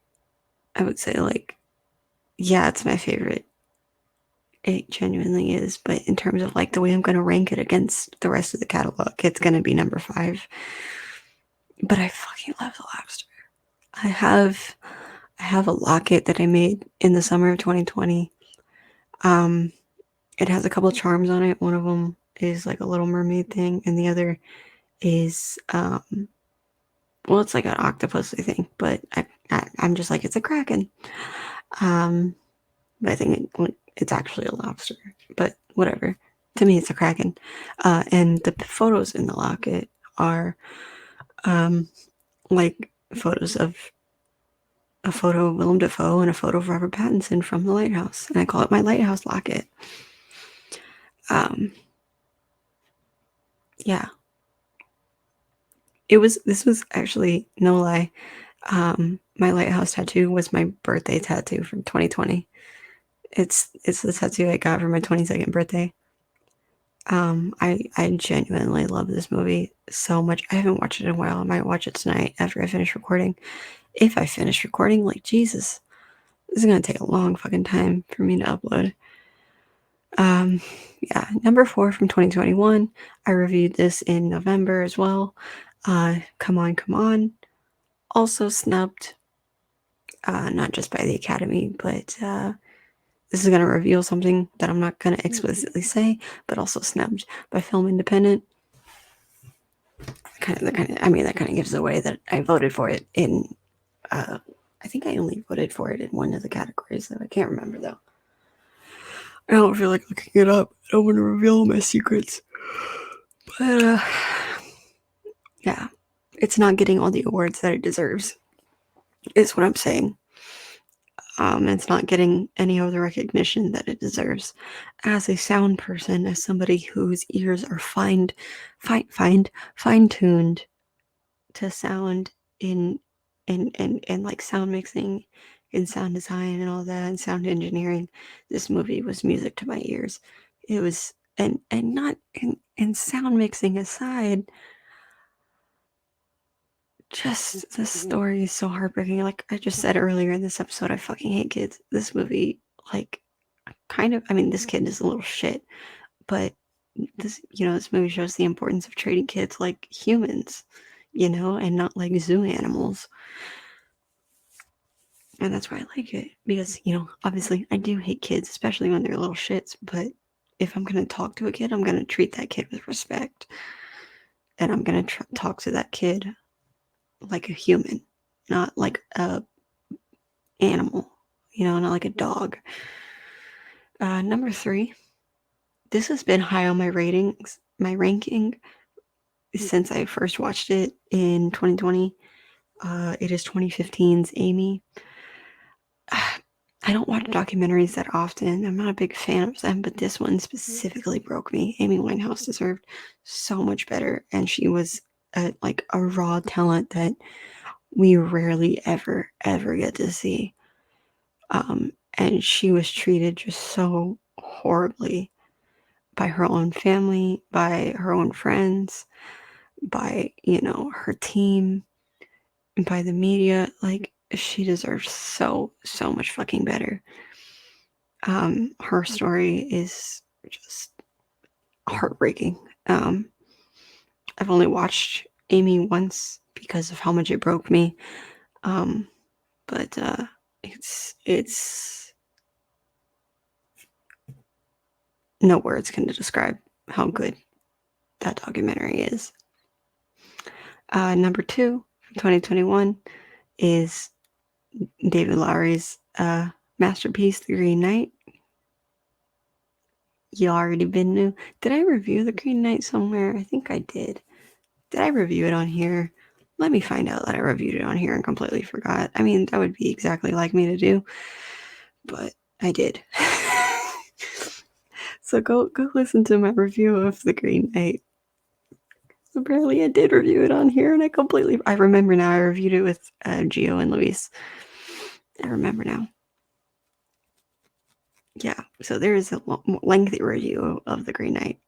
I would say, like, yeah, it's my favorite. It genuinely is, but in terms of like the way I'm going to rank it against the rest of the catalog, it's going to be number 5. But I fucking love The Lobster. I have a locket that I made in the summer of 2020. It has a couple of charms on it. One of them is like a little mermaid thing, and the other is well, it's like an octopus, I think, but I'm just like, it's a kraken. But I think it's actually a lobster, but whatever. To me, it's a kraken. And the photos in the locket are like photos of a photo of Willem Dafoe and a photo of Robert Pattinson from The Lighthouse, and I call it my Lighthouse locket. Yeah. This was actually, no lie, my Lighthouse tattoo was my birthday tattoo from 2020. It's the tattoo I got for my 22nd birthday. I genuinely love this movie so much. I haven't watched it in a while. I might watch it tonight after I finish recording. If I finish recording, like, Jesus, this is gonna take a long fucking time for me to upload. Yeah, number 4 from 2021. I reviewed this in November as well. Come On, Come On. Also snubbed, not just by the Academy, but this is going to reveal something that I'm not going to explicitly say, but also snubbed by Film Independent. That kind of gives away that I voted for it in, I think I only voted for it in one of the categories, though I can't remember, though. I don't feel like looking it up. I don't want to reveal my secrets. But, yeah, it's not getting all the awards that it deserves, is what I'm saying. It's not getting any of the recognition that it deserves. As a sound person, as somebody whose ears are fine-tuned to sound in like sound mixing and sound design and all that and sound engineering, this movie was music to my ears. It was, and not in sound mixing aside, just the story is so heartbreaking. Like I just said earlier in this episode, I fucking hate kids. This movie, like, kind of, I mean, this kid is a little shit, but this movie shows the importance of treating kids like humans, and not like zoo animals. And that's why I like it. Because, obviously I do hate kids, especially when they're little shits, but if I'm going to talk to a kid, I'm going to treat that kid with respect. And I'm going to talk to that kid like a human, not like a animal, not like a dog. Number 3, this has been high on my ranking since I first watched it in 2020. It is 2015's Amy. I don't watch documentaries that often. I'm not a big fan of them, but this one specifically broke me. Amy Winehouse deserved so much better, and she was like a raw talent that we rarely ever get to see. And she was treated just so horribly by her own family, by her own friends, by her team, by the media. Like, she deserves so much fucking better. Her story is just heartbreaking. I've only watched Amy once because of how much it broke me. But it's no words can describe how good that documentary is. Number 2 from 2021 is David Lowery's masterpiece, The Green Knight. You already been new. Did I review The Green Knight somewhere? I think I did. Did I review it on here? Let me find out that I reviewed it on here and completely forgot. I mean, that would be exactly like me to do, but I did. So go listen to my review of The Green Knight. Apparently I did review it on here, and I remember now. I reviewed it with Gio and Luis. I remember now. Yeah, so there is a lengthy review of The Green Knight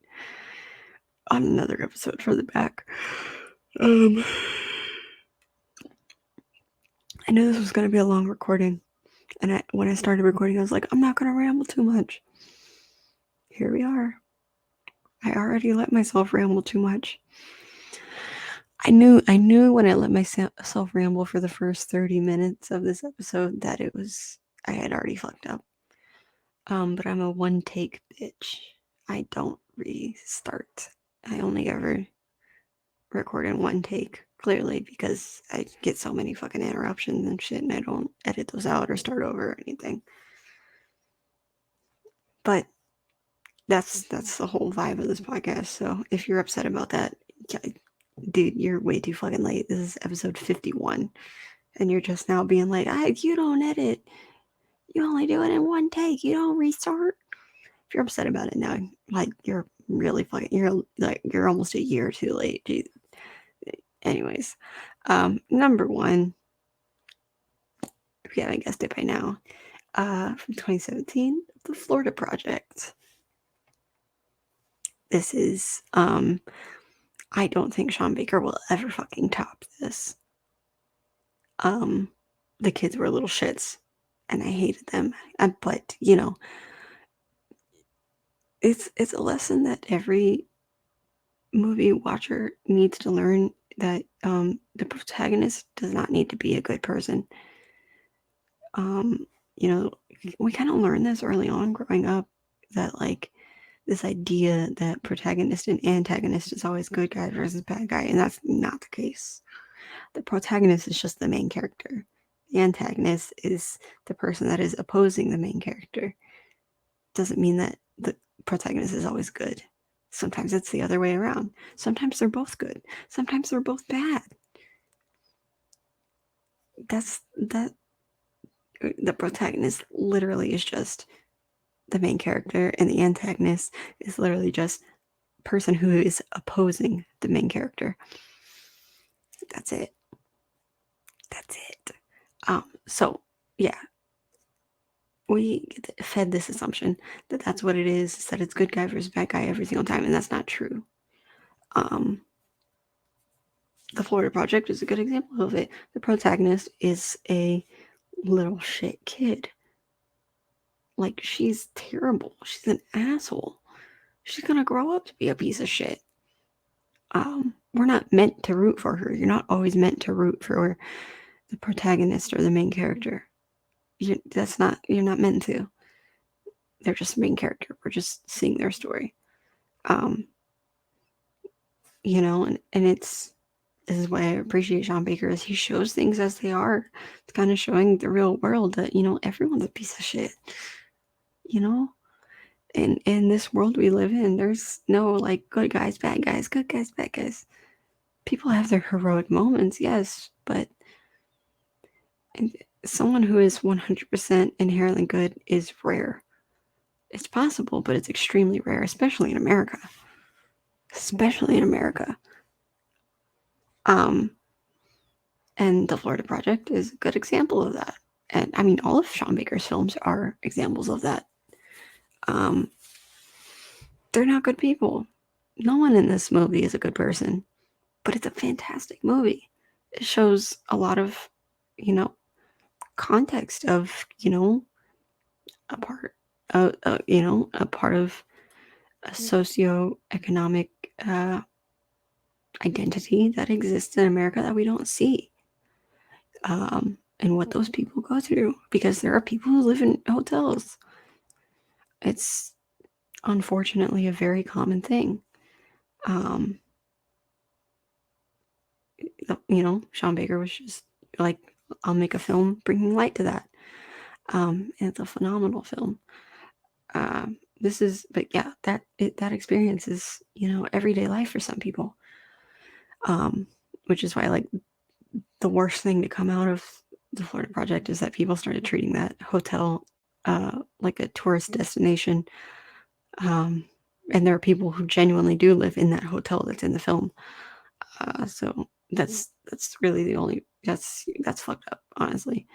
on another episode for the back. I knew this was going to be a long recording, and when I started recording, I was like, I'm not going to ramble too much. Here we are. I already let myself ramble too much. I knew when I let myself ramble for the first 30 minutes of this episode that I had already fucked up. But I'm a one take bitch. I don't restart. I only ever record in one take, clearly, because I get so many fucking interruptions and shit, and I don't edit those out or start over or anything. But that's the whole vibe of this podcast. So if you're upset about that, dude, you're way too fucking late. This is episode 51, and you're just now being like, you don't edit. You only do it in one take. You don't restart. If you're upset about it now, like, you're really fucking, you're almost a year too late. Jeez. Anyways, number 1, if you haven't guessed it by now, from 2017, The Florida Project. This is, I don't think Sean Baker will ever fucking top this. The kids were little shits, and I hated them. But, it's a lesson that every movie watcher needs to learn, that the protagonist does not need to be a good person. We kind of learned this early on growing up, that like this idea that protagonist and antagonist is always good guy versus bad guy, and that's not the case. The protagonist is just the main character. The antagonist is the person that is opposing the main character. Doesn't mean that the protagonist is always good. Sometimes it's the other way around. Sometimes they're both good. Sometimes they're both bad. The protagonist literally is just the main character, and the antagonist is literally just a person who is opposing the main character. That's it. So yeah, we get fed this assumption that that's what it is, that it's good guy versus bad guy every single time, and that's not true. The Florida Project is a good example of it. The protagonist is a little shit kid. Like, she's terrible. She's an asshole. She's gonna grow up to be a piece of shit. We're not meant to root for her. You're not always meant to root for the protagonist or the main character. You're not meant to. They're just the main character. We're just seeing their story. And this is why I appreciate Sean Baker, is he shows things as they are. It's kind of showing the real world that, everyone's a piece of shit. And in this world we live in, there's no like good guys, bad guys, good guys, bad guys. People have their heroic moments, yes, but someone who is 100% inherently good is rare. It's possible, but it's extremely rare, especially in America. And The Florida Project is a good example of that. And I mean, all of Sean Baker's films are examples of that. They're not good people. No one in this movie is a good person, but it's a fantastic movie. It shows a lot of, context of, a part of, a part of a socioeconomic identity that exists in America that we don't see. And what those people go through, because there are people who live in hotels. It's unfortunately a very common thing. Sean Baker was just like, I'll make a film bringing light to that. And it's a phenomenal film. That experience is, everyday life for some people. Which is why, like, the worst thing to come out of the Florida Project is that people started treating that hotel like a tourist destination. And there are people who genuinely do live in that hotel that's in the film. So that's really the only, that's fucked up, honestly.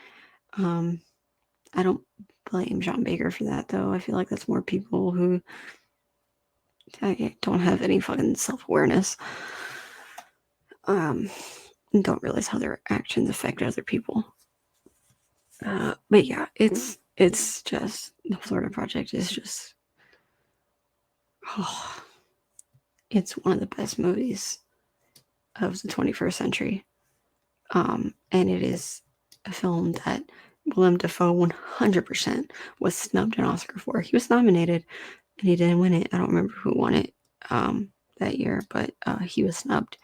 I don't blame Sean Baker for that, though. I feel like that's more people who don't have any fucking self-awareness. And don't realize how their actions affect other people. But yeah, it's just, the Florida Project is just, it's one of the best movies of the 21st century. And it is a film that Willem Dafoe 100% was snubbed an Oscar for. He was nominated and he didn't win it. I don't remember who won it that year, but he was snubbed.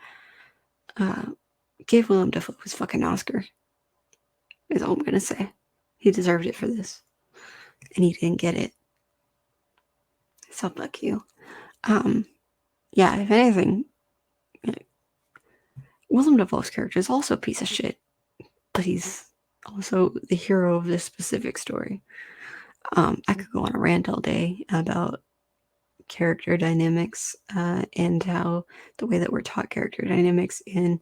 Give Willem Dafoe his fucking Oscar, is all I'm gonna say. He deserved it for this, and he didn't get it. So fuck you. Yeah, if anything, Willem Dafoe's character is also a piece of shit, but he's also the hero of this specific story. I could go on a rant all day about character dynamics and how the way that we're taught character dynamics in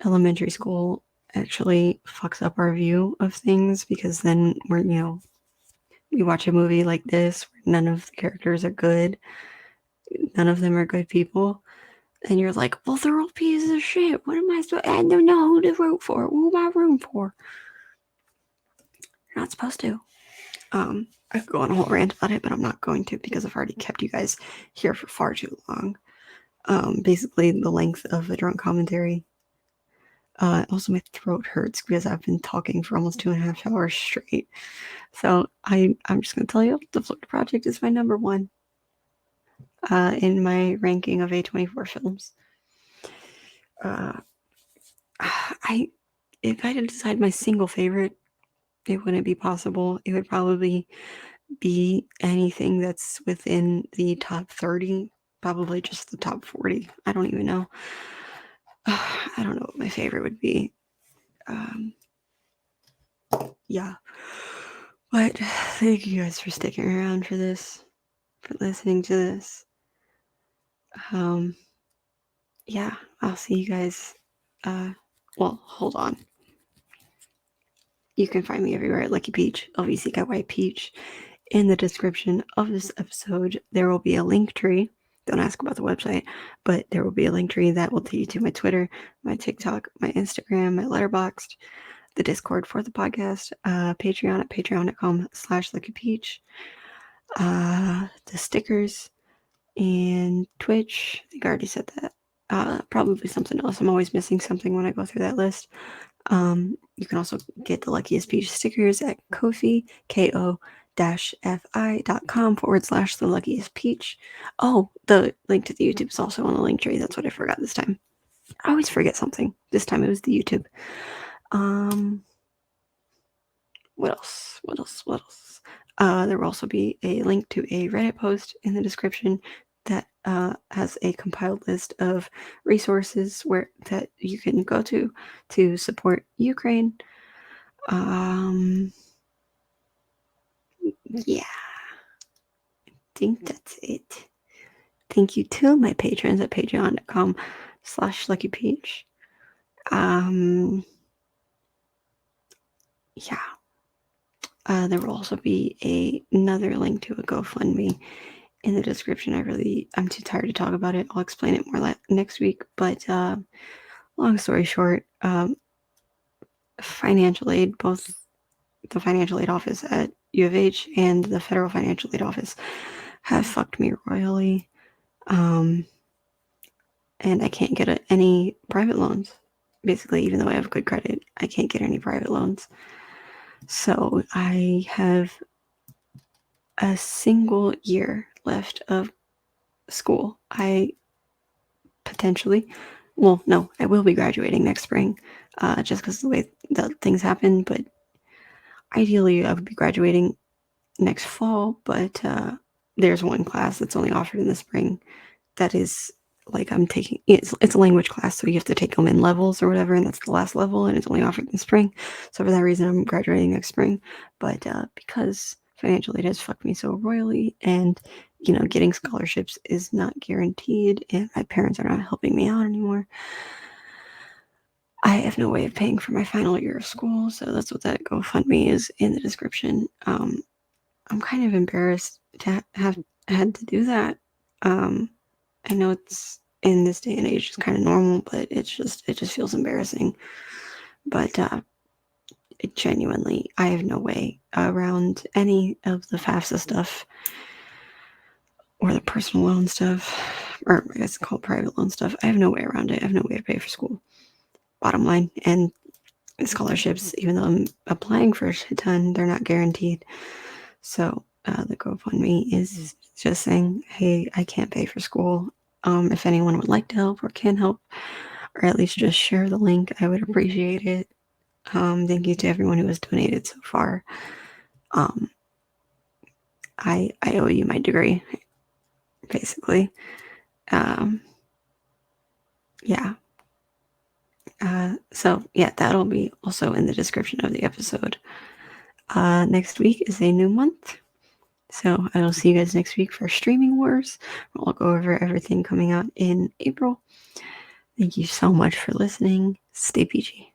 elementary school actually fucks up our view of things, because then we watch a movie like this where none of the characters are good, none of them are good people, and you're like, well, they're all pieces of shit. What am I supposed? I don't know who to root for. Who am I rooting for? You're not supposed to. I could go on a whole rant about it, but I'm not going to, because I've already kept you guys here for far too long. Basically the length of a drunk commentary. Also, my throat hurts because I've been talking for almost 2.5 hours straight. So I'm just going to tell you, The Florida Project is my number one in my ranking of A24 films. If I had to decide my single favorite, it wouldn't be possible. It would probably be anything that's within the top 30, probably just the top 40. I don't even know. I don't know what my favorite would be. Yeah. But thank you guys for sticking around for this, for listening to this. Yeah, I'll see you guys. Well, hold on. You can find me everywhere at Lucky Peach, LVCKY Peach. In the description of this episode, there will be a link tree. Don't ask about the website, but there will be a link tree that will take you to my Twitter, my TikTok, my Instagram, my Letterboxd. the Discord for the podcast, Patreon at patreon.com/luckypeach, the stickers, and Twitch. I think I already said that. Probably something else. I'm always missing something when I go through that list. You can also get the Luckiest Peach stickers at Ko-fi, ko-fi.com/the luckiest peach. Oh, the link to the YouTube is also on the link tree. That's what I forgot this time. I always forget something. This time it was the YouTube. What else? There will also be a link to a Reddit post in the description that has a compiled list of resources that you can go to support Ukraine. Yeah, I think that's it. Thank you to my patrons at patreon.com/luckypeach. Yeah. There will also be another link to a GoFundMe in the description. I'm too tired to talk about it. I'll explain it more next week. But long story short, financial aid, both the financial aid office at U of H and the federal financial aid office have fucked me royally. And I can't get any private loans. Basically, even though I have good credit, I can't get any private loans. So I have a single year left of school. I will be graduating next spring, just because of the way that things happen. But ideally, I would be graduating next fall. But there's one class that's only offered in the spring that is like I'm taking. It's a language class, so you have to take them in levels or whatever, and that's the last level, and it's only offered in the spring. So for that reason, I'm graduating next spring. But because financial aid has fucked me so royally, and getting scholarships is not guaranteed, and my parents are not helping me out anymore, I have no way of paying for my final year of school. So that's what that GoFundMe is in the description. I'm kind of embarrassed to have had to do that. I know it's in this day and age it's kind of normal, but it just feels embarrassing. But genuinely, I have no way around any of the FAFSA stuff or the personal loan stuff, or I guess it's called private loan stuff. I have no way around it. I have no way to pay for school. Bottom line. And scholarships, even though I'm applying for a shit ton, they're not guaranteed. So the GoFundMe is just saying, hey, I can't pay for school. If anyone would like to help or can help, or at least just share the link, I would appreciate it. Thank you to everyone who has donated so far. I owe you my degree, basically. Yeah. So yeah, that'll be also in the description of the episode. Next week is a new month. So I will see you guys next week for Streaming Wars. We'll go over everything coming out in April. Thank you so much for listening. Stay peachy.